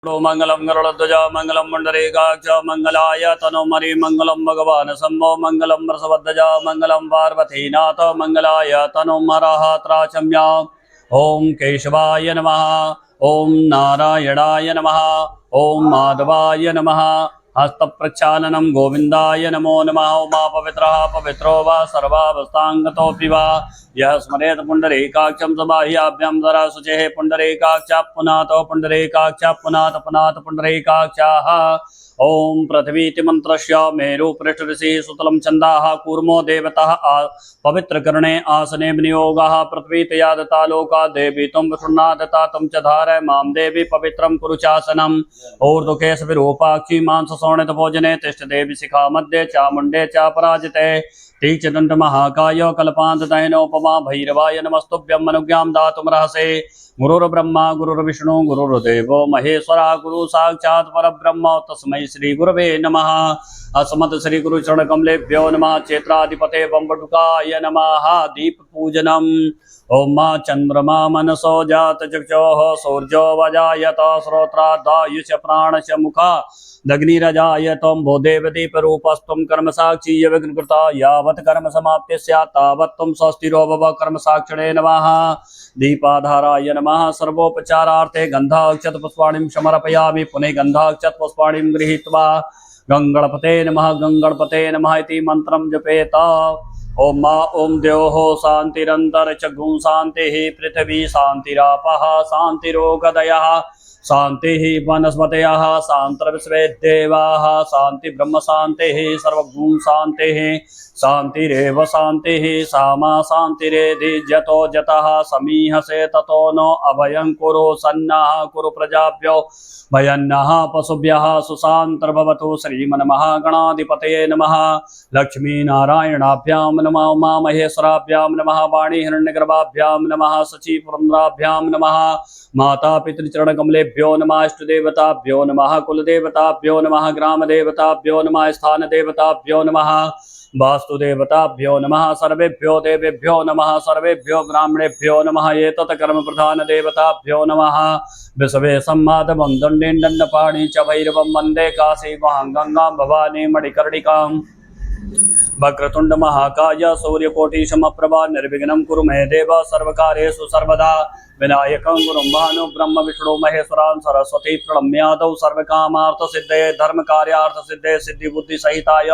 मंगलम गरुड़ध्वज मंगलम पुंडरीकाक्ष मंगलाय तनुमरि मंगलम भगवान शंभो मंगलम वृषभध्वज मंगलम पार्वतीनाथ मंगलाय तनुमरः त्राचम्य। ओम केशवाय नमः। ओम नारायणाय नमः। ओम माधवाय नमः। हस्तप्रक्षालनं गोविंदाय नमो नमः। उमा पवित्रः पवित्रो वा सर्वावस्थांगतोऽपि वा यः स्मरेत् पुण्डरीकाक्षं सबाह्याभ्यां दरा शुचेः पुण्डरीकाक्षः पुनातो पुण्डरीकाक्षः पुनाथ पुनाथ पुण्डरीकाक्षः। ओम पृथ्वीति मंत्रस्य मेरु पृष्ठऋषि सुतलं छन्दाः कूर्मो देवतः पवित्रकरणे आसने विनियोगः। पृथ्वी तया दत्ता लोका देवी त्वं विष्णुना दत्ता तं च धारय मां देवी पवित्रं कुरु चासनम्। ऊर्ध्वकेश विरूपाक्षी मांस शोणित भोजने तिष्ठ देवी शिखा मध्ये चामुण्डे च पराजिते तीक्ष्णदंत महाकाय कल्पांत दयनोपमा भैरवाय नमस्तुभ्यं मनुज्ञां दातुमर्हसे। गुरुर्ब्रह्मा गुरुर्विष्णु गुरुर्देवो महेश्वरा गुरु साक्षात् परब्रह्म तस्मै श्री गुरवे नमः। अस्मत् श्री गुरु चरण कमलेभ्यो नमः। क्षेत्राधिपते बंबटुकाय नमः। दीप पूजनम्। ओम चंद्रमा मनसो जात चक्षुः सूर्यो वजायत श्रोत्रादायुष प्राणश मुखा दग्निरजायतं भूदेवदीपरूपस्त्वं कर्म साक्षी विघ्नकृता यावत् कर्म समाप्ति स्यात् तावत् त्वं स्वस्तिरो भव कर्म साक्षिणे नमः। दीपाधाराय नमः। सर्वोपचारार्थे गन्धाक्षत पुष्पाणिं समर्पयामि पुनः गन्धाक्षत पुष्पाणिं गृहीत्वा गंगणपते नमः गंगणपते नमः इति मन्त्रं जपेत। ओम ओम द्योः शान्तिरन्तरिक्षगुं शान्तिः पृथिवी शान्तिरापः शान्तिरोगदयः शान्तिः वनस्पतयः शान्तिर्विश्वे देवाः शान्ति ब्रह्म शान्तिः सर्वगुं शान्तिः शान्तिरेव शान्तिः सामा शान्तिरेधि जतो जतः समीहसे ततो नो अभयं कुरु सन्नः कुरु प्रजाभ्यो भयन्नः पशुभ्यः सुशान्तिर्भवतु। श्रीमन्महागणाधिपतये नमः। लक्ष्मीनारायणाभ्यां नमः। उमामहेश्वराभ्यां नमः। वाणी हिरण्यगर्भाभ्यां नमः। शचीपुरन्द्राभ्यां नमः। माता पितृचरणकमलेभ्यो नमः। इष्टदेवताभ्यो नमः। कुलदेवताभ्यो नमः। ग्रामदेवताभ्यो नमः। स्थानदेवताभ्यो नमः। वास्तुदेवताभ्यो नमः। सर्वेभ्यो देवेभ्यो नमः। सर्वेभ्यो ब्राह्मणेभ्यो नमः। एतत् कर्मप्रधानदेवताभ्यो नमः। विश्वे सम्माधवं दण्डेन्दण्डपाणि च भैरवं वन्दे काशीवां गंगां भवानी मणिकर्णिकाम्। वक्रतुंड महाकाय सूर्यकोटिसमप्रभा निर्विघ्नं कुरु मे देव सर्वकार्येषु सर्वदा। विनायकं गुरुं भानु ब्रह्म विष्णु महेश्वरां सरस्वती प्रणम्यादौ सर्वकामार्थसिद्धये धर्मकार्यार्थसिद्धये सिद्धिबुद्धिसहिताय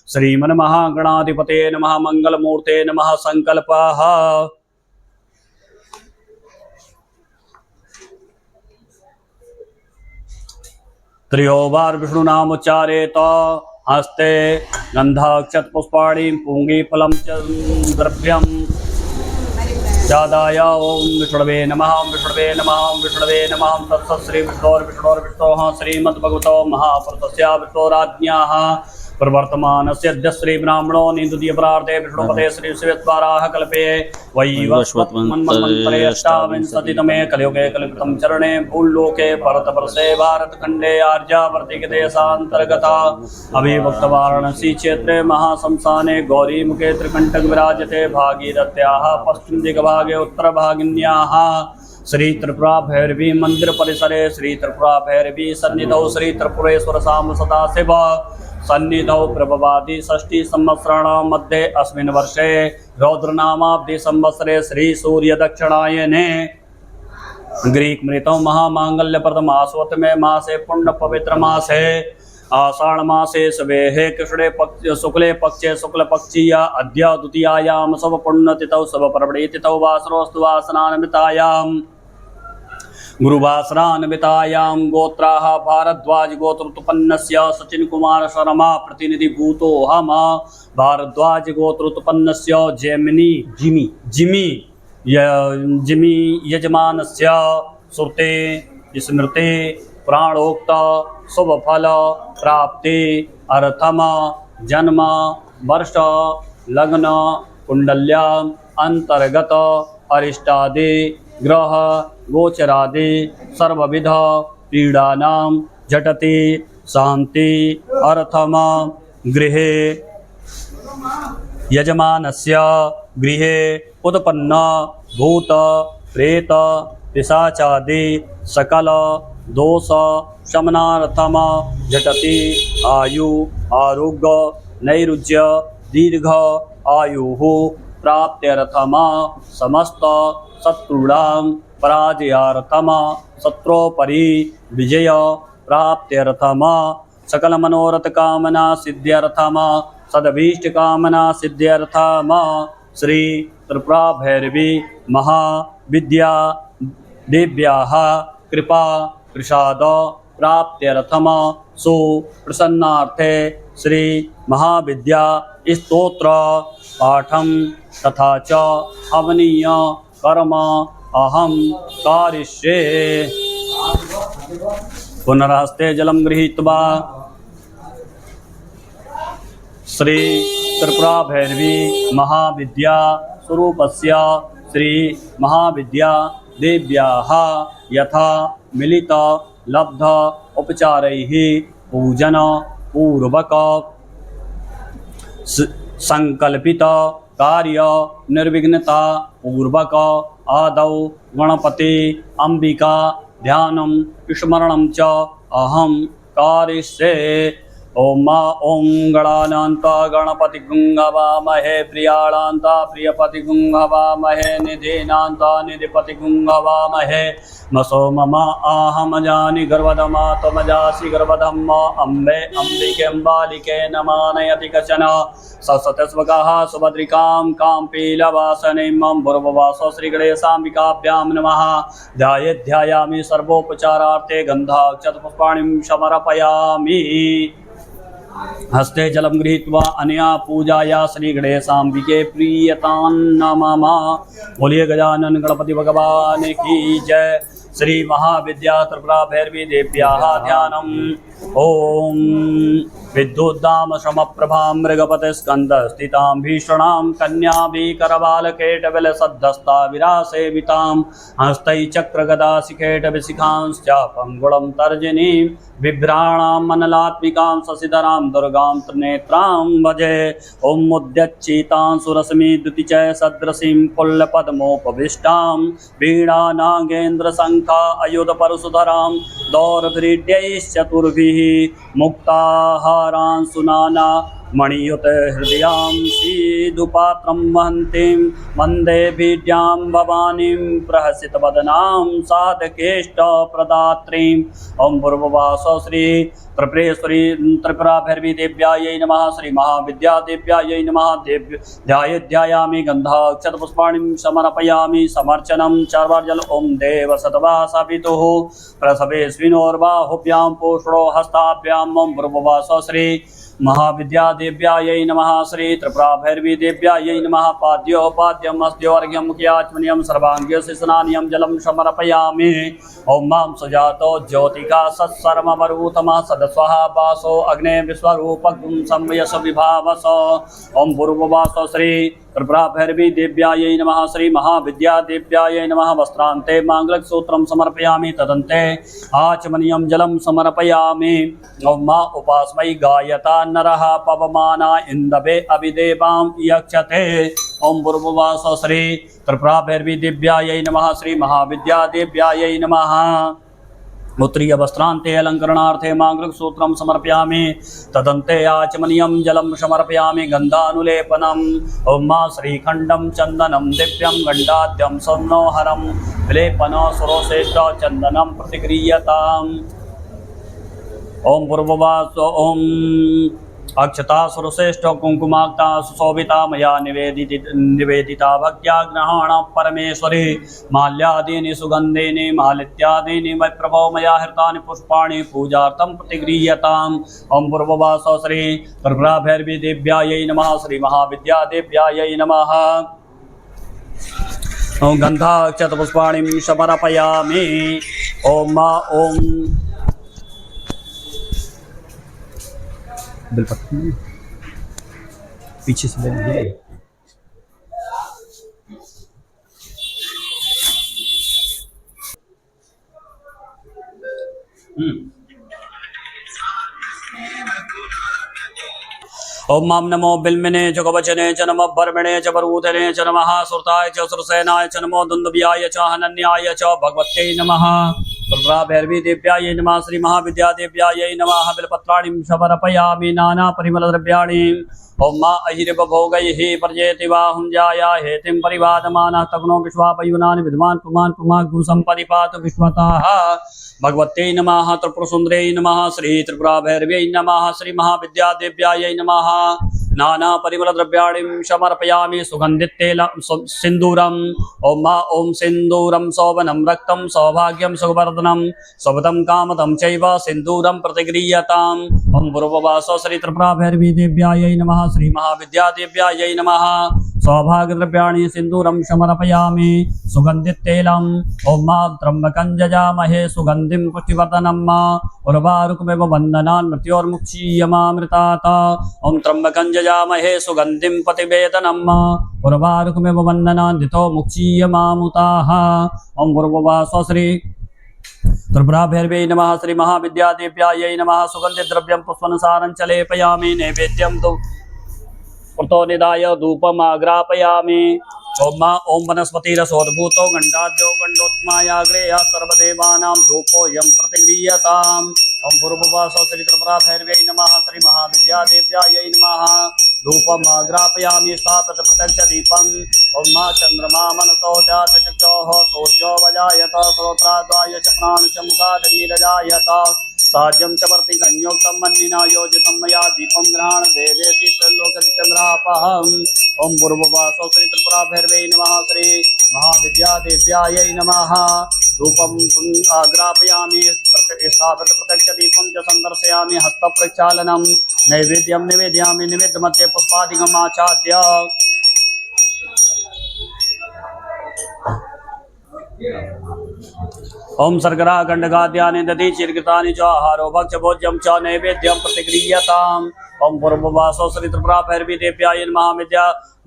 श्रीमन्महागणाधिपतये नमः। मंगलमूर्ते नमः। संकल्पः त्रयोवार विष्णु नाम उच्चारेत। हस्ते गंधाक्षत पुष्पाणि पुंगी फलम च द्रव्यम चादाय। ओम विष्णवे नमः। ओम विष्णवे नमः। ओम विष्णवे नमः। तत्सत् श्री विष्णोर्विष्णोर्विष्णोः श्रीमद्भगवतो महापुरुषस्य विष्णोराज्ञाः प्रवर्तमानस्य अद्य श्री ब्राह्मणो निन्दुदीयपरार्थे विष्णुपते श्री शिवद्वाराः कल्पे वैवस्वत्मन्वन्तरेऽष्टाविंशतितमे कलियुगे कलियुगं चरणे भूल्लोके भरतवर्षे भारतखण्डे आर्यावर्तिकदेशान्तर्गता अभिभक्तवाराणसी क्षेत्रे महाशंसाने गौरीमुखे त्रिकण्टक विराजते। भागीरथ्याः पश्चिमदिग्भागे उत्तरभागिन्याः श्री त्रिपुरा भैरवी मंदिर परिसरे श्री त्रिपुरा भैरवी सन्निधौ श्री त्रिपुरेश्वर साम सदाशिव सन्निधौ प्रभवादि षष्ठी संवत्सराणां मध्ये अस्मिन् वर्षे रौद्रनामाब्धि संवत्सरे श्री सूर्य दक्षिणायने ग्रीक मृतौ महामांगल्यप्रदमासोत्तमे मासे पुण्य पवित्र मासे आषाढ़ मासे स्वेः कृष्णे शुक्ले पक्षे शुक्ल पक्षीय अद्य द्वितीयायां शव पुण्यतिथौ शव पर्वणि तिथौ वासरोस्तु वासनान्वितायां गुरुवासरान्वितायां गोत्राः भारद्वाज गोत्रोत्पन्नस्य सचिन कुमार शर्मा प्रतिनिधिभूतोऽहम्। भारद्वाज गोत्रोत्पन्नस्य जिमी यजमानस्य श्रुते स्मृते प्राणोक्त शुभफल प्राप्ति अर्थम जन्म वर्ष लग्न कुंडल्यां अंतर्गत अरिष्टादि ग्रह गोचरादि सर्वविध पीडानां झटति शांति अर्थम गृहे यजमानस्य गृहे उत्पन्न भूत प्रेत पिशाचादि सकल दोष शमनार्थम झटति आयु आरोग्य नैरुज्य दीर्घ आयु प्राप्त्यर्थम समस्त शत्रूणां पराजयार्थम शत्रोपरि विजय प्राप्त्यर्थम सकल मनोरथ कामना सिद्ध्यर्थम सदभीष्ट कामना सिद्ध्यर्थम श्री त्रिपुरा भैरवी महाविद्या देव्याः कृपा प्रसाद प्राप्त्यर्थम सुप्रसन्नार्थे श्री महाविद्या स्तोत्र पाठम तथा च हवनीय कर्म अहम कारिष्ये। पुनरहस्ते जलम गृहीत्वा श्री त्रिपुरा भैरवी महाविद्या स्वरूपस्य श्री महाविद्या देव्याः यथा मिलित लब्ध उपचारैः पूजन पूर्वक संकल्पित कार्य निर्विघ्नता पूर्वक आदौ गणपति अंबिका ध्यानं स्मरणं च अहं कारिष्ये। ओम गणानान्त गणपति गुंगवामहे प्रियाणान्त प्रियपति गुंगवामहे निधीनान्त निधिपति गुंगवामहे मसो मम आहमजानि गर्वधमा त्वमजासि गर्वधम् अम्बे अम्बिके अम्बालिके नमानयति कचन ससतस्वकः सुभद्रिकां काम्पीलवासनीं भूर्भुवस्व श्रीगणेशाम्बिकाभ्यां नमः। ध्यायामि सर्वोपचारार्थे गन्धाक्षतपुष्पाणिं समर्पयामि। हस्ते जलम गृहीत्वा अनया पूजाया श्री गणेशाम्बिके प्रीयतां नमः। बोलिए गजानन गणपति भगवान की जय। श्री महाविद्या त्रिपुरा भैरवी देव्याः ध्यानम्। ओम विद्युद्दाम समप्रभां मृगपते स्कंद स्थितां भीषणां कन्या करवालकेटबल सद्धस्ता विरासेवितां हस्तै चक्रगदा शिखेटविशिखांश्च पंगुलं तर्जनीं बिभ्राणां मनलात्मिकां शशिधरां दुर्गां त्रिनेत्रां भजे। ओम मुद्यच्चितां सुरश्मि द्युतिचय सदृशीं पुल्लपद्मोपविष्टां वीणा नागेन्द्र शंखा अयुध परशुधरां दौरधृढ्यैश्चतुर्भिः मुक्ताहारां सुनाना मणियुत हृदयां सीधुपात्रं वहन्तीं वन्दे भिड्यां भवानीं प्रहसितवदनां साधकेष्टप्रदात्रीं। ओं भूर्भुवस्व श्री त्रिपुरेश्वरी त्रिपुरा भैरवी देव्यायै नमः। श्री महाविद्या देव्यायै नमः। ध्यायामि गन्धाक्षतपुष्पाणिं समर्पयामि। समर्चनं चार्वार्जल ओं देव सतवासा पितुः प्रसवेस्मिनोर्बाहुभ्यां पोषणो हस्ताभ्यां ओं भूर्भुवस्व श्री महाविद्या देव्यायै नमः। श्री त्रिपुरा भैरवी देव्यायै नमः। पाद्योपाद्यं हस्त्योर्घ्यं मुख्याचमनीयं सर्वाङ्ग्य स्नानीयं जलं समर्पयामि। ओं मां सुजातो ज्योतिका सत्सर्वमरुतमः सदस्वः वासो अग्ने विश्वरूपं संवयस विभावस। ओं भूर्भुवस्व श्री त्रिपुरा भैरवी देव्यायै नमः। श्री महाविद्या देव्यायै नमः। वस्त्रान्ते माङ्गल्यसूत्रं समर्पयामि तदन्ते आचमनीयं जलं समर्पयामि। ओं मा उपास्मै गायता नरः पवमाना इन्दवे अभिदेवां यक्षते। ओं भूर्भुवस्व श्री त्रिपुरा भैरवी देव्यायै नमः। श्री महाविद्या देव्यायै नमः। उत्तरीय वस्त्रान्ते अलङ्करणार्थे माङ्गल्यसूत्रं समर्पयामि तदन्ते आचमनीयं जलं समर्पयामि गन्धानुलेपनम्। ओं मा श्रीखण्डं चन्दनं दिव्यं गण्डाद्यं स्वर्णोहरं विलेपन सुरोश्रेष्ठ चन्दनं प्रतिगृह्यताम्। ओं भूर्भुवस्व ओं अक्षता सुरश्रेष्ठ कुंकुमाक्ता सुशोभिता मया निवेदिता भक्त्या ग्रहण परमेश्वरी माल्यादीनि सुगन्धीनि मालित्यादीनि मयि प्रभो मया हृतानि पुष्पाणि पूजार्थं प्रतिगृह्यताम्। ओं भूर्भुवस्व श्री त्रिपुरा भैरवी देव्यायै नमः। श्री महाविद्या देव्यायै नमः। ओं गन्धाक्षतपुष्पाणिं समर्पयामि। ओं मा ओं बेलपत्र पीछे से ले ओं मां नमो बिल्मिने च कवचने च नमः बर्मणे च बरूधने च नमः सुरताय च सुरसेनाय च नमो दुन्दुभ्याय च हनन्याय च भगवत्यै नमः। त्रिपुरा भैरवी देव्यायै नमः श्री महाविद्या देव्यायै नमः बिल्वपत्राणि समर्पयामि नाना परिमल द्रव्याणि ओम मा अहिर्भोगैः पर्येति वाहुं जाया हेतिं परिवादमानः तग्नो विश्वापयुनानि विद्वान् पुमान् पुमाग्गु सम्परिपातु विश्वताः भगवत्यै नमः त्रिपुरसुन्दर्यै नमः श्री त्रिपुरा भैरव्यै नमः श्री महाविद्या देव्यायै नमः नाना परिमल द्रव्याणि समर्पयामि सुगन्धितैलं सिन्दूरम् ओम सिन्दूरं शोभनं रक्तं सौभाग्यं सुवर्धनं शोभतं कामदं चैव सिन्दूरं प्रतिगृह्यताम् ओम पूर्ववासो श्री त्रिपुरा भैरवी देव्यायै नमः श्री महाविद्या देव्यायै नमः सौभाग्यद्रव्याणि सिन्दूरं समर्पयामि सुगन्धितैलम् ओम मा त्र्यम्बकं यजामहे सुगन्धिं पुष्टिवर्धनं मा उर्वारुकमेव बन्धनान् मृत्योर्मुक्षीयमामृतात् ओम त्र्यम्बकं यजामहे सुगन्धिं पतिवेदनं मा उर्वारुकमेव बन्धनान् दितो मुक्षीयमामुताः ओम पूर्ववासो श्री त्रिपुरा भैरव्यै नमः श्री महाविद्या देव्यायै नमः सुगन्धिद्रव्यं पुष्पनुसारं च लेपयामि नैवेद्यं तु कृतो निधाय धूपमाग्रापयामि ओम वनस्पतिरसोद्भूतो गंडाद्यो गंडोत्मायाग्रे सर्वदेवानां धूपोऽयं प्रतिगृह्यताम् ओम पूर्ववासो श्री त्रिपुरा भैरव्यै नमः श्री महाविद्या देव्यायै नमः धूपमाग्रापयामि स्थापित प्रत्यक्ष दीपम् ओम मा चंद्रमा मनसो जात चक्षोः सूर्यो वजायत श्रोत्राद्वाय च प्राण च मुखादग्निरजायत साज्यं च वर्तिकन्योक्तं मन्निना योजितं मया दीपं गृहाण देवेति त्रैलोक्यचन्द्रापहम् ओम पूर्ववासो श्री त्रिपुरा भैरव्यै नमः श्री महाविद्या देव्यायै नमः धूपं आग्रापयामि स्थापित प्रत्यक्ष दीपं च संदर्शयामि हस्तप्रक्षालनं नैवेद्यं निवेदयामि निवेद्यमध्ये पुष्पादिकम् आचाद्य ओम शर्करा गंडकाद्यानि दधि चिरकृतानि च आहारो भक्ष भोज्यं च नैवेद्यं प्रतिगृह्यताम् ओम पूर्ववासो श्री त्रिपुरा भैरवी देव्यायै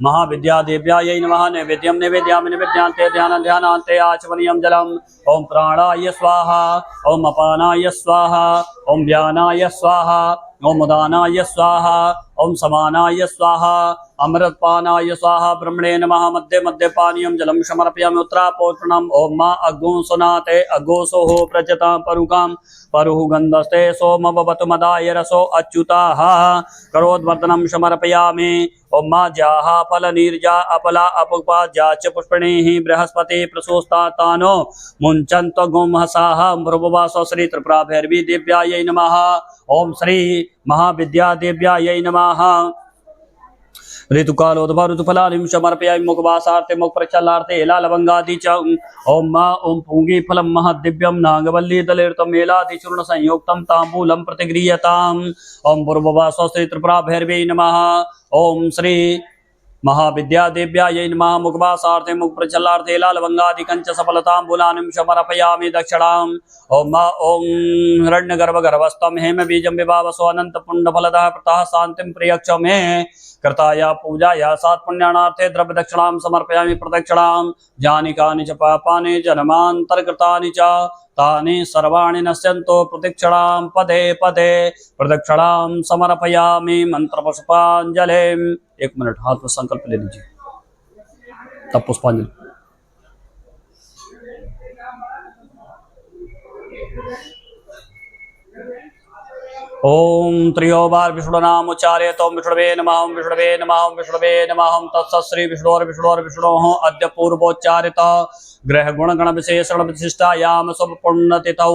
महाविद्या देव्यायै नमः नैवेद्यं निवेदयामि निवेद्यान्ते ध्यानान्ते आचमनीयं जलम् ओम प्राणाय स्वाहा ओम अपानाय स्वाहा ओम व्यानाय स्वाहा ओम उदानाय स्वाहा ओम समानाय स्वाहा अमृतपानाय स्वाहा ब्रह्मणे नमः मध्ये मध्ये पानीयं जलं समर्पयामि उत्तरापोषणम् ओम मा अग्गुं सुनाते अग्गोसोः प्रजतां परुकां परुः गन्धस्ते सोम भवतु मदाय रसो अच्युताः करोद्वर्धनं समर्पयामि ओम मा जाः फलनीर्जा अपला अपुपा जा च पुष्पिणीः बृहस्पति प्रसूस्तानो मुञ्चन्तो गोमहसाः पूर्ववासो श्री त्रिपुरा भैरवी देव्यायै नमः ओम श्री महाविद्या देव्यायै नमः ऋतुकालोद्भव ऋतुफलानिं समर्पयामि मुखवासार्थे मुखप्रक्षालनार्थे एलालवङ्गादि च ओम मा ओम पूगीफलं महद्दिव्यं नागवल्लीदलैर्तं एलादिचूर्णसंयुक्तं ताम्बूलं प्रतिगृह्यताम् ओम पूर्ववासो श्री त्रिपुरा भैरव्यै नमः ओम श्री महाविद्या देव्यायै नमः मुखवासार्थे मुखप्रक्षालनार्थे एलालवङ्गादिकं च सफलताम्बूलानिं समर्पयामि दक्षिणाम् ओम मा ओम हिरण्यगर्भगर्भस्थं हेमबीजं विभावसो अनन्तपुण्डफलदः प्रतः शान्तिं प्रियक्ष मे कृताया पूजाया सात्पुण्यानार्थे द्रव्यदक्षिणां समर्पयामि प्रदक्षिणां जानि कानि च पापानि जन्मान्तरकृतानि च तानि सर्वाणि नश्यन्तो प्रदक्षिणां पदे पदे प्रदक्षिणां समर्पयामि मंत्रपुष्पांजलिम्। 1 मिनट हाथ में संकल्प ले लीजिए तब पुष्पांजलि। ओम त्रियो बार विष्णु नाम उच्चारे तो विष्णुवे नमः विष्णुवे नमः विष्णुवे नमः तत्सश्री विष्णोर्विष्णोः अद्य पूर्वोच्चारित ग्रह गुण गण विशेषण विशिष्टायाम शुभ पुण्यतिथौ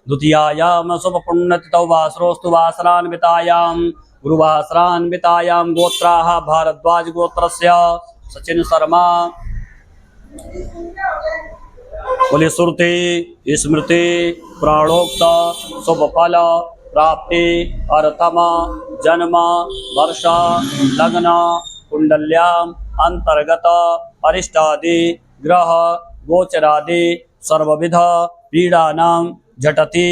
द्वितीयायाम शुभ पुण्यतिथौ वासरोस्तु वासरान्वितायां गुरुवासरान्वितायां गोत्राः भारद्वाज गोत्रस्य सचिन शर्मा बोले श्रुति स्मृति प्राणोक्त शुभ फल प्राप्ति अर्थम जन्म वर्ष लग्न कुंडल्याम अंतर्गत अरिष्टादि ग्रह गोचरादि सर्वविध पीड़ानां झटति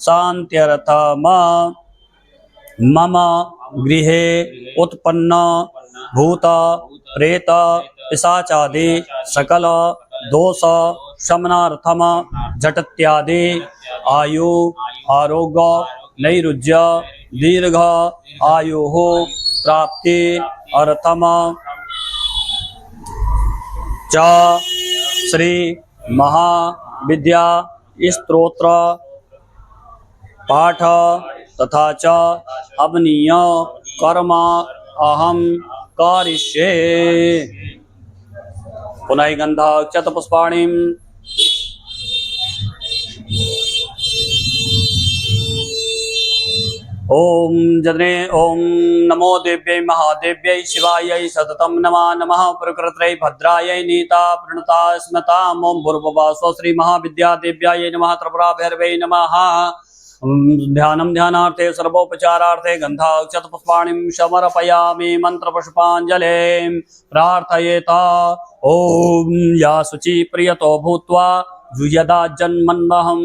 शान्त्यर्थम मम गृहे उत्पन्न भूत प्रेत पिशाचादि सकल दोष शमनार्थम झटत्यादि आयु आरोग्य नैरुज्य दीर्घ आयु प्राप्ति अर्थम च श्री महाविद्या स्तोत्र पाठ तथा च हवनीय कर्म अहम करिष्ये। पुनः गंधाक्षत पुष्पाणिं ओम जने ओम नमो देव्यै महादेव्यै शिवायै सततं नमः नमः प्रकृत्यै भद्रायै नीता प्रणता स्मता ओम भूर्भुवः श्री महाविद्या देव्यायै नमः त्रिपुरा भैरवै नमः। ध्यानं ध्यानार्थे सर्वोपचारार्थे गंधाक्षत पुष्पाणिं समर्पयामि मंत्र पुष्पांजलिं प्रार्थयेत। ओम या शुचि प्रियतो भूत्वा यदा जन्मन्वहं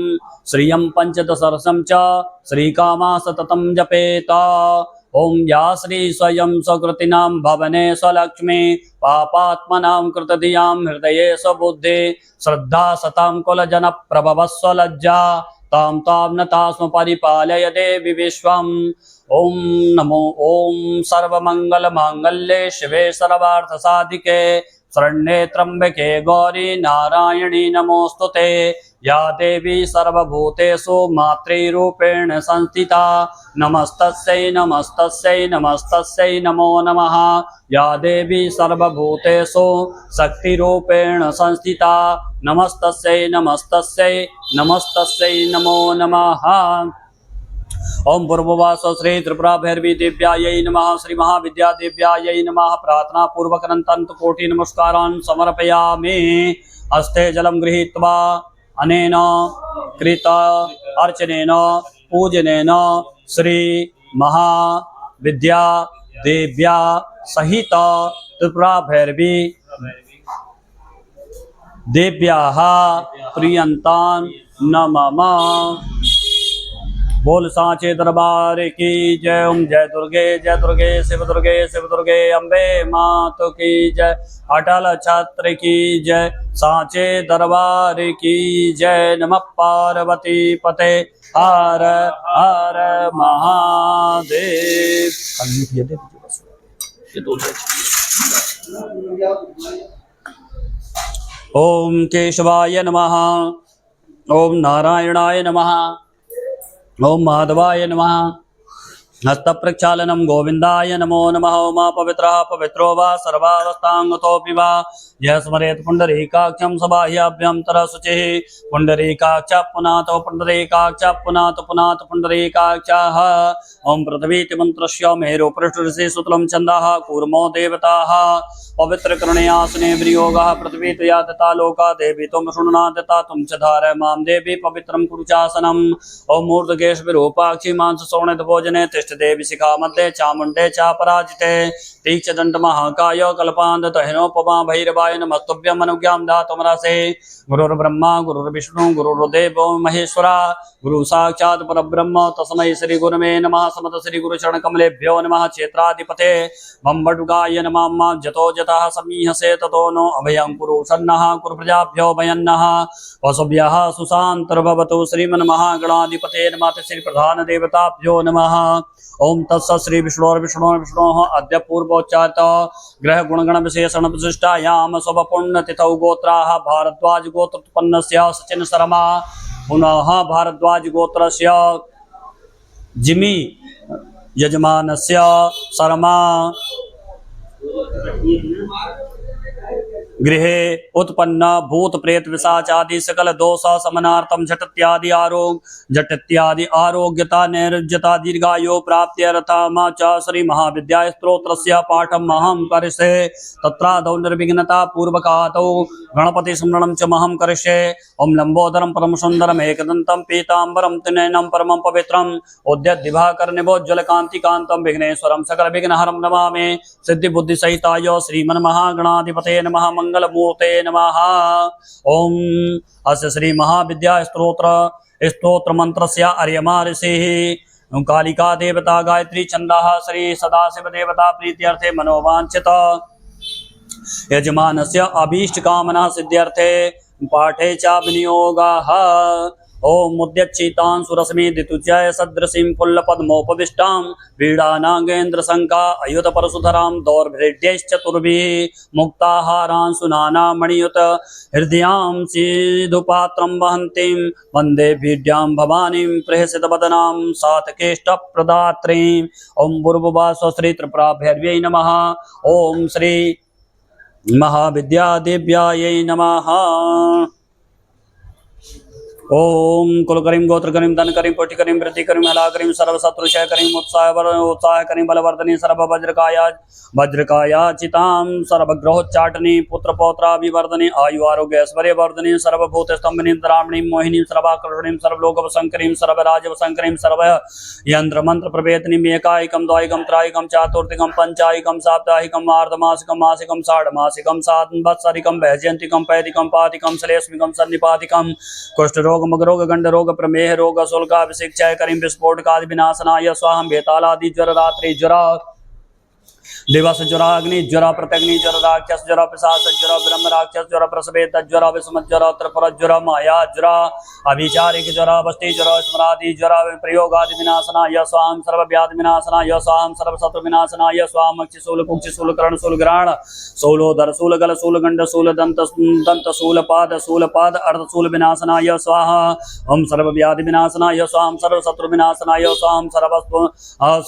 श्रियं पंचदशरसं च श्रीकामा सततं जपेत। ओम या श्री स्वयं सकृतिनां भवने स्वलक्ष्मी पापात्मनां कृतधियां हृदये स्वबुद्धि श्रद्धा सतां कुलजन प्रभव स्वलज्जा तां तां नता स्म परिपालय देवी विश्वम्। ओम नमो ओम सर्वमंगल मांगल्ये शिवे सर्वार्थ साधिके शरण्ये त्र्यंबके गौरी नारायणी नमोस्तुते। या देवी सर्वभूतेषु मातृरूपेण संस्थिता नमस्तस्यै नमस्तस्यै नमस्तस्यै नमो नमः। या देवी सर्वभूतेषु शक्तिरूपेण संस्थिता नमस्तस्यै नमस्तस्यै नमस्तस्यै नमो नमः। ओम पूर्ववास श्री त्रिपुरा भैरवी देव्यायै नमः श्री महाविद्या देव्यायै नमः। प्रार्थना पूर्वक अनंत कोटि नमस्कारान् समर्पयामि। हस्ते जलं गृहीत्वा अनेन कृत अर्चनेन पूजनेन श्री महाविद्या देव्या सहित त्रिपुरा भैरवी देव्याः प्रियन्तान् नमः। बोल सांचे दरबार की जय। ओम जय दुर्गे शिव दुर्गे अम्बे मात की जय। अटल छत्र की जय सांचे दरबार की जय। नमः पार्वती पते हर हर महादेव। ओम केशवाय नमः ओम नारायणाय नमः ओम माधवाय नमः। हस्त प्रक्षालनम गोविंदाय नमो नमः। उमा पवित्रः पवित्रो वा सर्वावस्थांगतोऽपि वा यः स्मरेत् पुण्डरीकाक्षं सबाह्याभ्यन्तरः शुचिः। पुण्डरीकाक्ष पुनात पुण्डरीकाक्ष पुनात पुण्डरीकाक्षः। ओम पृथ्वीति मन्त्रस्य मेरु पृष्ठऋषि सुतलं छन्दः कूर्मो देवताः पवित्र करुणयासने विनियोगः। पृथ्वी त्वया दत्ता लोका देवी त्वं शृणुना दत्ता त्वं च धारय मां देवी पवित्रं कुरु चासनम्। ओम मूर्धकेश विरूपाक्षि मांस शोणित भोजने तिष्ठ देवी शिखा मध्ये चामुण्डे चापराजिते। तीक्ष्णदण्ड महाकाय कल्पान्त हिनोपमा भैरवाय नमस्तुभ्यं अनुज्ञां दातुमरसे। गुरुर्ब्रह्मा गुरुर्विष्णु गुरुर्देवो महेश्वरा गुरु साक्षात् परब्रह्म तस्मै श्री गुरुवे नमः। समत श्री गुरु चरण कमलेभ्यो नमः। क्षेत्राधिपते मम बडुगाय नमः। जतो जतः समीहसे ततो नो अभयं कुरु सन्नः कुरु प्रजाभ्यो भयन्नः। वसुभ्यः सुशान्तर्भवतु। श्रीमन्महागणाधिपते नमः। श्री प्रधान देवताभ्यो नमः। ओम तत्सत् श्री विष्णोर्विष्णोः अद्य पूर्वोच्चारित ग्रह गुणगण विशेषण विशिष्टायाम शुभ पुण्य तिथौ गोत्राः भारद्वाज गोत्रोत्पन्नस्य सचिन शर्मा पुनः भारद्वाज गोत्रस्य जिमी यजमानस्य शर्मा गृहे उत्पन्न भूत प्रेत विशाचादि सकल दोष समनार्थम झटत्यादि आरोग्यता नैरुज्यता दीर्घायु प्राप्त्यर्थम च श्री महाविद्या स्तोत्रस्य पाठम् अहं करिष्ये। तत्रादौ निर्विघ्नता पूर्वकादौ गणपति स्मरणं च महं करिष्ये। ओम लंबोदरं परम सुंदरम एकदंतं पीतांबरं त्रिनयनं परमं पवित्रम् उद्यत दिवाकर निभोज्वल कांति कांतं विघ्नेश्वरं सकल विघ्नहरं नमामि। सिद्धि बुद्धि सहिताय श्रीमन्महागणाधिपते नमः। मंगल मूर्ते नमः। ओम अस्य श्री महाविद्या स्तोत्र मंत्रस्य अर्यमा ऋषिः कालिका देवता गायत्री छन्दः श्री सदाशिव देवता प्रीत्यर्थे मनोवांछित यजमानस्य अभीष्ट कामना सिद्ध्यर्थे पाठे च विनियोगः। ओम मुद्यच्चितां सुरश्मि दितुजय सदृशीं पुल्लपद्मोपविष्टां वीणा नागेन्द्र शंका अयुत परशुधरां दौर्भृड्यैश्चतुर्भिः मुक्ताहारां सुनाना मणियुत हृदयां सीधुपात्रं वहन्तीं वन्दे वीड्यां भवानीं प्रहसितवदनां सातकेष्टप्रदात्रीं ओम भूर्भुवः स्वस्ति त्रिपुराभैरव्यै नमः। ओम श्री महाविद्यादेव्यायै नमः। ओम कुलकरीं गोत्रकरीं धनकरीं कोटिकरीं वृद्धिकरीं हलाकरीं सर्वशत्रुक्षयकरीं उत्साहकरीं बलवर्धनी सर्ववज्रकाया वज्रकायाचितां सर्वग्रहोच्चाटनी पुत्रपौत्राभिवर्धनी आयु आरोग्य ऐश्वर्यवर्धनी सर्वभूतस्तंभनीं तरामणीं मोहिनीं सर्वाकर्षणीं सर्वलोकवशंकरीं सर्वराजवशंकरीं सर्व यंत्र मंत्र प्रभेदनीं एकायकं द्वैकं त्रैकं चातुर्थिकं पंचायकं साप्ताहिकं अर्धमासिकं मासिकं षाड्मासिकं संवत्सरिकं वैजयन्तिकं पैदिकं पादिकं श्लेष्मिकं सन्निपातिकं कुष्ठरोग मगरोग गंडरोग प्रमेह रोग शुल्काभिषेक्षय करीं विस्फोटकादि विनाशनाय स्वाहं बेतालादि ज्वर रात्रि ज्वर दिवस ज्वर अग्नि ज्वर प्रत्यग्नि ज्वर राक्षस ज्वर पिशाच ज्वर ब्रह्म राक्षस ज्वर प्रसवेद ज्वर विषम ज्वर त्रिपुर ज्वर माया ज्वर अभिचारिक ज्वर वष्टि ज्वर स्मरादि ज्वर प्रयोगादि विनाशनाय स्वाहं सर्वव्याधि विनाशनाय स्वाहं सर्वशत्रु विनाशनाय स्वाहं अक्षिशूल कुक्षिशूल कर्ण शूल ग्रहण शूलोदर शूल गल शूल गंड शूल दंत शूल पाद अर्धशूल विनाशनाय स्वाहा ओम सर्वव्याधि विनाशनाय स्वाहं सर्वशत्रु विनाशनाय स्वाहं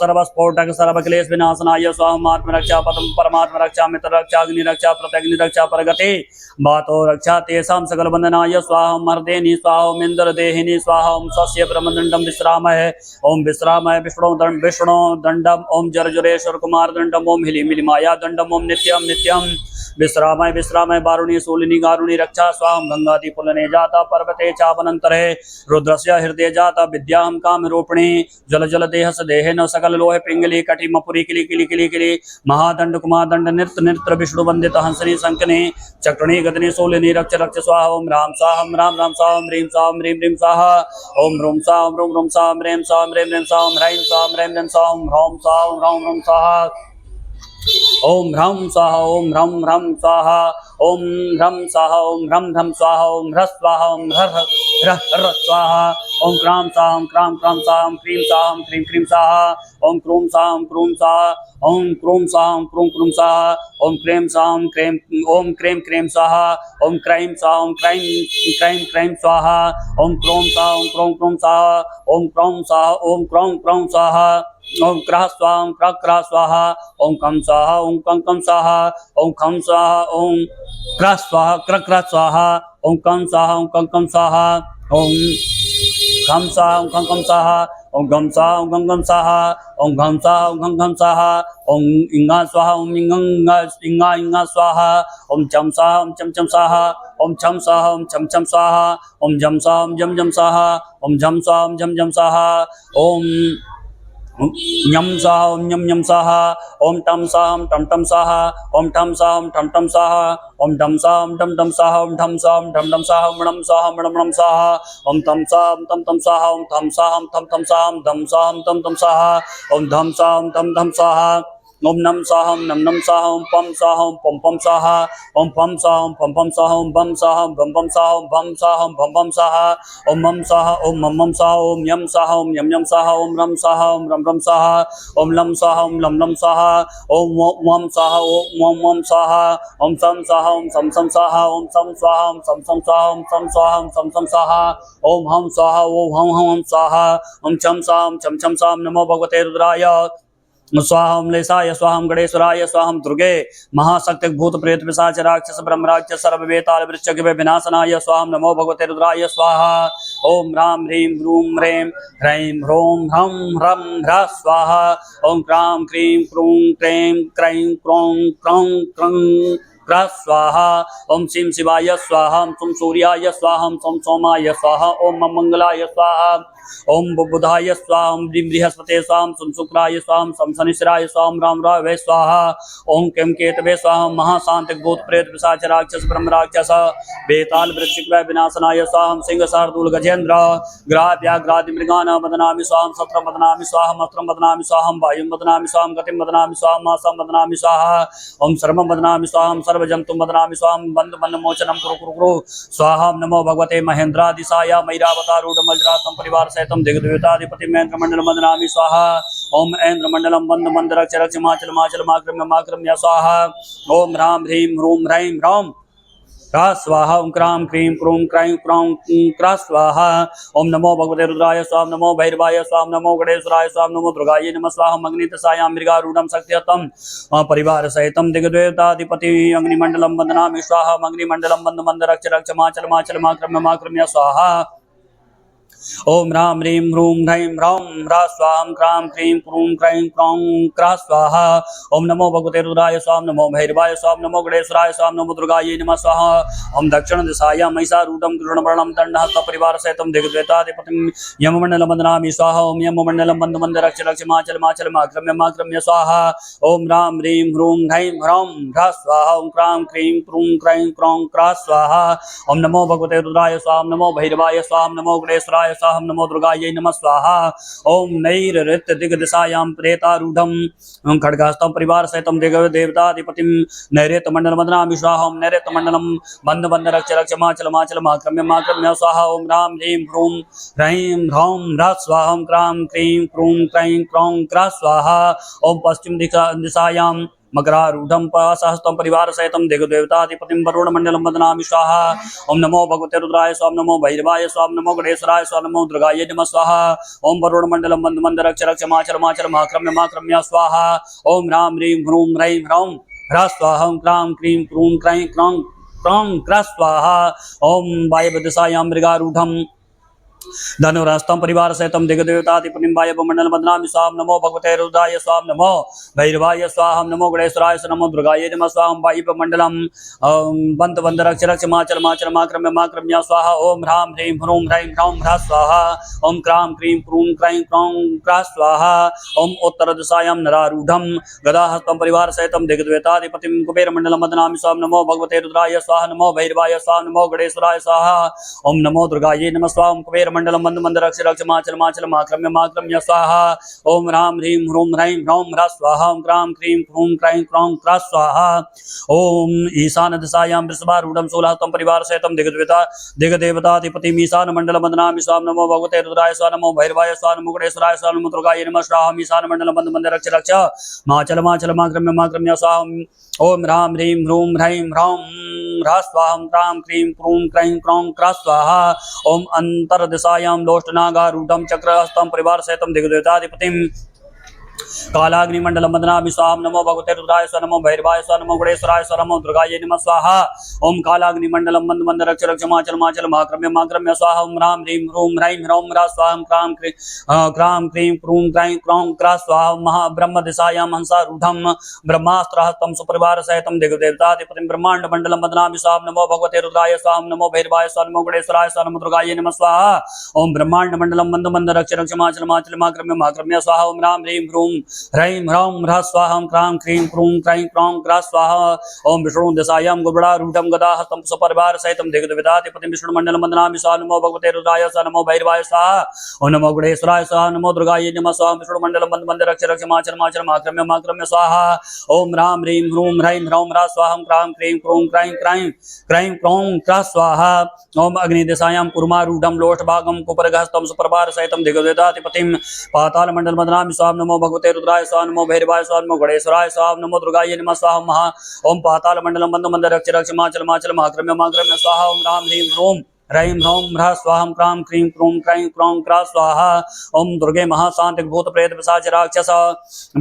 सर्वस्फोटक सर्वक्लेश विनाशनाय स्वाहं आत्मरक्षा परमात्म रक्षा मित्र रक्षा अग्नि रक्षा प्रत्यग्नि रक्षा परगति बातो रक्षा तेषां सकल बंधनाय स्वाहा मर्देनि स्वाहा ओम इंद्र देहिनी स्वाहा ओम स्वस्य ब्रह्मदंडम विश्रामय ओम विश्रामय विष्णु दंडम ओम जरजुरेश्वर कुमार दंडम ओम हिली मिली माया दंडम ओम नित्यम नित्यम विश्रामय विश्रामय वारुणी शूलिनी गारुणी रक्षा स्वाहं गंगादि पुलने जाता पर्वते चावनंतरे रुद्रस्य हृदय जाता विद्याहं काम रूपिणी जल जल देहस देहेन सकल लोह पिंगली कटि मपुरी किली किली किली किली महादंड कुमारदंड नृत्य नृत्य विष्णु वंदित हंसनी संकनी चक्रणी गदनी शूलिनी रक्ष रक्ष स्वाहा ओम राम स्वाहं राम राम स्वाहं ह्रीं स्वाहं ह्रीं ह्रीं स्वाहा ओम रूम स्वाहं रूम रूम स्वाहं ह्रीं स्वाहं ह्रीं ह्रीं स्वाहं ह्रीं स्वाहं ह्रीं ह्रीं स्वाहं ह्रौं स्वाहं ह्रौं ह्रौं स्वाहा ओम ह्रम स्वाहा ओम ह्रम ह्रम स्वाहा ओम ह्रम स्वाहा ओम ह्रम ह्रम स्वाहा ओम ह्र स्वाहा ओम ह्र स्वाहा ओम क्राम स्वाहा ओम क्राम क्राम स्वाहा ओम क्रीम स्वाहा ओम क्रीम क्रीम स्वाहा ओम क्रूम स्वाहा ओम क्रूम स्वाहा ओम क्रूम स्वाहा ओम क्रूम क्रूम स्वाहा ओम क्रेम स्वाहा ओम क्रेम ओम क्रेम क्रेम स्वाहा ओम क्राइम स्वाहा ओम क्राइम क्राइम क्राइम स्वाहा ओम क्रोम स्वाहा ओम क्रोम क्रोम स्वाहा ओम क्रोम स्वाहा ओम क्रोम क्रोम स्वाहा ओम क्रह स्वाहा ओम क्रह क्रह स्वाहा ओम कम स्वाहा ओम कम कम स्वाहा ओम खम स्वाहा ओम क्रह स्वाहा क्रह क्रह स्वाहा ओम कम स्वाहा ओम कम कम स्वाहा ओम खम स्वाहा ओम कम कम स्वाहा ओम गम स्वाहा ओम गम गम स्वाहा ओम घम स्वाहा ओम घम घम स्वाहा ओम इंगा स्वाहा ओम इंगा इंगा इंगा स्वाहा ओम चम स्वाहा ओम चम चम स्वाहा ओम छम स्वाहा ओम छम छम स्वाहा ओम जम स्वाहा ओम जम जम स्वाहा ओम झम स्वाहा ओम झम झम स्वाहा ओम यम स्वाहा ओम यम यम स्वाहा ओम टम स्वाहा ओम टम टम स्वाहा ओम ठम स्वाहा ओम ठम ठम स्वाहा ओम डम स्वाहा ओम डम डम स्वाहा ओम ढम स्वाहा ओम ढम ढम स्वाहा ओम णम स्वाहा ओम णम णम स्वाहा ओम तम स्वाहा ओम तम तम स्वाहा ओम थम स्वाहा ओम थम थम स्वाहा ओम धम स्वाहा ओम तम तम स्वाहा ओम धम स्वाहा ओम धम धम स्वाहा ओम नम स्वाहा ओम नम नम स्वाहा ओम पम स्वाहा ओम पम पम स्वाहा ओम पम स्वाहा ओम पम पम स्वाहा ओम बम स्वाहा ओम बम बम स्वाहा ओम बम स्वाहा ओम बम बम स्वाहा ओम मम स्वाहा ओम मम मम स्वाहा ओम यम स्वाहा ओम यम यम स्वाहा ओम रम स्वाहा ओम रम रम स्वाहा ओम लम स्वाहा ओम लम लम स्वाहा ओम वम स्वाहा ओम वम वम स्वाहा ओम सम स्वाहा ओम सम सम स्वाहा ओम सम स्वाहा ओम सम सम स्वाहा ओम सम स्वाहा ओम सम सम स्वाहा ओम हम स्वाहा ओम हम हम स्वाहा ओम चम स्वाहा ओम चम चम स्वाहा नमो भगवते रुद्राय स्वाहम लेसाय स्वाहम गणेश्वराय स्वाहम दुर्गे महाशक्ति भूत प्रेत पिशाच राक्षस ब्रह्म राक्षस सर्व वेताल वृश्चिक विनाशनाय स्वाहम नमो भगवते रुद्राय स्वाहा ओम राम ह्रीं रूम ह्रीं ह्रैं ह्रों ह्रम ह्रम ह्र स्वाहा ओम क्रां क्रीं क्रूं क्रें क्रैं क्रों क्रौं क्रं क्रः स्वाहा ओम शिव शिवाय स्वाहा ओम सूर्याय स्वाहा ओम सोमाय स्वाहा ओम मंगलाय स्वाहा ओम बुधाय स्वाहा ओम बृहस्पते स्वाहा सुम शुक्राय स्वाहा सम शनिश्चराय स्वाहा राम रावे स्वाहा ओम केम केतवे स्वाहा महाशांतिक भूत प्रेत पिशाच राक्षस ब्रह्म राक्षस बेताल वृश्चिक वै विनाशनाय स्वाहा सिंह शार्दूल गजेंद्र ग्राव्याघ्रादि मृगाना बदनामि स्वाहा सत्रम बदनामि स्वाहा मत्रम बदनामि स्वाहा वायुम बदनामि स्वाहा गतिम बदनामि स्वाहा मासम बदनामि स्वाहा ओम सर्वम बदनामि स्वाहा सर्वजंतुम बदनामि स्वाहा बंद बंद मोचनम कुरु कुरु कुरु स्वाहा नमो भगवते महेंद्रादिशाय मैरावतारूढ़ मजरातम परिवार सहितम दिग्देवताधिपति महेंद्र मंडल बदनामि स्वाहा ओम ऐन्द्र मंडलम बंद मंद रक्ष रक्ष माचल माचल माक्रम्य माक्रम्य स्वाहा ओम राम ह्रीं ह्रूं ह्रैं ह्रौं क्रा स्वाहा ओम क्रां क्रीं क्रूं क्रैं क्रौं क्रा स्वाहा ओम नमो भगवते रुद्राय स्वाहा नमो भैरवाय स्वाहा नमो गणेश्वराय स्वाहा नमो दुर्गायै नमः स्वाहा अग्नितसायां मृगारूढ़ं शक्त्यतम परिवार सहितं दिग्देवताधिपति अग्निमंडलं वन्दनामि स्वाहा अग्निमंडलं बंद मंद रक्ष रक्ष माचल माचल माक्रम्य माक्रम्य स्वाहा ओम राम ह्रीं ह्रूं ह्रैं ह्रौं ह्रा स्वाहा क्रां क्रीं क्रूं क्रैं क्रौं क्रा स्वाहा ओम नमो भगवते रुद्राय स्वाहा नमो भैरवाय स्वाहा नमो गणेश्वराय स्वाहा नमो दुर्गायै नमः स्वाहा ओम दक्षिण दिशायां महिषारूढ़ं कृष्णवर्णं दंडहस्त परिवार सहितं दिग्देवताधिपतिं यममंडलं वन्दनामि स्वाहा ओम यममंडलं बंद मंद रक्ष रक्ष माचल माचल माक्रम्य माक्रम्य स्वाहा ओम राम ह्रीं ह्रूं ह्रैं ह्रौं ह्रा स्वाहा ओम क्रां क्रीं क्रूं क्रैं क्रौं क्रा स्वाहा ओम नमो भगवते रुद्राय स्वाहा नमो भैरवाय स्वाहा नमो गणेश्वराय स्वाहा नमो दुर्गायै नमः स्वाहा ओम नैरृत्य दिग्दिशायां प्रेतारूढ़ं खड्गहस्तं परिवार सहितं दिग्देवताधिपतिं नैऋत्य मंडलं वन्दनामि स्वाहा ओम नैऋत्य मंडलं बंद बंद रक्ष रक्ष माचल माचल माक्रम्य माक्रम्य स्वाहा ओम राम ह्रीं ह्रूं ह्रैं ह्रौं ह्रा स्वाहा ओम क्रां क्रीं क्रूं क्रैं क्रौं क्रा स्वाहा ओम पश्चिम दिशायां मकरारूढ़ं पाशहस्तं परिवार सहितं दिग्देवताधिपतिं वरुणमंडलं वन्दनामि स्वाहा ओम नमो भगवते रुद्राय स्वाहा नमो भैरवाय स्वाहा नमो गणेश्वराय स्वाहा नमो दुर्गायै नमः स्वाहा ओम वरुणमंडलं बंद मंद रक्ष रक्ष माचल माचल माक्रम्य माक्रम्य स्वाहा ओम राम ह्रीं ह्रूं ह्रैं ह्रौं ह्रा स्वाहा ओम क्रां क्रीं क्रूं क्रैं क्रौं क्रौं क्रा स्वाहा ओम वायव्यदिशायां मृगारूढ़ं धनुरास्तं परिवार सहितं दिग्देवताधिपतिं वायव्यमंडलं वन्दनामि स्वाहा नमो भगवते रुद्राय स्वाहा नमो भैरवाय स्वाहा नमो गणेश्वराय नमो दुर्गायै नमः स्वाहा वायव्यमंडलं बंद बंद रक्ष रक्ष माचल माचल माक्रम्य माक्रम्य स्वाहा ओम ह्रां ह्रीं ह्रूं ह्रैं ह्रौं ह्रा स्वाहा ओम क्रां क्रीं क्रूं क्रैं क्रौं क्रा स्वाहा ओम उत्तर दिशायां नरारूढ़ं गदाहस्तं परिवार सहितं दिग्देवताधिपतिं कुबेरमंडलं वन्दनामि स्वाहा नमो भगवते रुद्राय स्वाहा नमो भैरवाय स्वाहा नमो गणेश्वराय स्वाहा ओम नमो दुर्गायै नमः स्वाहा कुबेर मंडलम बंद मंद रक्ष रक्ष माचल माचल माक्रम्य माक्रम्य स्वाहा ओम राम ह्रीं ह्रूं ह्रैं ह्रौं ह्रा स्वाहा ओम क्रां क्रीं क्रूं क्रैं क्रौं क्रा स्वाहा ओम ईशान दिशायां वृषभारूढ़ं शूलहस्तं परिवार सहितं दिग्देवताधिपतिं ईशान मंडलं वन्दनामि स्वाहा नमो भगवते रुद्राय स्वाहा नमो भैरवाय स्वाहा नमो गणेश्वराय स्वाहा नमो दुर्गायै नमः स्वाहा ईशान मंडलं बंद मंद रक्ष रक्ष माचल माचल माक्रम्य माक्रम्य स्वाहा ओम राम ह्रीं ह्रूं ह्रैं ह्रौं ह्रा स्वाहा ओम क्रां क्रीं क्रूं क्रैं क्रौं क्रा स्वाहा ओम अंतर दिशायां लोष्टनागारूढ़ं चक्रहस्तं परिवार सहितं दिग्देवताधिपतिं कालाग्निमंडलं वन्दनामि स्वाहा नमो भगवते रुद्राय स्वाहा नमो भैरवाय स्वाहा नमो गणेश्वराय स्वाहा नमो दुर्गायै नमः स्वाहा ओम कालाग्निमंडलं बंद मंद रक्ष रक्ष माचल माचल माक्रम्य माक्रम्य स्वाहा ओम राम ह्रीं ह्रूं ह्रैं ह्रौं ह्रा स्वाहा क्रां क्रीं क्रूं क्रैं क्रौं क्रा स्वाहा महाब्रह्म दिशायां हंसारूढ़ं ब्रह्मास्त्रहस्तं सुपरिवार सहितं दिग्देवताधिपतिं ब्रह्माण्डमंडलं वन्दनामि स्वाहा नमो भगवते रुद्राय स्वाहा नमो भैरवाय स्वाहा नमो गणेश्वराय स्वाहा नमो दुर्गायै नमः स्वाहा ओम ब्रह्माण्डमंडलं बंद मंद रक्ष रक्ष माचल माचल माक्रम्य माक्रम्य स्वाहा ओम राम ह्रीं ह्रूं ह्रैं ह्रौं ह्रा स्वाहा क्रां क्रीं क्रूं क्रैं क्रौं क्रा स्वाहा ओम विष्णु दिशायां गुरुबडारूढ़ं गदाहस्तं सपरिवार सहितं दिग्देवताधिपतिं विष्णुमंडलं वन्दनामि स्वाहा नमो भगवते रुद्राय स्वाहा नमो भैरवाय स्वाहा ओम नमो गणेश्वराय स्वाहा नमो दुर्गायै नमः स्वाहा विष्णुमंडलं बंद मंद रक्ष रक्ष माचल माचल माक्रम्य माक्रम्य स्वाहा ओम राम ह्रीं ह्रूं ह्रैं ह्रौं ह्रा स्वाहा क्रां क्रीं क्रूं क्रैं क्रैं क्रौं क्रा स्वाहा ओम अग्निदिशायां कूर्मारूढ़ं लोष्टभागं कुपरगहस्तं सुप्रभार सहितं दिग्देवताधिपतिं पातालमंडलं वन्दनामि स्वाहा नमो भगवते रुद्राय स्वाहा नमो भैरवाय स्वाहा नमो गणेश्वराय स्वाहा नमो दुर्गायै नमः स्वाहा महा ओम पातालमंडलं बंद मंद रक्ष रक्ष माचल माचल माक्रम्य माक्रम्य स्वाहा ओम राम ह्रीं ह्रूं ह्रैं ह्रौं ह्रा स्वाहा क्रां क्रीं क्रूं क्रैं क्रौं क्रा स्वाहा ओम दुर्गे महाशांतिक भूत प्रेत पिशाच राक्षस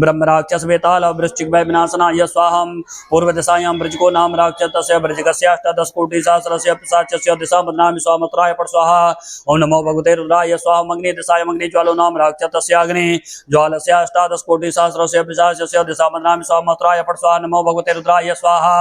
ब्रह्म राक्षस वेताल वृश्चिक वै विनाशनाय स्वाहा पूर्व दिशायां वृजको नाम राक्षसस्य वृजकस्य अष्टादश कोटि सहस्रस्य पिशाचस्य दिशा बदनामि स्वाहा मत्राय पट स्वाहा ओम नमो भगवते रुद्राय स्वाहा अग्नि दिशायां अग्नि ज्वालो नाम राक्षसस्य अग्नि ज्वालस्य अष्टादश कोटि सहस्रस्य पिशाचस्य दिशा बदनामि स्वाहा मत्राय पट स्वाहा नमो भगवते रुद्राय स्वाहा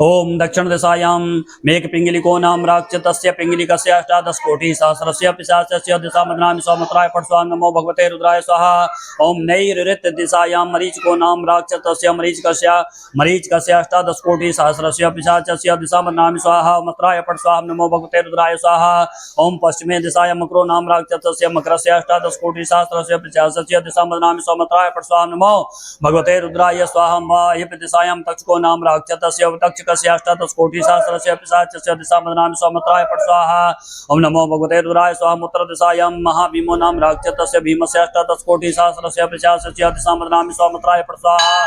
ओम दक्षिण दिशायां मेघ पिंगलिको नाम राक्षतस्य पिंगलिकस्य अष्टादश कोटि सहस्रस्य पिशाचस्य दिशा मदनामि स्वमत्राय पट स्वाहा नमो भगवते रुद्राय स्वाहा। ओम नैऋत्य दिशायां मरीचिको नाम राक्षतस्य मरीचिकस्य अष्टादश कोटि सहस्रस्य पिशाचस्य दिशा मदनामि स्वाहा मत्राय पट स्वाहा नमो भगवते रुद्राय स्वाहा। ओम पश्चिमे दिशायां मकरो नाम राक्षतस्य मकरस्य अष्टादश कोटि सहस्रस्य पिशाचस्य दिशा मदनामि स्वमत्राय पट स्वाहा नमो भगवते रुद्राय स्वाहा। वायव्य दिशायां तक्षको नाम राक्षतस्य तक्षकस्य अष्टादश कोटि सहस्रस्य पिशाचस्य दिशा मदनामि स्वमत्राय पट स्वाहा। ओम नमो भगवते रुद्राय स्वाहा। उत्तर दिशायां महाभीमो नाम राक्षतस्य भीमस्य अष्टादश कोटि सहस्रस्य पिशाचस्य दिशा मदनामि स्वमत्राय पट स्वाहा।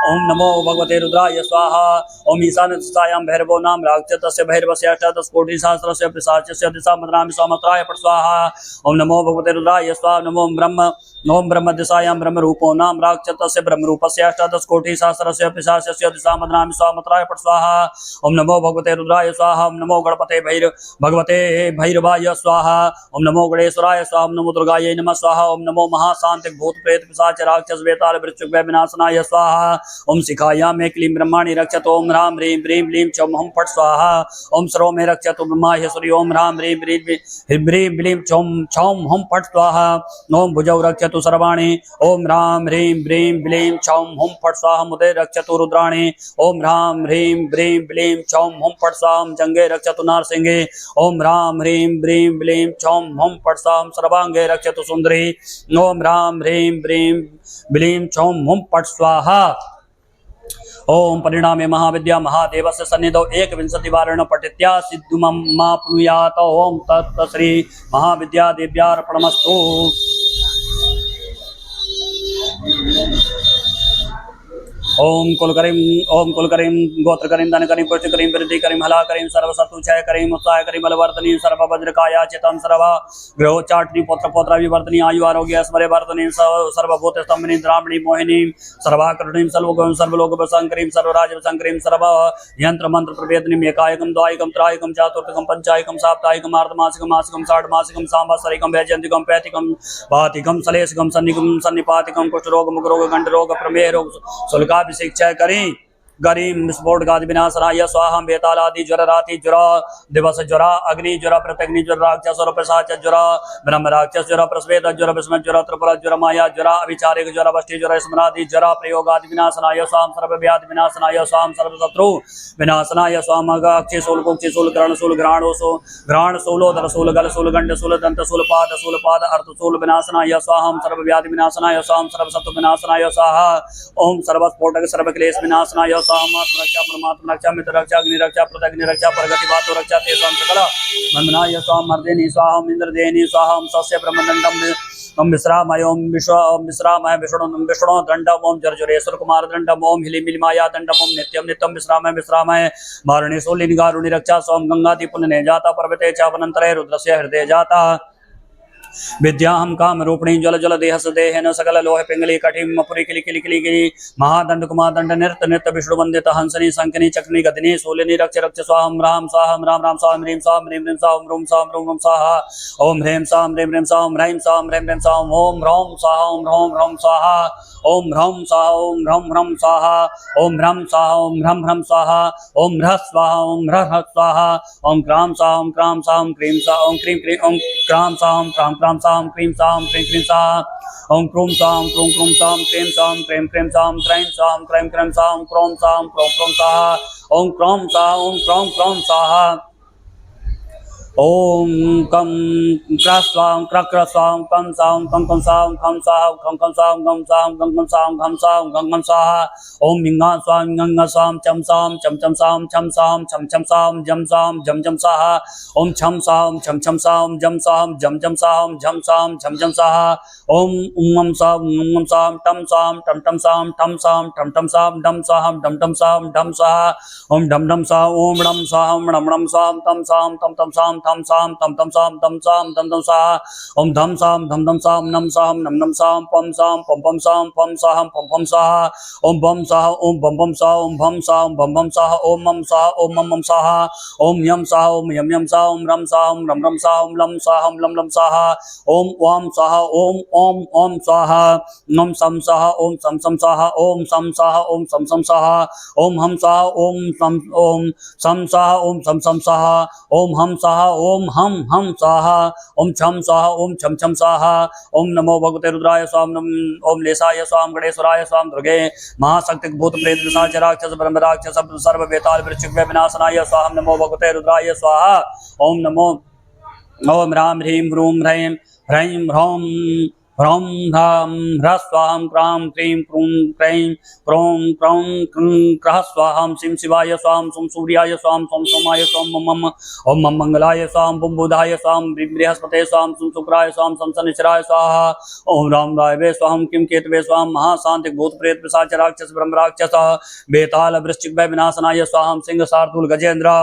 ओम नमो भगवते रुद्राय स्वाहा। ओम ईशान्य दिशायां भैरवो नाम राक्षतस्य भैरवस्य अष्टादश कोटि सहस्रस्य पिशाचस्य दिशा मदनामि स्वमत्राय पट स्वाहा। ओम नमो भगवते रुद्राय स्वाहा। नमो ओम ब्रह्म दिशायां ब्रह्मरूपो नाम राक्षतस्य ब्रह्मरूपस्य अष्टादश कोटि सहस्रस्य पिशाचस्य दिशा मदनामि स्वमत्राय पट स्वाहा। ओम नमो भगवते रुद्राय स्वाहा। ओम नमो भगवते भैरवाय स्वाहा। ओम नमो गणेश्वराय स्वाहा। ओम नमो दुर्गायै नमः स्वाहा। ओम नमो महाशांतिक भूत प्रेत पिशाच राक्षस बेताल वृश्चिक विनाशनाय स्वाहा। ओम शिखायां मे क्लीं ब्रह्माणि रक्षत। ओम ह्रां ह्रीं ब्रीं ब्लीं चौं हुं फट् स्वाहा। ओम सर्वो मे रक्षतु ब्रह्माहेश्वरी। ओम ह्रां ह्रीं ब्रीं ब्लीं चौं हुं फट् स्वाहा। ओम भुजौ रक्षतु सर्वाणि। ओम ह्रां ह्रीं ब्रीं ब्लीं चौं हुं फट् स्वाहा। मुदे रक्षतु रुद्राणि। ओम ह्रां ह्रीं ब्रीं ब्लीं चौं हुं फट् स्वाहा। जंगे रक्षतु नारसिंहे। ओम ह्रां ह्रीं ब्रीं ब्लीं चौं हुं फट् स्वाहा। सर्वांगे रक्षतु सुंदरी। ओम ह्रां ह्रीं ब्रीं ब्लीं चौं हुं फट् स्वाहा। ओम परिणामे महाविद्या महादेवस्य सन्निधौ एकविंशति वारेण पठित्या सिद्धुमाप्नुयात्। ओम तत् श्री महाविद्या देव्यार्पणमस्तु। ओम कुलकरीं गोत्रकरीं धनकरीं पुष्टिकरीं वृद्धिकरीं हलाकरीं सर्वशत्रुक्षयकरीं उत्साहकरीं बलवर्धनीं सर्ववज्रकाया चितं सर्व ग्रहोच्चाटनी पौत्र विवर्धनी आयु आरोग्य ऐश्वर्यवर्धनीं सर्वभूतस्तंभनीं द्रावणीं मोहिनीं सर्वाकरुणीं सर्वलोकवशंकरीं सर्वराजवशंकरीं सर्व यंत्र मंत्र प्रवेदनीं एकायकं द्वायकं त्रायकं चातुर्कं पंचायकं साप्ताहिकं अर्धमासिकं मासिकं षाड्मासिकं सांवत्सरिकं वैजयन्तिकं पैतिकं भातिकं सलेशकं सन्निपातिकं कुष्ठरोग मुखरोग कंठरोग प्रमेह रोग शुल्काभिषेक करें। गरीम विस्फोटगादि विनाशनाय स्वाहा। बेतालादि ज्वर राति ज्वर दिवस ज्वर अग्नि ज्वर प्रत्यग्नि ज्वर राक्षस प्रसाच ज्वर ब्रह्म राक्षस ज्वर प्रस्वेद ज्वर विस्म ज्वर त्रिपुर ज्वर माया ज्वर अभिचारिक ज्वर वष्टि ज्वर स्मरादि ज्वर प्रयोगादि विनाशनाय स्वाम सर्व व्याधि विनाशनाय स्वाम सर्व शत्रु विनाशनाय स्वाम अक्षि शूल कुक्षि शूल कर्ण शूल घ्राण शूलोदर शूल गल शूल गंड शूल दंत शूल पाद अर्थ शूल विनाशनाय स्वाम सर्व व्याधि विनाशनाय स्वाम सर्व शत्रु विनाशनाय स्वाहा। ओम सर्वस्फोटक सर्व क्लेश विनाशनाय स्वामात्म रक्षा परमात्म रक्षा मित्र रक्षा अग्नि रक्षा प्रत्यग्नि रक्षा प्रगति बातो रक्षा तेषां सकल वंदनाय स्वाम मर्दिनी स्वाहा। ओम इंद्रदेनी स्वाहा। ओम सस्य ब्रह्मदंडम ओम विश्रामय ओम विश्रामय विष्णु दंडम ओम जर्जरेश्वर कुमार दंडम ओम हिलिमिलिमाया दंडम ओम नित्यम विश्रामय मारणी सोलिनिगारुणि रक्षा सोम गंगाति पुण्य जाता पर्वते चावनंतरे रुद्रस्य हृदय जाता विद्याहम काम रूपिणी जल जल देह सदेह सकल लोह पिंगली कटिम मपुरी किली किली किली किली महादंड कुमादंड नृत्य नृत्य विष्णु वंदित हंसनी संकनी चक्नी गदिनी सोलिनी रक्ष रक्ष स्वाहम राम स्वाहम राम राम स्वाहम ह्रीं स्वाहम ह्रीं स्वाहम रूम स्वाहम रूम स्वाहा। ओम ह्रीं स्वाहम ह्रीं स्वाहम ह्रीं स्वाहम ह्रीं स्वाहम ओम ह्रौम स्वाहा। ओम ह्रौम स्वाहा। ओम ह्रौम स्वाहा। ओम ह्रम स्वाहा। ओम ह्रम स्वाहा। ओम ह्रम स्वाहा। ओम ह्रः स्वाहा। ओम ह्रः स्वाहा। ओम क्राम स्वाहा। ओम क्राम स्वाहा। ओम क्रीम स्वाहा। ओम क्रीम क्रीम ओम क्राम स्वाहा। ओम क्राम स्वाहा। ओम क्रीम स्वाहा। ओम क्रीम स्वाहा। ओम क्रूम स्वाहा। ओम क्रूम स्वाहा। ओम क्रीम स्वाहा। ओम क्रीम स्वाहा। ओम त्रैम स्वाहा। ओम त्रैम स्वाहा। ओम क्रोम स्वाहा। ओम क्रोम स्वाहा। ओम क्रोम स्वाहा। ओम क्रोम स्वाहा। ओम कम क्रस्वाम क्रक्रस्वाम कम साम कम साम खम साम खम साम गम साम गम साम घम साम गम स्वाहा। ओम मिंगा स्वाम गंगा स्वाम चम साम छम साम छम साम जम स्वाहा। ओम छम साम जम साम झम स्वाहा। ओम उम्म साम टम साम ठम साम डम स्वाहा। ओम डम स्वाहा। ओम डम स्वाहा। ओम डम स्वाहा। ओम डम स्वाम तम साम थम साम तम तम साम तम साम तम तम सा ओम धम साम धम साम नम नम साम पम पम साम पम साहम पम पम साहा ओम बम साह ओम बम साह ओम भम साह ओम बम साह ओम मम साहा ओम यम साह ओम यम साह ओम रम साह ओम लम साह ओम लम साहा ओम वाम साह ओम स्वाहा नम सम साह ओम सम साहा ओम सम साह ओम सम साहा ओम हम साह ओम सम साह ओम सम साहा ओम हम साह ओम हम साहा ओम छम साह ओम छम साहा ओम नमो भगवते रुद्राय स्वाम ओम लेसाय स्वाम गणेश्वराय स्वाम दुर्गे महाशक्ति भूत प्रेत पिशाच राक्षस ब्रह्म राक्षस सर्व बेताल वृश्चिक विनाशनाय स्वाहा नमो भगवते रुद्राय स्वाहा ओम नमो ओम राम ह्रीं ह्रूं ह्रैं ह्रैं ह्रौं ह्रौं ह्रां ह्रस्वां क्रां क्रीं क्रूं क्रैं क्रौं क्रौं क्रः स्वाहां सिं शिवाय स्वां सों सूर्याय स्वां सों सोमाय स्वां मम ओम मम मंगलाय स्वां बुं बुधाय स्वां बृहस्पते स्वां सुं शुक्राय स्वां सं शनिश्चराय स्वाहा ओम राम रायवे स्वां किं केतवे स्वां महाशांति भूत प्रेत पिशाच राक्षस ब्रह्म राक्षस बेताल वृश्चिक विनाशनाय स्वाहां सिंह शार्दूल गजेंद्र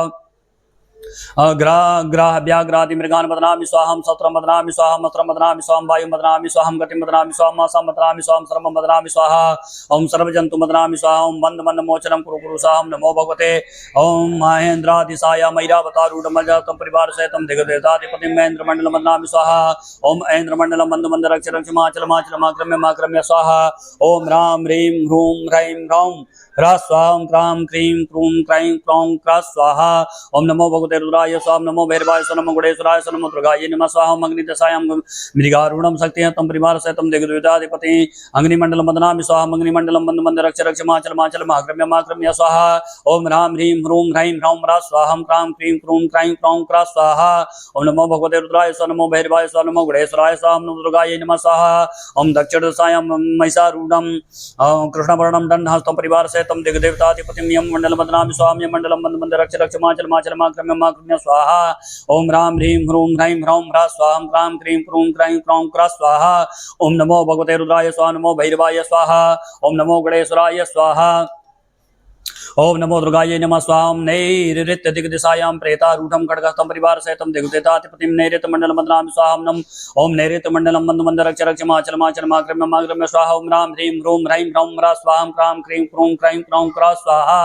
ग्रह व्याघ्रादि मृगान बदनामि स्वाहम सत्रम बदनामि स्वाहम मत्रम बदनामि स्वाहम वायु बदनामि स्वाहम गतिम बदनामि स्वाहम मासम बदनामि स्वाहम सर्वम बदनामि स्वाहा ओम सर्वजंतु बदनामि स्वाहा ओम बंद बंद मोचनम कुरु कुरु स्वाहम नमो भगवते ओम महेंद्रादिसाय मैरावतारूढ़ मजातम परिवार सहितम दिग्देवताधिपतिम महेंद्र मंडल बदनामि स्वाहा ओम ऐन्द्र मंडलम बंद बंद रक्ष रक्ष माचल माचल माक्रम्य स्वाहा ओम राम ह्रीं ह्रूं ह्रैं ह्रौं ह्रस्वां क्रां क्रीं क्रूं क्रैं क्रौं क्रः स्वाहा ओम नमो भगवते रुद्राय स्वाम नमो भैरवाय स्वाम नमो गुणेश्वराय स्वाम नमो दुर्गायै नमः स्वाहा ओम अग्निदशायां मृगारूढ़ं शक्तिहतं परिवार सहितं दिग्देवताधिपति अग्निमंडलं बदनामि स्वाहा अग्निमंडलं बंद बंद रक्ष रक्ष माचल माक्रम्य स्वाहा ओम राम ह्रीं ह्रूं ह्रैं ह्रौं ह्रस्वां क्रां क्रीं क्रूं क्रैं क्रौं क्रः स्वाहा ओम नमो भगवते रुद्राय स्वाम नमो भैरवाय स्वाम नमो गुणेश्वराय स्वाम नमो दुर्गायै नमः स्वाहा ओम दक्षिणदशायां महिषारूढ़ं कृष्णवर्णं दण्डहस्तं परिवार सहितं दिग्देवताधिपतिं यम मंडलं बदनामि स्वाम यम मंडलं बंद बंद रक्ष रक्ष माचल माक्रम्य स्वाहा ओम राम ह्रीं ह्रूं ह्रैं ह्रौं ह्रस्वां क्रां क्रीं क्रूं क्रैं क्रौं क्रः स्वाहा ओम नमो भगवते रुद्राय स्वाहा नमो भैरवाय स्वाहा ओम नमो गणेश्वराय स्वाहा ओम नमो दुर्गायै नमः स्वाहा नैऋत्य दिग्दिशायां प्रेतारूढ़ं खड्गहस्तं परिवार सहितं दिग्देवताधिपतिं नैऋत्य मंडलं बदनामि स्वाहा नम ओम नैऋत्य मंडलं बंद बंद रक्ष रक्ष माचल माक्रम्य स्वाहा ओम राम ह्रीं ह्रूं ह्रैं ह्रौं ह्रस्वां क्रां क्रीं क्रूं क्रैं क्रौं क्रः स्वाहा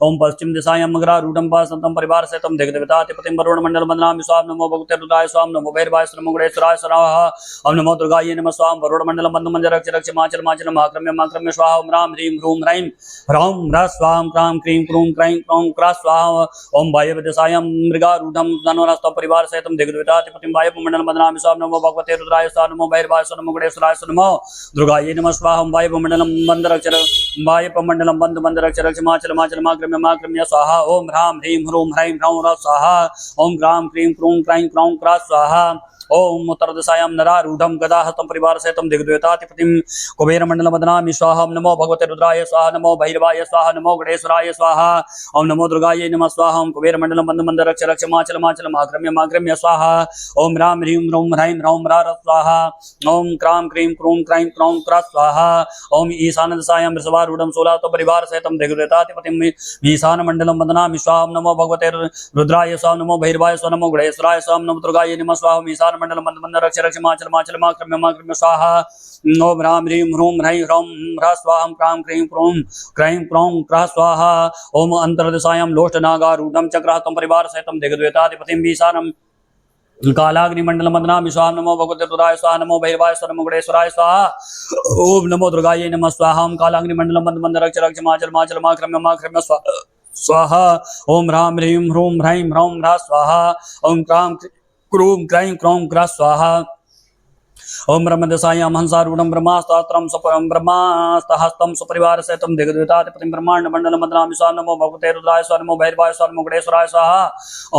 ओम पश्चिम दिशायां मकरारूढ़ं पाशंतं परिवार सहितं दिग्देवताधिपतिं वरुण मंडलं बदनामि स्वाहा नमो भगवते रुद्राय स्वाहा नमो भैरवाय स्वाहा नमो गुणेश्वराय स्वाहा ओम नमो दुर्गायै नमः स्वाहा वरुण मंडलं बंद बंद रक्ष रक्ष माचल माक्रम्य स्वाहा ओम राम ह्रीं ह्रूं ह्रैं ह्रौं ह्रस्वां क्रां क्रीं क्रूं क्रैं क्रौं क्रः स्वाहा ओम वायव्यदिशायां मृगारूढ़ं धनुरास्तं परिवार सहितं दिग्देवताधिपतिं वायव्यमण्डलं बदनामि स्वाहा नमो भगवते रुद्राय स्वाहा नमो भैरवाय स्वाहा नमो गुणेश्वराय स्वाहा नमो दुर्गायै नमः स्वाहा ओम वायव्यमण्डलं बंद रक्ष रक्ष माचल माक्रम्य स्वाहा ओम राम ह्रीं ह्रूं ह्रैं ह्रौं स्वाहा ओम क्रां क्रीं क्रूं क्रैं क्रौं क्रः स्वाहा ओम उत्तर दिशायां नरारूढ़ं गदाहस्तं परिवार सहितं दिग्देवताधिपतिं कुबेरमण्डलं बदनामि स्वाहा नमो भगवते रुद्राय स्वाहा नमो भैरवाय स्वाहा नमो गुणेश्वराय स्वाहा ओम नमो दुर्गायै नमः स्वाहा ओम कुबेरमण्डलं बंद बंद रक्ष रक्ष माचल माक्रम्य स्वाहा ओम राम ह्रीं ह्रूं ह्रैं ह्रौं स्वाहा ओम क्रां क्रीं क्रूं क्रैं क्रौं क्रः स्वाहा ओम ईशान दिशायां वृषभारूढ़ं शूलास्तं परिवार सहितं दिग्देवताधिपतिं ईशानमण्डलं बदनामि स्वाहा नमो भगवते रुद्राय स्वाहा नमो भैरवाय स्वाहा नमो गुणेश्वराय स्वाहा नमो दुर्गायै नमः स्वाहा ईशान मंडल बंद बंद रक्ष रक्ष माचल माक्रम्य स्वाहा ओम राम ह्रीं ह्रूं ह्रैं ह्रौं ह्रस्वां क्रां क्रीं क्रूं क्रैं क्रौं क्रः स्वाहा ओम अंतर्दिशायां लोष्टनागारूढ़ं चक्रहस्तं परिवार सहितं दिग्देवताधिपतिं ईशानं कालाग्निमंडलं बदनामि स्वाहा नमो भगवते रुद्राय स्वाहा नमो भैरवाय स्वाहा नमो गुणेश्वराय स्वाहा ओम नमो दुर्गायै नमः स्वाहा ओम कालाग्निमंडलं बंद बंद रक्ष रक्ष माचल माक्रम्य स्वाहा ओम राम ह्रीं ह्रूं ह्रैं ह्रौं स्वाहा ओम क्रां क्रूं क्रैं क्रौं क्रः स्वाहा ओम ब्रह्मदशायां हंसारूढ़ं ब्रह्मास्तहस्तं सुपरिवार सहितं दिग्देवताधिपतिं ब्रह्माण्डमण्डलं बदनामि स्वाहा नमो भगवते रुद्राय स्वाहा नमो भैरवाय स्वाहा नमो गुणेश्वराय स्वाहा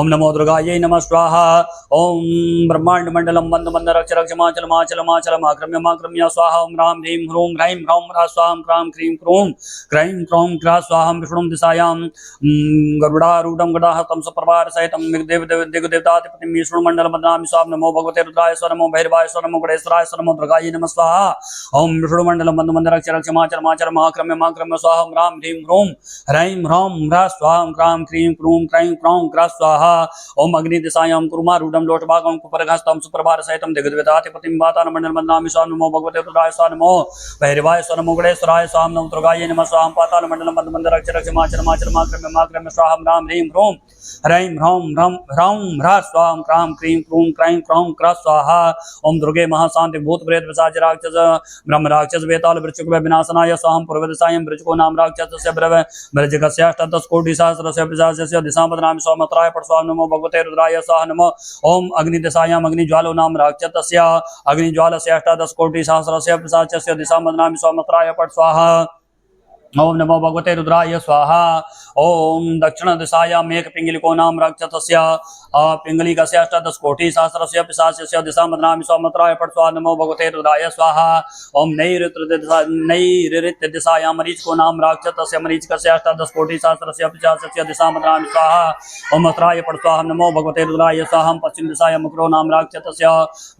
ओम नमो दुर्गायै नमः स्वाहा ओम ब्रह्माण्डमण्डलं बंद बंद रक्ष रक्ष माचल माक्रम्य स्वाहा ओम राम ह्रीं ह्रूं ह्रैं ह्रौं ह्रस्वां क्रां क्रीं क्रूं क्रैं क्रौं क्रः स्वाहा विष्णुं दिशायां गरुडारूढ़ं गदाहस्तं सुपरिवार सहितं दिग्देवताधिपतिं विष्णुमण्डलं बदनामि स्वाहा नमो भगवते रुद्राय स्वाहा नमो भैरवाय स्वाहा नमो मुकुटेश्वराय नमो दुर्गायै नमः स्वाहा। ओम विष्णुमंडलम बंधुमंदर क्षरक्षमाचर महाक्रम्य महाक्रम्य स्वाहा। ओम राम ह्रीं ह्रूं ह्रैं ह्रौं ह्रः स्वाहा। ओम क्रां क्रीं क्रूं क्रैं क्रौं क्रः स्वाहा। ओम अग्निदिशायां कुर्मारूढं लोटभागं कुपरघस्तं सुप्रभातसहितं दिग्विजयतातिपतिं वातानमण्डलं वन्दामि स्वाहा। नमो भगवते रुद्राय स्वाहा। नमो भैरवाय स्वाहा। नमो गणेश्वराय स्वाहा। नमो दुर्गायै नमः स्वाहा। पातालमण्डलं बंधुमंदर क्षरक्षमाचर महाक्रम्य महाक्रम्य स्वाहा। ओम राम ह्रीं ह्रूं ह्रैं ह्रौं ह्रौं ह्रः स्वाहा। ओम क्रां क्रीं क्रूं क्रैं क्रौं क्रः स्वाहा। ओम दुर्गे महाशांति भूत प्रेत पिशाच राक्षस ब्रह्म राक्षस वेताल वृश्चिक विनाशनाय स्वाहा। पूर्व दिशायां वृश्चिको नाम राक्षसस्य ब्रजकस्य अष्टादश कोटि सहस्रस्य पिशाचस्य दिशां बदनामि स्वामत्राय पट स्वाहा। नमो भगवते रुद्राय स्वाहा। नमो ओम अग्निदिशायां अग्निज्वालो नाम राक्षसस्य अग्निज्वालस्य अष्टादश कोटि सहस्रस्य पिशाचस्य दिशां बदनामि स्वामत्राय पट स्वाहा। ओम नमो भगवते रुद्राय स्वाहा। ओम दक्षिण दिशायां मेघ पिंगलिको नाम राक्षसस्य पिंगलिकस्य अष्टादश कोटि सहस्रस्य पिशाचस्य दिशां बदनामि स्वामत्राय पट स्वाहा। नमो भगवते रुद्राय स्वाहा। ओम नैऋत्य दिशायां मरीचिको नाम राक्षसस्य मरीचिकस्य अष्टादश कोटि सहस्रस्य पिशाचस्य दिशां बदनामि स्वाहा। ओम मत्राय पट स्वाहा। नमो भगवते रुद्राय स्वाहा। पश्चिम दिशायां मकरो नाम राक्षसस्य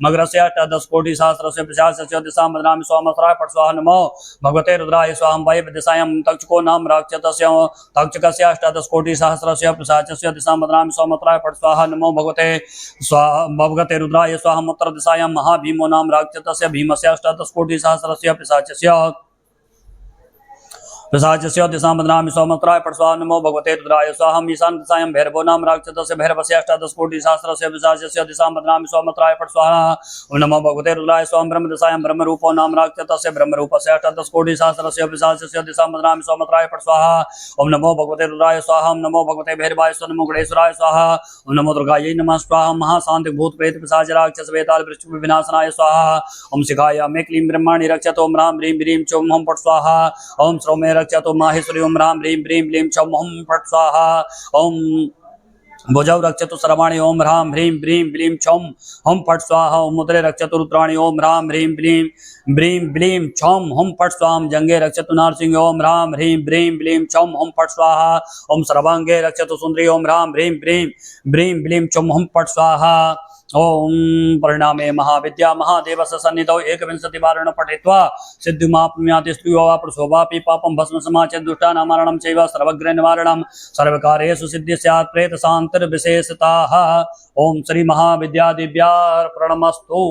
मकरस्य अष्टादश कोटि सहस्रस्य पिशाचस्य दिशां बदनामि स्वामत्राय पट स्वाहा। नमो भगवते रुद्राय स्वाहा। वायव्य दिशायां तक्षको नाम राक्षसस्य तक्षकस्य अष्टादश कोटि सहस्रस्य पिशाचस्य दिशां बदनामि स्वामत्राय पट स्वाहा। नमो भगवते रुद्राय स्वाहा। उत्तर दिशायां महाभीमो नाम राक्षसस्य भीमस्य अष्टादश कोटि सहस्रस्य पिशाचस्य दिशां बदनामि स्वामत्राय पट स्वाहा। नमो भगवते रुद्राय स्वाहा। ईशान दिशायां भैरवो नाम राक्षसस्य भैरवस्य अष्टादश कोटि सहस्रस्य पिशाचस्य दिशां बदनामि स्वामत्राय पट स्वाहा। ओम नमो भगवते रुद्राय स्वाहा। ब्रह्म दिशायां ब्रह्मरूपो नाम राक्षसस्य ब्रह्मरूपस्य अष्टादश कोटि सहस्रस्य पिशाचस्य दिशां बदनामि स्वामत्राय पट स्वाहा। ओम नमो भगवते रुद्राय स्वाहा। ओम नमो भगवते भैरवाय स्वाहा। नमो गणेश्वराय स्वाहा। ओम नमो दुर्गायै नमः स्वाहा। महाशांति भूत प्रेत पिशाच राक्षस वेताल वृश्चिक विनाशनाय स्वाहा। ओम शिखायां क्लीं ब्रह्माणि रक्षतु। ओम राम ह्रीं ह्रीं चौं हम पट स्वाहा। ओम श्रौमे रक्षतु माहेश्वरी। ओम राम ह्रीं ह्रीं क्लीं चौं हम फट स्वाहा। ओम भुजौ रक्षतु सर्वाणि। ओम राम ह्रीं ह्रीं क्लीं चौं हम फट स्वाहा। ओम मुद्रे रक्षतु रुद्राणि। ओम राम ह्रीं क्लीं ब्रीं ब्लीं चौं हम फट स्वाहा। जंगे रक्षतु नारसिंह। ओम राम ह्रीं ब्रीं ब्लीं चौं हम फट स्वाहा। ओम सर्वांगे रक्षतु सुंदरी। ओम राम ह्रीं ब्रीं ब्रीं ब्लीं चौं हम फट स्वाहा। ओम परिणामे महाविद्या महादेवस्य सन्निधौ एकविंशति वारेण पठित्वा सिद्धिमाप्नुयाति स्त्रियो वा पुरुषो वापि पापं भस्म समाचेत् दुष्टानां मरणं चैव सर्वग्रह निवारणं सर्वकार्येषु सिद्धिः स्यात् प्रेतशान्तिर्विशेषताः। ओम श्री महाविद्या दिव्यार्पणमस्तु।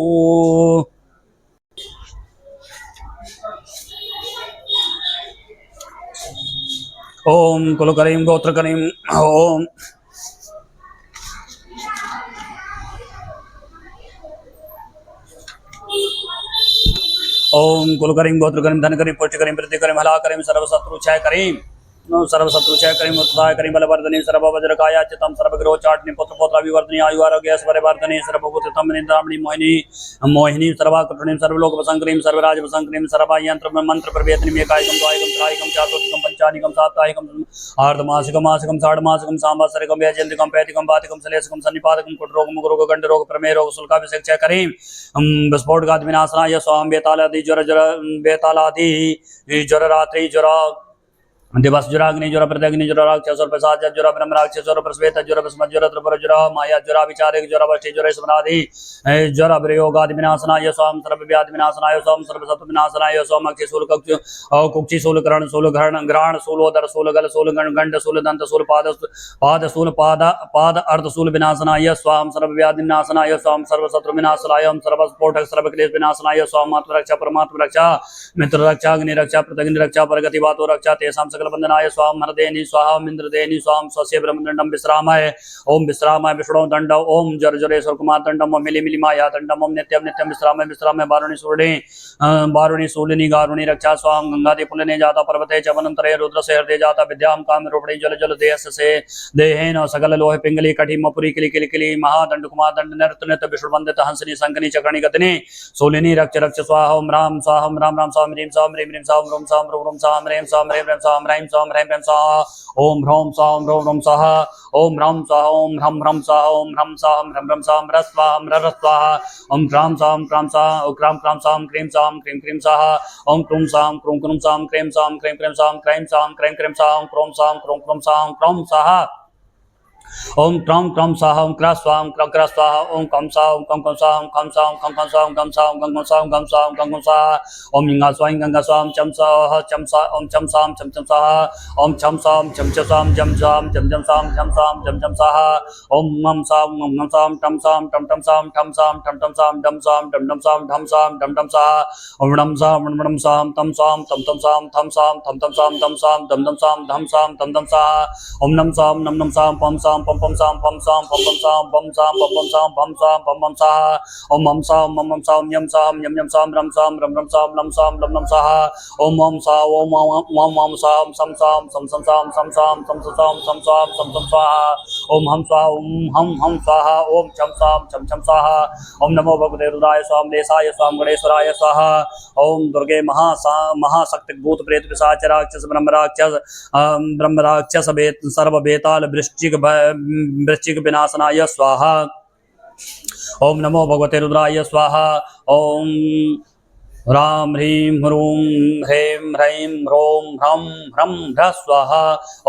ओम कुलकरीं गोत्रकरीं। ओम ओम कुलकरीं गोत्रकरीं धनकरीं पुष्टिकरीं वृद्धिकरीं हलाकरीं सर्वशत्रुक्षयकरीं सर्वशत्रुक्षयकरीं उत्साहकरीं करीं बलवर्धनीं सर्ववज्रकायाच्युतं सर्वग्रहोच्चाटनीं पुत्रपौत्राभिवर्धिनीं आयु आरोग्य ऐश्वर्यवर्धिनीं सर्वभूतितं निन्द्रामणीं मोहिनीं सर्वाकर्षणीं सर्वलोकवशङ्करीं सर्वराजवशङ्करीं सर्वयन्त्र मंत्र प्रवेदिनीं एकायकं द्वायकं त्रायकं चातुर्दिकं पंचानिकं साप्ताहिकं आर्धमासिकं मासिकं षाढमासिकं सांवत्सरिकं वैजयन्तिकं पैतिकं वातिकं सलेशकं सन्निपातकं कुटरोग मुगरोग गंडरोग प्रमेयरोग शुल्काभिषेकचयकरीं विस्फोटघात विनाशनाय स्वाहा। बेतालादि बेतालादि ज्वर रात्रि ज्वर दिवस ज्वर अग्नि ज्वर प्रत्यग्नि ज्वर राक्षस प्रसाद ज्वर ब्रह्म राक्षस ज्वर प्रश्वेत ज्वर भस्म ज्वर त्रिपुर ज्वर माया ज्वर विचारिक ज्वर वष्टि ज्वर स्मरादि ज्वर प्रयोगादि विनाशनाय स्वाम सर्व व्याधि विनाशनाय स्वाम सर्व शत्रु विनाशनाय स्वाम अक्षि शूल कुक्षि शूल करण शूल ग्रहण शूलोदर शूल गल शूल गंड शूल दंत शूल पाद शूल पाद अर्ध शूल विनाशनाय स्वाम सर्व व्याधि विनाशनाय स्वाम सर्व शत्रु विनाशनाय सर्व स्फोटक सर्व क्लेश विनाशनाय स्वाम आत्म रक्षा परमात्म रक्षा मित्र रक्षा अग्नि रक्षा प्रत्यग्नि रक्षा परगति वातो रक्षा तेषां सकल बंधनाय स्वाम हरदेनि स्वाहा इंद्रदेनि स्वाम स्वस्य ब्रह्मदंडम विश्रामाय। ओम विश्रामाय विष्णु दंड। ओम जर जरेश्वर कुमार दंडम ओम मिलि मिलि माया दंडम ओम नित्यम नित्यम विश्रामाय विश्रामाय वारुणी शूलिनी गारुणी रक्षा स्वाम गंगादि पुलने जाता पर्वते चवनंतरे रुद्र से हृदय जाता विद्याम काम रूपणी जल जल देश से देहेन सकल लोह पिंगली कठी मपुरी किली किली किली महादंड कुमार दंड नृत्य नृत्य विष्णु वंदित हंसनी संकनी चकणी गतनी शूलिनी रक्ष रक्ष स्वाहा। ओम राम स्वाहा। ओम राम राम स्वाम ह्रीं स्वाम ह्रीं ह्रीं स्वाम रूम स्वाम रूम स्वाम ह्रीं स्वाम ह्रीं ह्रीं स्वाम ह्रीं स्वाम ह्रीं ह्रीं स्वाहा। ओम ह्रौं स्वाम ह्रौं ह्रौं स्वाहा। ओम ह्रौं स्वाहा। ओम ह्रं ह्रं स्वाहा। ओम ह्रं स्वाहा ह्रं ह्रं स्वाहा ह्रं स्वाहा ह्रं स्वाहा। ओम क्रां स्वाम क्रां स्वाहा। ओम क्रां क्रां स्वाम क्रीं स्वाम क्रीं क्रीं स्वाहा। ओम क्रूं स्वाम क्रूं क्रूं स्वाम क्रीं स्वाम क्रीं क्रीं स्वाम क्रीं स्वाम क्रीं क्रीं स्वाहा। ओम क्रों स्वाम क्रों क्रों स्वाम क्रों स्वाहा। ओम क्रम क्रम स्वाहा ओम क्रा स्वाहा ओम क्रम क्रा स्वाहा ओम कम स्वाहा ओम कम कम स्वाहा ओम कम स्वाहा ओम कम कम स्वाहा ओम कम स्वाहा ओम कम कम स्वाहा ओम कम स्वाहा ओम कम कम स्वाहा ओम गंगा स्वाहा गंगा स्वाहा ओम चम स्वाहा चम स्वाहा ओम चम स्वाहा चम चम स्वाहा ओम छम स्वाहा चम चम स्वाहा जम स्वाहा जम जम स्वाहा जम स्वाहा जम जम स्वाहा ओम मम स्वाहा मम मम स्वाहा टम स्वाहा टम टम स्वाहा ठम स्वाहा ठम टम स्वाहा डम स्वाहा डम डम स्वाहा ढम स्वाहा डम डम स्वाहा ओम डम स्वाहा डम स्वाहा तम स्वाहा तम तम स्वाहा थम स्वाहा थम तम स्वाहा दम स्वाहा दम दम स्वाहा धम स्वाहा तम दम स्वाहा ओम नम स्वाहा नम नम स्वाहा पम स्वाहा पम पम स्वाहा पम स्वाहा पम पम स्वाहा पम स्वाहा पम पम स्वाहा पम स्वाहा पम पम स्वाहा ओम मम स्वाहा मम मम स्वाहा यम स्वाहा यम यम स्वाहा रम स्वाहा रम रम स्वाहा लम स्वाहा लम लम स्वाहा ओम मम स्वाहा ओम मम मम स्वाहा सम स्वाहा सम सम स्वाहा सम स्वाहा सम सम स्वाहा सम स्वाहा सम सम स्वाहा ओम हम स्वाहा ओम हम स्वाहा ओम चम स्वाहा चम चम स्वाहा ओम नमो भगवते रुद्राय स्वाहा देशाय स्वाहा गणेश्वराय स्वाहा ओम दुर्गे महाशक्ति भूत प्रेत पिशाच राक्षस ब्रह्म राक्षस सर्व बेताल वृश्चिक विनाशनाय स्वाहा ओम नमो भगवते रुद्राय स्वाहा ओम राम ह्रीं ह्रूं ह्रैं ह्रैं ह्रौं ह्रं ह्रं ह्रः स्वाहा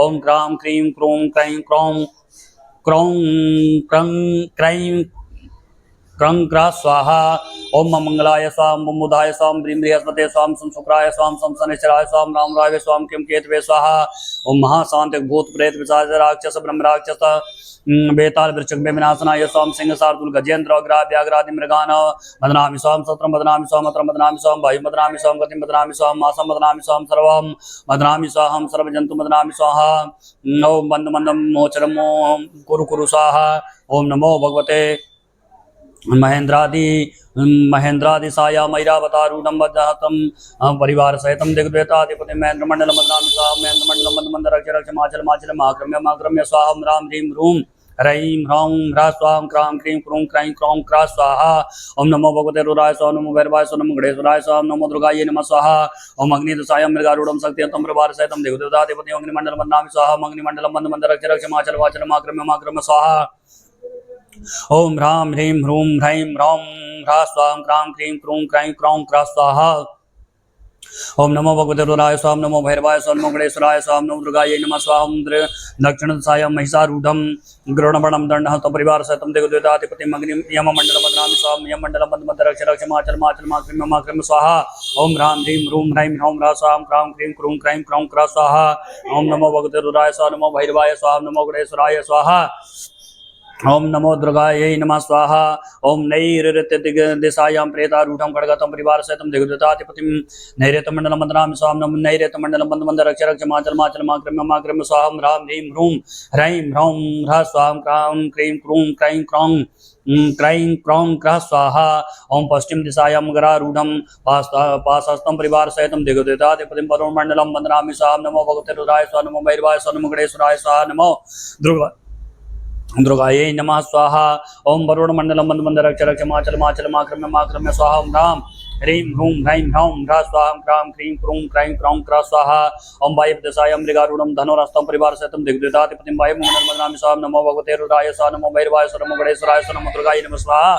ओम क्रां क्रीं क्रूं क्रैं क्रौं क्रौं क्रं क्रैं क्रं क्रा स्वाहा ओम मंगलाय स्वाहा ओम बुधाय स्वाहा ओम बृहस्पते स्वाहा ओम शुक्राय स्वाहा ओम शनिश्चराय स्वाहा ओम राम राय स्वाहा किम केतवे स्वाहा ओम महाशांत भूत प्रेत पिशाच राक्षस ब्रह्म राक्षस बेताल वृश्चिक विनाशनाय स्वाम सिंह शार्दूल गजेन्द्र अग्रा व्याघ्रादि मृगान मदनामि स्वाम सत्रम मदनामि स्वाम अत्र मदनामि स्वाम वायु मदनामि स्वाम गतिम मदनामि स्वाम मासम मदनामि स्वाम सर्वम मदनामि स्वाहम सर्वजंतु मदनामि स्वाहा ओम बंद मंदम मोचरम कुरु कुरु स्वाहा ओम नमो भगवते महेंद्रादि साया मैरावतारूढ़ वज्रहतम परिवार सहितम दिग्द्वैताधिपति महेंद्र मंडल मदनामि स्वाहा महेंद्र मंडल मंद मंद रक्ष रक्ष माचल माचल माक्रम्य स्वाहा राम ह्रीं ह्रूं ह्रैं ह्रौं ह्रः स्वाहा क्रां क्रीं क्रूं क्रैं क्रौं क्रा स्वाहा ओम नमो भगवते रुद्राय स्वाहा नमो भैरवाय स्वाहा नमो गणेश्वराय स्वाहा नमो दुर्गायै नमः स्वाहा ओम अग्निदशाय मृगारूढ़ शक्तियंतम परिवार सहितम दिग्द्वैताधिपति अग्निमंडल मदनामि स्वाहा अग्निमंडल मंद मंद रक्ष रक्ष माचल माचल माक्रम्य स्वाहा ओम ह्रां ह्रीं ह्रूं ह्रैं ह्रौं ह्रः स्वाहा क्रां क्रीं क्रूं क्रैं क्रौं क्रा स्वाहा ओम नमो भगवते रुद्राय स्वाहा नमो भैरवाय स्वाहा नमो गणेश्वराय स्वाहा नमो दुर्गायै नमः स्वाहा दक्षिण दिशायां महिषारूढ़ं गरुड़वर्णं दंडहस्तं परिवार सहितं दिग्द्वैताधिपतिं अग्निं यममंडलं मदनामि स्वाहा यममंडलं मद रक्ष रक्ष माचल माक्रम्य स्वाहा ओम ह्रां ह्रीं ह्रूं ह्रैं ह्रौं ह्रः स्वाहा क्रां क्रीं क्रूं क्रैं क्रौं क्रा स्वाहा ओम नमो भगवते रुद्राय स्वाहा नमो भैरवाय स्वाहा नमो गणेश्वराय स्वाहा ओम नमो दुर्गायै नमः स्वाहा ओम नैऋत्यदिशायां प्रेतारूढ़ं खड्गतं परिवार सहितं दिग्द्वैताधिपतिं नैऋत्यमण्डलं मदनामि स्वाहा नमो नैऋत्यमण्डलं मद रक्ष रक्ष माचल माक्रम्य स्वाहा ह्रां ह्रीं ह्रूं ह्रैं ह्रौं ह्रः स्वाहा क्रां क्रीं क्रूं क्रैं क्रौं क्रैं क्रौं क्रः स्वाहा ओम पश्चिम दिशायां गरारूढ़ं पाशस्तं परिवार सहितं दिग्द्वैताधिपतिं वरुणमण्डलं मदनामि स्वाहा नमो भगवते रुद्राय स्वाहा नमो भैरवाय स्वाहा नमो गणेश्वराय स्वाहा नमो दुर्गायै नमः स्वाहा ओम वरुण मंडलम मंद मंद रक्ष रक्ष माचल माक्रम्य स्वाहा ओम राम ह्रीं ह्रूं ह्रैं ह्रौं ह्रः स्वाहा क्रां क्रीं क्रूं क्रैं क्रौं क्रा स्वाहा ओम वायुदेशायां मृगारूढ़ं धनुरास्तं परिवार सहितं दिग्द्वैताधिपतिं वायुमण्डलं मदनामि स्वाहा नमो भगवते रुद्राय स्वाहा नमो भैरवाय स्वाहा नमो गणेश्वराय स्वाहा नमो दुर्गायै नमः स्वाहा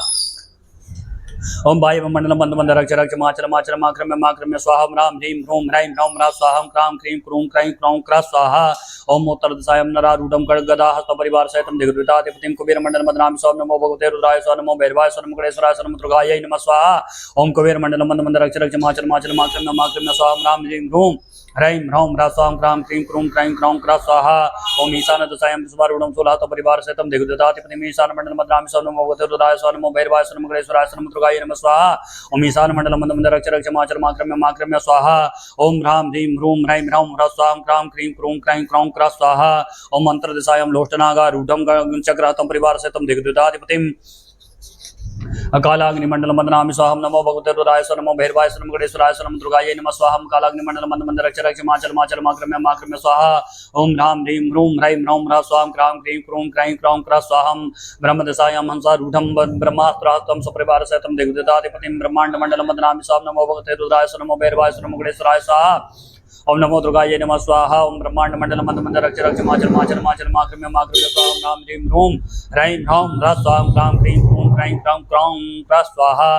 ओम वायुमण्डलं मंद मंद रक्ष रक्ष माचल माक्रम्य स्वाहा राम ह्रीं ह्रूं ह्रैं ह्रौं ह्रः स्वाहा क्रां क्रीं क्रूं क्रैं क्रौं क्रा स्वाहा ओम उत्तर दिशायां नरारूढ़ं खड्गदाहस्तं परिवार सहितं दिग्द्वैताधिपतिं कुबेरमण्डलं मदनामि स्वाहा नमो भगवते रुद्राय स्वाहा नमो भैरवाय स्वाहा नमो गणेश्वराय स्वाहा नमो दुर्गायै नमः स्वाहा ओम कुबेरमण्डलं मंद मंद रक्ष रक्ष माचल माक्रम्य स्वाहा राम ह्रीं ह्रूं ह्रैं ह्रौं ह्रः स्वाहा क्रां क्रीं क्रूं क्रैं क्रौं क्रा स्वाहा ओम ईशान दिशायां विश्वारूढ़ं शूलाहस्तं परिवार सहितं दिग्द्वैताधिपतिं ईशानमण्डलं मदनामि स्वाहा नमो भगवते रुद्राय स्वाहा नमो भैरवाय स्वाहा नमो गणेश्वराय स्वाहा नमो दुर्गायै नमः स्वाहा ओम ईशानमण्डलं मंद मंद रक्ष रक्ष माचल माक्रम्य स्वाहा ओम ह्रां ह्रीं ह्रूं ह्रैं ह्रौं ह्रः स्वाहा क्रां क्रीं क्रूं क्रैं क्रौं क्रा स्वाहा ओम अंतर्दिशायां लोष्टनागारूढ़ं चक्रहस्तं परिवार सहितं दिग्द्वैताधिपतिं कालाग्निमण्डलं मदनामि स्वाहा नमो भगवते रुद्राय स्वाहा नमो भैरवाय स्वाहा नमो गणेश्वराय स्वाहा नमो दुर्गायै नमः स्वाहा कालाग्निमण्डलं मंद मंद रक्ष रक्ष माचल माक्रम्य स्वाहा ओम ह्रां ह्रीं ह्रूं ह्रैं ह्रौं ह्रः स्वाहा क्रां क्रीं क्रूं क्रैं क्रौं क्रा स्वाहा ब्रह्मदिशायां हंसारूढ़ं ब्रह्मास्त्रहस्तं सपरिवार सहितं दिग्द्वैताधिपतिं ब्रह्माण्डमण्डलं मदनामि स्वाहा नमो भगवते रुद्राय स्वाहा नमो भैरवाय स्वाहा नमो गणेश्वराय स्वाहा ओम नमो दुर्गायै नमः स्वाहा ओम ब्रह्माण्डमण्डलं मंद मंद रक्ष रक्ष माचल माक्रम्य स्वाहा राम ह्रीं ह्रूं ह्रैं ह्रौं ह्रः स्वाहा क्रां क्रीं क्रूं क्रैं क्रौं क्रौं क्रा स्वाहा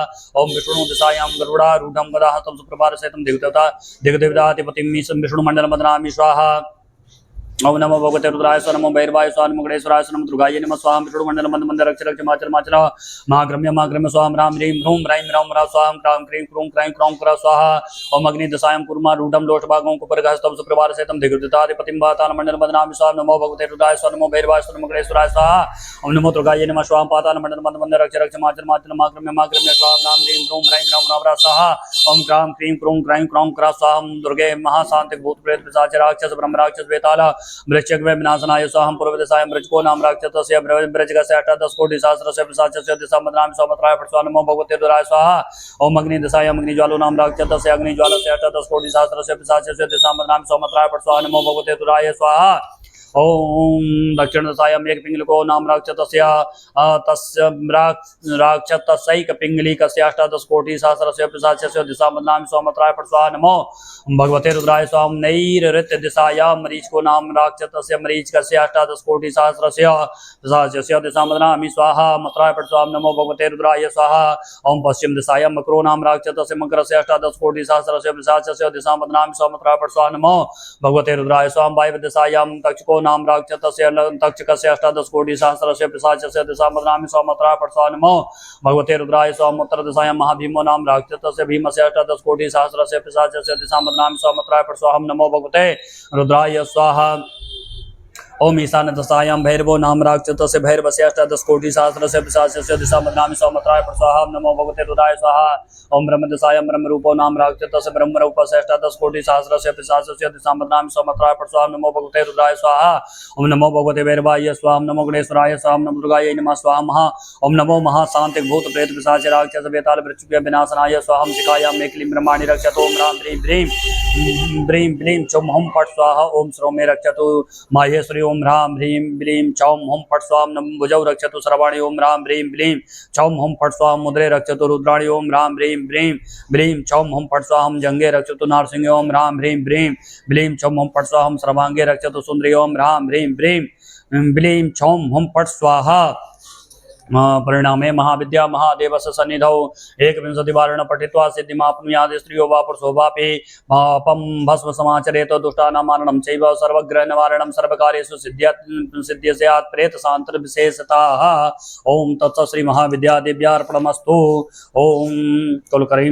ओम विष्णु दिशायां गरुड़ारूढ़ं गदाहस्तं सुप्रभार सहितं दिग्द्वैताधिपतिं विष्णुमण्डलं मदनामि स्वाहा ओम नमो भगवते रुद्राय स्व नमो भैरवाय स्व नमो गणेश्वराय स्व नमो दुर्गाय नमः स्वाम विष्णु मंडल मंद मंद रक्ष रक्ष माचल माचल माग्रम्य स्वाम राम ह्रीं ह्रूं ह्रां राम रा स्वाम क्रां क्रीं क्रूं क्रां क्रौं क्र स्वाहा ओम अग्नि दशायं कुर्मा रूढं लोटभागं कुपरगहस्तं सुप्रभार सहितं दिग्विदिताधिपतिं वाताल मंडल मदनामि स्वाम नमो भगवते रुद्राय स्व नमो भैरवाय स्व नमो गणेश्वराय स्वाहा ओम नमो दुर्गाय नमः स्वाम पाताल मंडल मंद मंद रक्ष रक्ष माचल माचल माग्रम्य स्वाम राम ह्रीं ह्रूं ह्रां राम रा स्वाहा ओम क्रां क्रीं क्रूं क्रां क्रौं क्र स्वाहा दुर्गे महाशांतिक भूत प्रेत पिशाच राक्षस ब्रह्म राक्षस बेताल वृश्चिक में विनाशनाय स्वाहं पूर्व दिशायं ब्रजको नाम राक्षसस्य ब्रजगस्य अष्टादश कोटि सहस्रस्य पिशाचस्य दिशा मदनामि सौमत्राय फट् स्वाहा नमो भगवते रुद्राय स्वाहा ओम अग्नि दिशायं अग्निज्वालो नाम राक्षसस्य अग्निज्वालस्य अष्टादश कोटि सहस्रस्य पिशाचस्य दिशा मदनामि सौमत्राय फट् स्वाहा नमो भगवते रुद्राय स्वाहा ओम दक्षिण दिशायां एक पिंगलिको नाम राक्षसस्य तस्य राक्षसैक पिंगलिकस्य अष्टादश कोटि सहस्रस्य पिशाचस्य दिशा मदनामि सौमत्राय फट् स्वाहा नमो भगवते रुद्राय स्वाम नैऋत्य दिशायां मरीचको नाम राक्षसस्य मरीचकस्य अष्टादश कोटि सहस्रस्य पिशाचस्य दिशा मदनामि स्वाहा मत्राय फट् स्वाहा नमो भगवते रुद्राय स्वाहा ओम पश्चिम दिशायां मकरो नाम राक्षसस्य मकरस्य अष्टादश कोटि सहस्रस्य पिशाचस्य दिशा मदनामि सौमत्राय फट् स्वाहा नमो भगवते रुद्राय स्वाम वायव्य दिशायां तक्षको नाम राक्षसस्य तक्षकस्य अष्टादश कोटि सहस्रस्य पिशाचस्य दिशा मदनामि सौमत्राय फट् स्वाहा नमो भगवते रुद्राय स्वाम उत्तर दिशायां महाभीमो नाम राक्षसस्य भीमस्य अष्टादश कोटि सहस्रस्य पिशाचस्य दिशा मदनामि सौमत्राय फट् स्वाहा नमो भगवते रुद्राय स्वाहा ओम ईशान दशायां भैरवो नाम राक्षसस्य भैरवस्य अष्टादश कोटि सहस्रस्य पिशाचस्य दिशा मदनामि सौमत्राय फट् स्वाहा नमो भगवते रुद्राय स्वाहा ओम ब्रह्म दिशायां ब्रह्मरूपो नाम राक्षसस्य ब्रह्मरूपस्य अष्टादश कोटि सहस्रस्य पिशाचस्य दिशा मदनामि सौमत्राय फट् स्वाहा नमो भगवते रुद्राय स्वाहा ओम नमो भगवते भैरवाय स्वाहा नमो गणेश्वराय स्वाहा नमो दुर्गायै नमः स्वाहा ओम नमो महाशांतिक भूत प्रेत पिशाच राक्षस बेताल वृश्चिक विनाशनाय स्वाहा शिखायां मेखलीं ब्रह्माणि रक्षतु ओम राम ह्रीं ब्रीं ब्रीं ब्लीं चौं हुं फट् स्वाहा ओम श्रो मे रक्षतु माहेश्वरी ओम राम ह्रीं ब्लीं चौं हुं फट् स्वाहा नम भुजौ रक्षतु सर्वाणि ओम राम ह्रीं ब्लीं चौं हुं फट् स्वाहा मुद्रे रक्षतु रुद्राणि ओम राम ह्रीं ब्रीं ब्लीं चौं हुं फट् स्वाहा जंगे रक्षतु नारसिंह ओम राम ह्रीं ब्रीं ब्लीं चौं हुं फट् स्वाहा सर्वांगे रक्षतु सुंदरी ओम राम ह्रीं ब्रीं ब्लीं चौं हुं फट् स्वाहा परिणामे महाविद्या महादेवस्य सन्निधौ एकविंशतिवारेण पठित्वा सिद्धिमाप्नुयात् स्त्रियो वा पुरुषो वापि पापं भस्म समाचरेत दुष्टानां मारणं चैव सर्वग्रह निवारणं सर्वकार्येषु सिद्धिः स्यात् प्रेत शान्ति विशेषताः ओम तत्सत् श्री महाविद्या देव्यार्पणमस्तु ओम कुलकरीं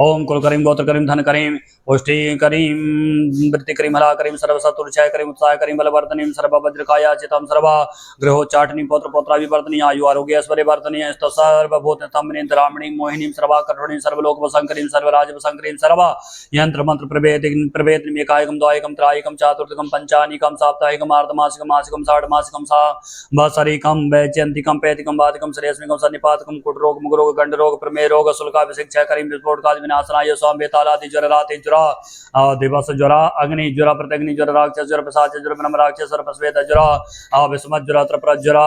ओम कुलकरीं गोत्रकरीं धनकरीं पुष्टि करीं वृत्ति करीं हला करीं सर्वसतुर्चय करीं उत्साह करीं बलवर्धनीं सर्ववज्रकाया चितं सर्वा ग्रहोच्चाटनीं पौत्र पौत्राभिवर्धनी आयु आरोग्य ऐश्वर्य वर्धनी सर्वभूतस्तंभनीं रामणीं मोहिनीं सर्वाकर्षणीं सर्वलोक वसंकरीं सर्वराज वसंकरीं सर्वा यंत्र मंत्र प्रभेदिनीं एकायकं द्वायकं त्रायकं चातुर्दकं पंचानिकं साप्ताहिकं अर्धमासिकं मासिकं षाढमासिकं वसरिकं वैजयन्तिकं पैतिकं वातिकं श्रेष्मिकं सन्निपातकं कुटरोग मुगरोग गंडरोग प्रमेय रोग शुल्काभिषेक करीं विस्फोटकादि विनाशनाय स्वाम बेतालादि ज्वर राति ज्वर दिवस ज्वर अग्नि ज्वर प्रत्यग्नि ज्वर राक्षस ज्वर पिशाच ज्वर ब्रह्म राक्षस ज्वर पश्वेत ज्वर विस्मत ज्वर त्रप्र ज्वर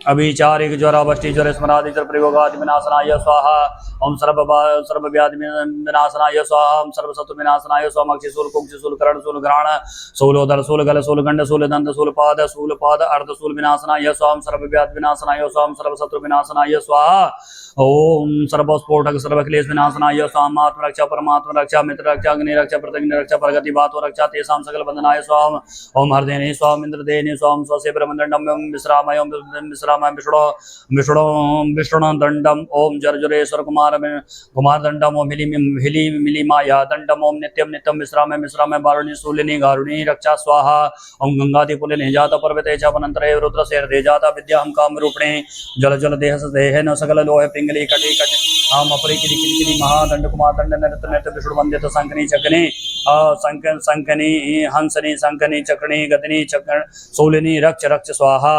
अभिचारिक ज्वर वष्टि ज्वर स्मरादि ज्वर प्रयोगादि विनाशनाय स्वाहा ओम सर्वव्याधि विनाशनाय स्वाहा ओम सर्वशत्रु विनाशनाय स्वाहा अक्षिशूल कुक्षिशूल कर्ण शूल घ्राण शूलोदर शूल गल शूल गंड शूल दंत शूल पाद अर्ध शूल विनाशनाय स्वाहा सर्वव्याधि विनाशनाय स्वाहा सर्वशत्रु विनाशनाय स्वाहा ओम सर्वस्फोटक सर्वक्लेश विनाशनाय स्वाहा आत्म रक्षा परमात्म रक्षा मित्र रक्षा अग्नि रक्षा प्रतिग्नि रक्षा प्रगति बातो रक्षा तेषां सकल बंधनाय स्वाहा ओम हरदेने स्वाहा इंद्रदेने स्वाहा स्वस्य ब्रह्मदंडम विश्रामय विश्रामय विष्णु दंडम ओम जर्जुरेश्वर कुमार दंडम ओम हिली मिली माया दंडम ओम नित्यम नित्यम विश्रामय वारुणी शूलिनी गारुणी रक्षा स्वाहा ओम गंगादि पुलिनी जाता पर्वते चापनंतरे रुद्र शेर जाता विद्या हम काम रूपणे जल जल देह देह न सकल लोह पिंगली कटी कट हम अपरी किली किली किली महादंड कुमार दंड नृत्य नृत्य विष्णु वंदित संकनी चकनी संकनी हंसनी संकनी चकनी गदनी चक्र शूलिनी रक्ष रक्ष स्वाहा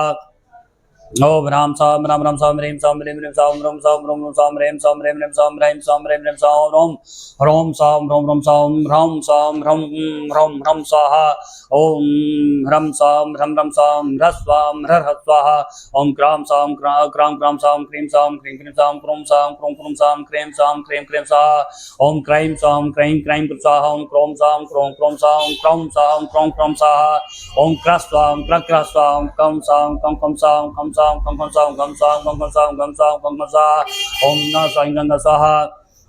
ओम राम साम ह्रीं साम ह्रीं साम रोम साम रोम साम ह्रीं साम ह्रीं साम ह्रीं साम ह्रीं साम रोम साम रोम साम ह्रम साम ह्रम स्वाहा ओम ह्रम साम साम ह्रस्वाम स्वाहा ओम क्राम साम क्राम साम क्रीं साम क्रोम साम साम क्रीं स्वाहा ओम क्राइम साम क्राइम स्वाहा ओम क्रोम साम क्रोम साम क्रोम स्वाहा ओम क्रस्वाम क्रस्वाम कम साम साम कम कम साम कम साम कम कम साम कम साम कम कम सा ओम न साई गंगा स्वाहा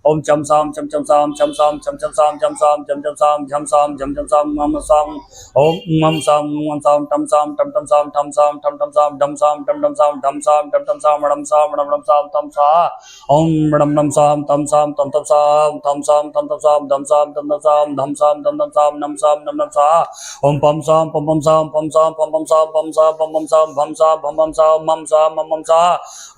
ओम चम साम चम चम साम चम साम चम चम साम चम साम चम चम साम झम साम झम झम साम मम साम ओम मम साम टम साम टम टम साम ठम साम ठम ठम साम डम साम टम टम साम ढम साम टम टम साम रम साम तम सा ओम रम नम साम तम साम तम तम साम थम साम तम तम साम धम साम तम तम साम धम साम तम तम साम नम नम सा ओम पम साम पम साम पम साम पम साम पम साम पम साम भम साम भम साम मम सा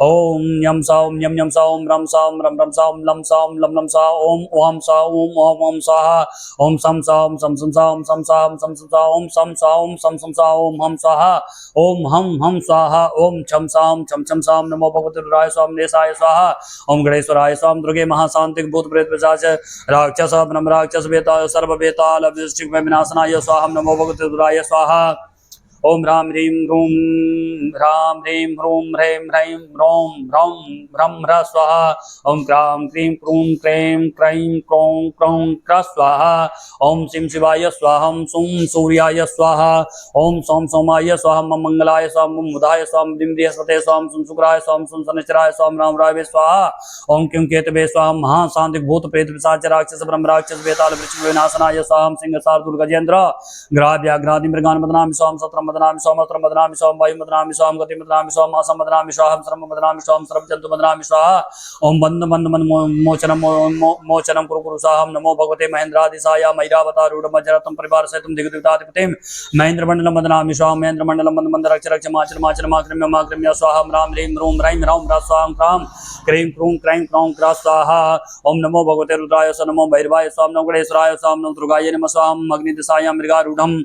ओम यम साम यम यम साम रम साम रम साम लम सा ओम ओम सा ओम सा ओम सम साम सम साम सम साम सम सा ओम सम सा सम सा ओम हम स्वाहा ओम हम स्वाहा ओम छम साम नमो भगवते रुद्राय स्वाम नेसाय स्वाहा ओम गणेश्वराय स्वाम दुर्गे महाशांतिक भूत प्रेत पिशाच राक्षस ब्रह्म राक्षस बेताल सर्व बेताल अभिष्टिक विनाशनाय स्वाहा नमो भगवते रुद्राय स्वाहा ओम राम ह्रीं ह्रूं ह्रैं ह्रैं रों ह्रौं ह्रं ह्र स्वाहा ओम क्रां क्रीं क्रूं क्रें क्रैं क्रौं क्रौं क्र स्वाहा ओम शिव शिवाय स्वाहा ओम सुं सूर्याय स्वाहा ओम सोम सोमाय स्वाहा मम मंगलाय स्वाहा मम बुधाय स्वाहा दिं बृहस्पते स्वाहा सुं शुक्राय स्वाहा सुं शनिश्चराय स्वाहा राम राय स्वाहा ओम क्यों केतवे स्वाहा महाशांतिक भूत प्रेत पिशाच राक्षस ब्रह्म राक्षस बेताल वृक्ष विनाशनाय स्वाहा सिंह शार्दूल गजेंद्र ग्रह व्याघ्रादि मृगान बदनामि स्वाहा सत्रम बदनामि स्वाहा अस्त्रम बदनामि स्वाहा वायु बदनामि स्वाहा गति बदनामि स्वाहा असम बदनामि स्वाहा श्रम बदनामि स्वाहा सर्व जंतु बदनामि स्वाहा ओम बंद बंद मन मोचनम मोचनम कुरु कुरु स्वाहा नमो भगवते महेंद्रादिसाय मैरावतारूढ़ मज्जरतम परिवार सहितम दिग्विजयताधिपतिम महेंद्र मंडलम बदनामि स्वाहा महेंद्र मंडलम बंद बंद रक्ष रक्ष माचर माचर माक्रम्य माक्रम्य स्वाहा राम ह्रीं ह्रूं ह्रैं ह्रौं ह्र स्वाहा क्रां क्रीं क्रूं क्रैं क्रौं क्र स्वाहा ओम नमो भगवते रुद्राय स नमो भैरवाय स्वाहा नमो गणेश्वराय स्वाहा नमो दुर्गाय नमः स्वाहा अग्निदिशायां मृगारूढ़म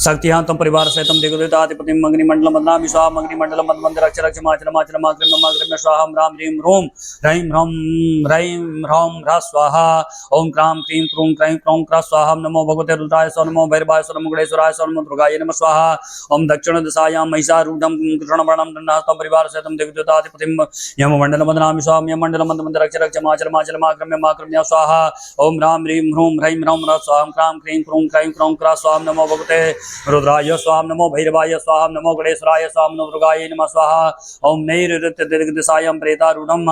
शक्तिहांतम परिवार सहितम दिग्विजयताधिपतिम अग्निमंडलम बदनामि स्वाहा अग्निमंडलम बंद रक्ष रक्ष माचर माचर माक्रम्य स्वाहा राम ह्रीं ह्रूं ह्रैं ह्रौं ह्र स्वाहा ओम क्रां क्रीं क्रूं क्रैं क्रौं क्र स्वाहा नमो भगवते रुद्राय स नमो भैरवाय स नमो गणेश्वराय स नमो दुर्गाय नमः स्वाहा ओम दक्षिण दिशायां महिषारूढ़ं कृष्णवर्णं दंडहस्तं परिवार सहितम दिग्विजयताधिपतिम यममंडलम बदनामि स्वाहा यममंडलम बंद रक्ष रक्ष माचर माचर माक्रम्य स्वाहा ओम राम ह्रीं ह्रूं ह्रैं ह्रौं ह्र स्वाहा क्रां क्रीं क्रूं क्रैं क्रौं क्र स्वाहा नमो भगवते रुद्राय स्वाहा नमो भैरवाय स्वाहा नमो गणेश्वराय स्वाहा नमो दुर्गाय नमः स्वाहा ओम नैऋत्य दिग्दिशायां प्रेतारूढ़ं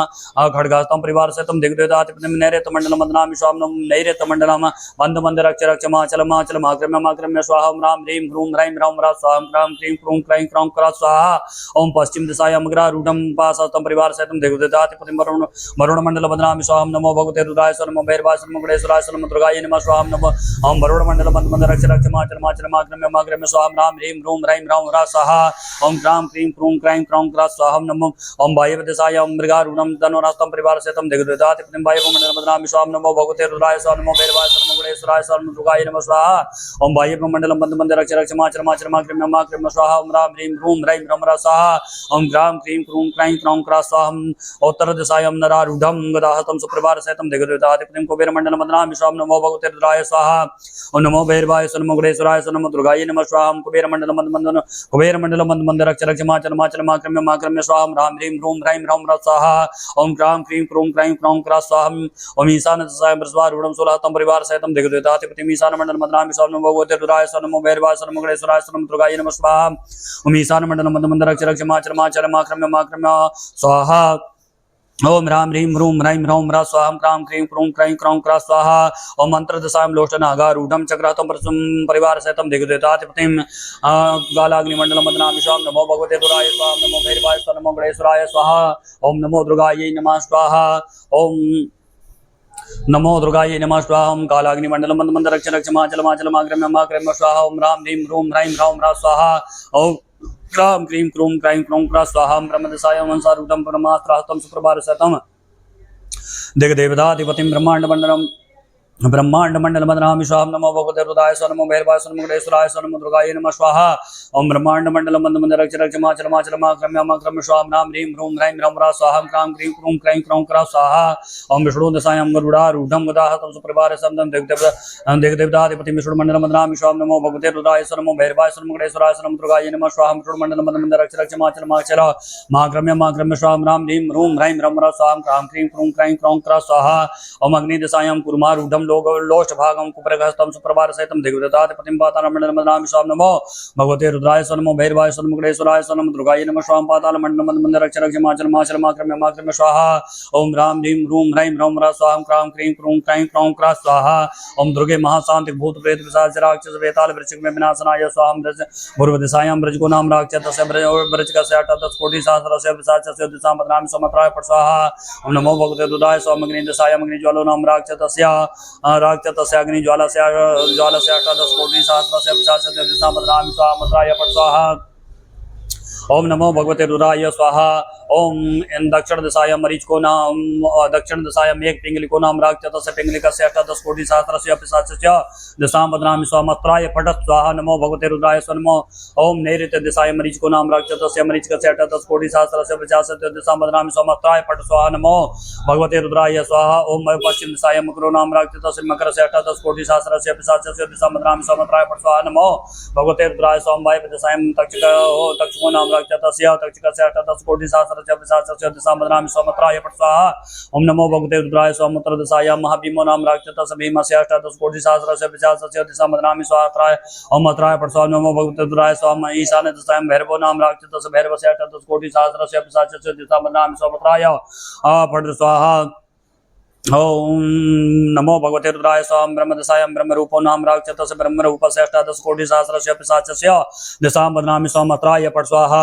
खड्गहस्तं परिवार सहितं दिग्विजयताधिपतिं नैऋत्य मंडलम बदनामि स्वाहा नमो नैऋत्य मंडलम बंद रक्ष रक्ष माचल माक्रम्य स्वाहा ओम राम ह्रीं ह्रूं ह्रैं ह्रौं ह्र स्वाहा क्रां क्रीं क्रूं क्रैं क्रौं क्र स्वाहा ओम पश्चिम दिशायां अग्रारूढ़ं पाशहस्तं परिवार सहितं दिग्विजयताधिपतिं वरुण मंडलम बदनामि स्वाहा नमो भगवते रुद्राय स्वाहा नमो भैरवाय स्वाहा नमो गणेश्वराय स्वाहा नमो दुर्गाय नमः स्वाहा नमो ओम वरुण मंडलम बंद रक्ष रक्ष माचल माक्रम्य स्वाहा राम ह्रीं ह्रूं ह्रैं ह्रौं ह्र स्वाहा ओम क्रां क्रीं क्रूं क्रैं क्रौं क्र स्वाहा नमो ओम वायव्य दिशायां मृगारूढ़ं धनुरास्तं परिवार सहितं दिग्विजयताधिपतिं वायव्यमंडलम बदनामि स्वाहा नमो भगवते रुद्राय स्वाहा नमो भैरवाय स्वाहा नमो गणेश्वराय स्वाहा नमो दुर्गाय नमः स्वाहा ओम वायव्यमंडलम बंद रक्ष रक्ष माचर माक्रम्य स्वाहा ओम राम ह्रीं ह्रूं ह्रैं ह्रौं ह्र स्वाहा ओम क्रां क्रीं क्रूं क्रैं क्रौं क्र स्वाहा उत्तर दिशायां नरारूढ़ं गदाहस्तं सुप्रभार सहितं दिग्विजयताधिपतिं कुबेरमंडलम बदनामि स्वाहा नमो भगवते रुद्राय स्वाहा ओम नमो भैरवाय स्वाहा नमो गणेश्वराय स्वाहा नमो दुर्गाय नमः स्वाहा कुबेरमंडलम बंद रक्ष रक्ष माचल माक्रम्य स्वाहा राम ह्रीं ह्रूं ह्रैं ह्रौं ह्र स्वाहा ओम क्रां क्रीं क्रूं क्रैं क्रौं क्र स्वाहा ओम ईशान दिशायां बृहस्पतिरूढ़ं सोलहस्तं परिवार सहितं दिग्विजयताधिपतिं ईशानमंडलम बदनामि स्वाहा नमो भगवते रुद्राय स्वाहा नमो भैरवाय स्वाहा नमो गणेश्वराय स्वाहा नमो दुर्गाय नमः स्वाहा ओम ईशानमंडलम बंद रक्ष रक्ष माचल माक्रम्य स्वाहा ओम राम ह्रीं ह्रूं ह्रैं ह्रौं ह्र स्वाहा क्रां क्रीं क्रूं क्रैं क्रौं क्र स्वाहा ओम अंतर्दशायां लोचनागारूढ़ं चक्रहस्तं परिवार सहितं दिग्विजयताधिपतिं कालाग्निमंडलम बदनामि स्वाहा नमो भगवते रुद्राय स्वाहा नमो भैरवाय स्वाहा नमो गणेश्वराय स्वाहा ओम नमो दुर्गायै नमः स्वाहा ओम नमो दुर्गायै नमः स्वाहा ओम कालाग्निमंडलम बंद रक्ष रक्ष माचल माक्रम्य स्वाहा ओम राम ह्रीं ह्रूं ह्रैं ह्रौं ह्र स्वाहा ओम क्रां क्रीं क्रूं क्रैं क्रौं क्र स्वाहा ब्रह्मदिशायां वंशारूढ़ं परमास्त्रहस्तं सुप्रभार सहितं दिग्देवताधिपतिं ब्रह्मांड मंडल बदनामि स्वाहा नमो भगवते रुद्राय स्वाहा नमो भैरवाय स्वाहा नमो गणेश्वराय स्वाहा नमो दुर्गाय नमः स्वाहा ओम ब्रह्मांड मंडलम बंद रक्ष रक्ष माचल माक्रम्य स्वाहा राम ह्रीं ह्रूं ह्रैं ह्रौं ह्र स्वाहा क्रां क्रीं क्रूं क्रैं क्रौं क्र स्वाहा ओम विष्णु दिशायां गरुडारूढ़ं गदाहस्तं सुप्रभार सहितं दिग्देवताधिपतिं विष्णु मंडलम बदनामि स्वाहा नमो भगवते रुद्राय स्वाहा नमो भैरवाय स्वाहा नमो गणेश्वराय स्वाहा नमो दुर्गाय नमः स्वाहा विष्णु मंडलम बंद रक्ष रक्ष माचल माक्रम्य स्वाहा राम ह्रीं ह्रूं ह्रैं ह्रौं ह्र स्वाहा क्रां क्रीं क्रूं क्रैं क्रौं क्र स्वाहा ओम अग्नि दिशायां कूर्मारूढ़ं लोष्ट भागम कुप्रहस्तम सुप्रभात सहितम दिग्विजतापतिम पाताल मंडल मदनामि स्वाम नमो भगवते रुद्राय स्व नमो भैरवाय स्व नमो मुकुटेश्वराय स्व नमो दुर्गाय नमः स्वाम पाताल मंडल मंदर रक्ष रक्ष माचल माचल माक्रम माक्रम स्वाहा ओम राम ह्रीं रूम ह्रैं ह्रौं ह्रः स्वाहा क्रां क्रीं क्रूं क्रैं क्रौं क्रः स्वाहा ओम दुर्गे महाशांति भूत प्रेत पिशाच राक्षस वेताल वृश्चिक में विनाशनाय स्वाहा पूर्व दिशायां ब्रज को नाम राक्षसस्य ब्रज का 10 कोटि सहस्रस्य पिशाचस्य दिशा बदनामि समत्राय पट स्वाहा ओम नमो भगवते रुद्राय स्वाम अग्नि दिशायां अग्नि ज्वालो नाम राक्षसस्य अग्नि ज्वालस्य 10 कोटि सहस्रस्य पिशाचस्य दिशा बदनामि स्वाहा मत्राय पट स्वाहा ओम नमो भगवते रुद्राय स्वाहा ओम इन दक्षिण दिशाय मरीच को नाम दक्षिण दिशाय मेघ पिंगली को नाम राक्षसस्य पिंगलिकस्य 10 कोटि सहस्रस्य पिशाचस्य दिशा बदनामि स्वामत्राय फट स्वाहा नमो भगवते रुद्राय स्व नमो ओम नैऋत्य दिशाय मरीच को नाम राक्षसस्य मरीचिकस्य 10 कोटि सहस्रस्य पिशाचस्य दिशा बदनामि स्वामत्राय फट स्वाहा नमो भगवते रुद्राय स्वाहा ओम पश्चिम दिशाय मकरो नाम राक्षसस्य मकरस्य 10 कोटि सहस्रस्य पिशाचस्य दिशा बदनामि स्वामत्राय फट स्वाहा नमो भगवते रुद्राय स्वाम वायव्य दिशाय तक्षको नाम राक्षसस्य तक्षकस्य 10 कोटि सहस्रस्य पिशाचस्य दिशा बदनामि स्वामत्राय फट स्वाहा ओम नमो भगवते रुद्राय स्वाम उत्तर दिशाय महाभीमो नाम राक्षसस्य भीमस्य 10 कोटि सहस्रस्य पिशाचस्य दिशा बदनामि स्वामत्राय ओम मत्राय फट स्वाहा नमो भगवते रुद्राय स्वाम ईशान्य दिशाय भैरवो नाम राक्षसस्य भैरवस्य 10 कोटि सहस्रस्य पिशाचस्य दिशा बदनामि स्वामत्राय फट स्वाहा ओम नमो भगवते रुद्राय स्वाम ब्रह्मदशायां ब्रह्मरूपो नाम राक्षसस्य ब्रह्मरूपस्य 10 कोटि सहस्रस्य पिशाचस्य दिशां बदनामि स्वामत्राय फट स्वाहा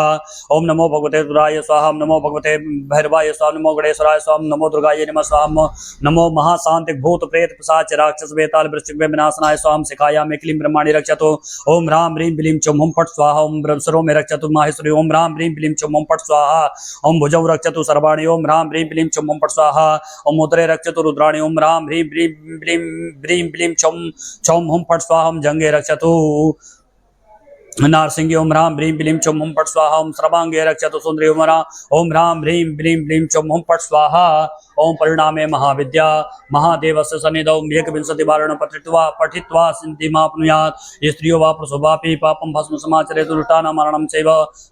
ओम नमो भगवते रुद्राय स्वाहा नमो भगवते भैरवाय स्वाहा नमो गणेश्वराय स्वाहा नमो दुर्गाय नमः स्वाहा नमो महाशांतिक भूत प्रेत पिशाच राक्षस वेताल वृश्चिक में विनाशनाय स्वाम शिखायां में क्लीं ब्रह्माणि रक्षतु ओम राम ह्रीं बिलीं च हुं फट स्वाहा ओम ब्रह्मसरो में रक्षतु माहेश्वरी ओम राम ह्रीं बिलीं च हुं फट स्वाहा ओम भुजौ रक्षतु सर्वाणि ओम राम ह्रीं बिलीं च हुं फट स्वाहा ओम उदरे रक्षतु रुद्राणि ओम राम ह्रीं ब्लीं ब्लीं चौं हुं फट स्वाहा ओम जंगे रक्षतु नारसिंह ओम राम ह्रीं बिलीं चौं हुं फट स्वाहा ओम सर्वांगे रक्षतु सुंदरी ओम राम ह्रीं ब्लीं चौं हुं फट स्वाहा ओम परिणामे महाविद्या महादेवस्य सन्निधौ एकविंशतिवारणं पठित्वा सिद्धिमाप्नुयात् स्त्रियो वा पुरुषो वापि पापं भस्म समाचरेतु दुष्टानां मरणं चैव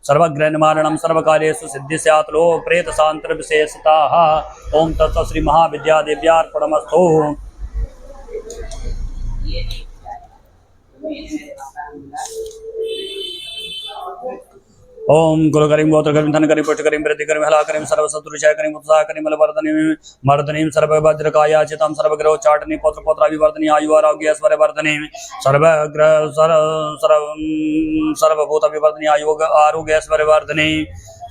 सर्वग्रहनिवारणं सर्वकार्येषु सिद्धि स्यात् लो प्रेतशान्तिर्विशेषताः ओम तत्सत् श्री महाविद्या देव्यार्पणमस्तु। ओम गुरु करीम गोत्र करीम धन करीम पुष्ट करीम वृद्धि करीम हला करीम सर्वशत्रुषय करीम उत्साह करीम बलवर्धनी मर्दनीम सर्वभद्रकाया चितम सर्वग्रह चाटनी पौत्र पौत्राभिवर्धनी आयु आरोग्य ऐश्वर्य वर्धनी सर्वग्रह सर्वभूत अभिवर्धनी आयु आरोग्य ऐश्वर्य वर्धनी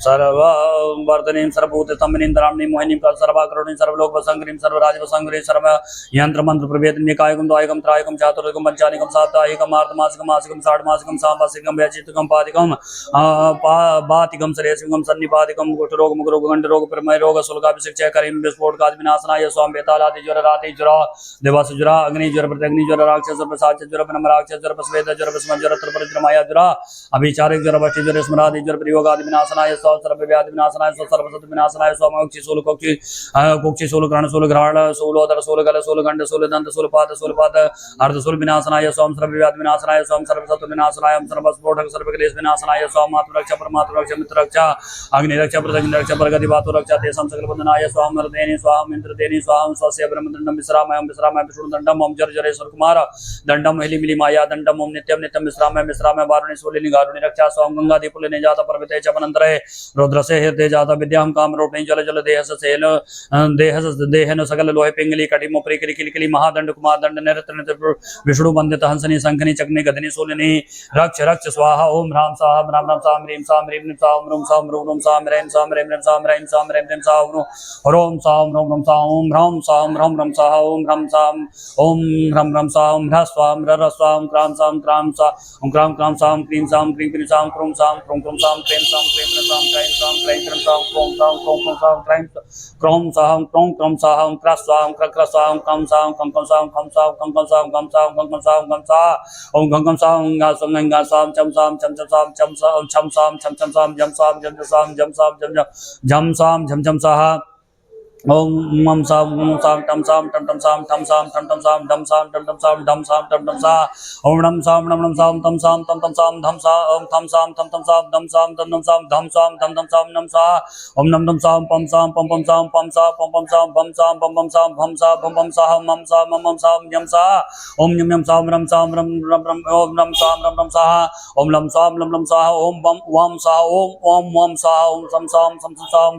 सर्ववर्धनीं सर्वभूतस्तम्भनीं मोहिनीं सर्वाकरुणीं सर्वलोक वसंकरीं सर्वराज वसंकरीं सर्व यंत्र मंत्र प्रभेदं निकायकं द्वायकं त्रायकं चातुर्कं पंचानिकं साप्ताहिकं आर्धमासिकं मासिकं षाण्मासिकं सामासिकं वैचित्रिकं पादिकं बातिकं श्रेयसिकं सन्निपातिकं कुष्ठरोग मुखरोग गंडरोग प्रमय रोग शुल्काभिषेक करीं विस्फोट आदिविनाशनाय स्वाम बेतालादि ज्वर राति ज्वर देवास ज्वर अग्नि ज्वर प्रत्यग्नि ज्वर राक्षस प्रसाद ज्वर ब्रह्म राक्षस ज्वर स्वेद ज्वर भस्म ज्वर त्रिपुर माया ज्वर अभिचारिक ज्वर वष्टि ज्वर स्मरादि ज्वर प्रयोग आदिविनाशनाय सर्वव्याधि विनाशनाय सर्वसत विनाशनाय सोमोक्षि शूलकोक्षि कोक्षि शूल ग्रहण शूल ग्रहण शूलोदर शूल गल शूल गंड शूल दंत शूल पाद अर्ध शूल विनाशनाय सोम सर्वव्याधि विनाशनाय सोम सर्वसत विनाशनाय सर्वस्फोटक सर्वक्लेश विनाशनाय सोम मातु रक्षा परमात्म रक्षा मित्र रक्षा अग्नि रक्षा प्रदग्नि रक्षा प्रगति बातु रक्षा तेषां सकल बंधनाय स्वाम मर्देनि स्वाम इंद्रदेनि स्वाम स्वस्य ब्रह्मदंडम विश्रामयं विश्रामयं विष्णुदंडम ओम जर जरेश्वर कुमार दंडम हिली मिली माया दंडम ओम नित्यम नित्यम विश्रामयं वारुणी शूलिनी गारुणी रक्षा स्वाम गंगा दीपुलिने जाता पर्वते च वनंतरे रुद्रसे हृदय जाता विद्यां काम रोपणी जल जल देहन सकल लोहे पिंगली कटि मोपरी किली किली महादंड कुमार दंड निरत्र विष्णु वंदित हंसनी शंखनी चक्नी गदनी शूलिनी रक्ष रक्ष स्वाहा ओम राम स्वाहा राम राम साम ह्रीं साम ह्रीं ह्रीं साम रूम साम रूम साम ह्रीं साम ह्रीं साम ह्रीं साम ह्रीं साम रोम साम रोम साम ओम राम साम राम राम साहा ओम राम साम ओम राम राम साम ह्र स्वाम र स्वाम क्राम साम सा ओम क्राम क्राम साम क्रीं साम क्रीं साम क्रूम साम साम क्रीं साम साम क्रीं साम क्रीं साम क्रोम साम क्रीं क्रोम साम क्रोम साम क्र स्वाम क्र स्वाम कम साम कम साम कम साम कम साम कम साम कम साम कम सा ओम गंगम साम गंगा साम चम साम छम साम जम साम झम साम साहा ओम मम साम टम साम टम टम साम टम साम टम टम साम डम साम टम टम साम डम साम टम टम सा ओम नम साम तम साम तम तम साम धम सा ओम थम साम तम तम साम दम साम तम तम साम धम साम तम तम साम नम सा ओम नम नम साम पम पम साम पम सा पम साम बम साम पम साम भम सा पम सा मम सा मम साम यम सा ओम यम यम साम रम रम रम ओम नम साम रम सा ओम लम सा ओम बम वम सा ओम वम सा ओम सम सा ओम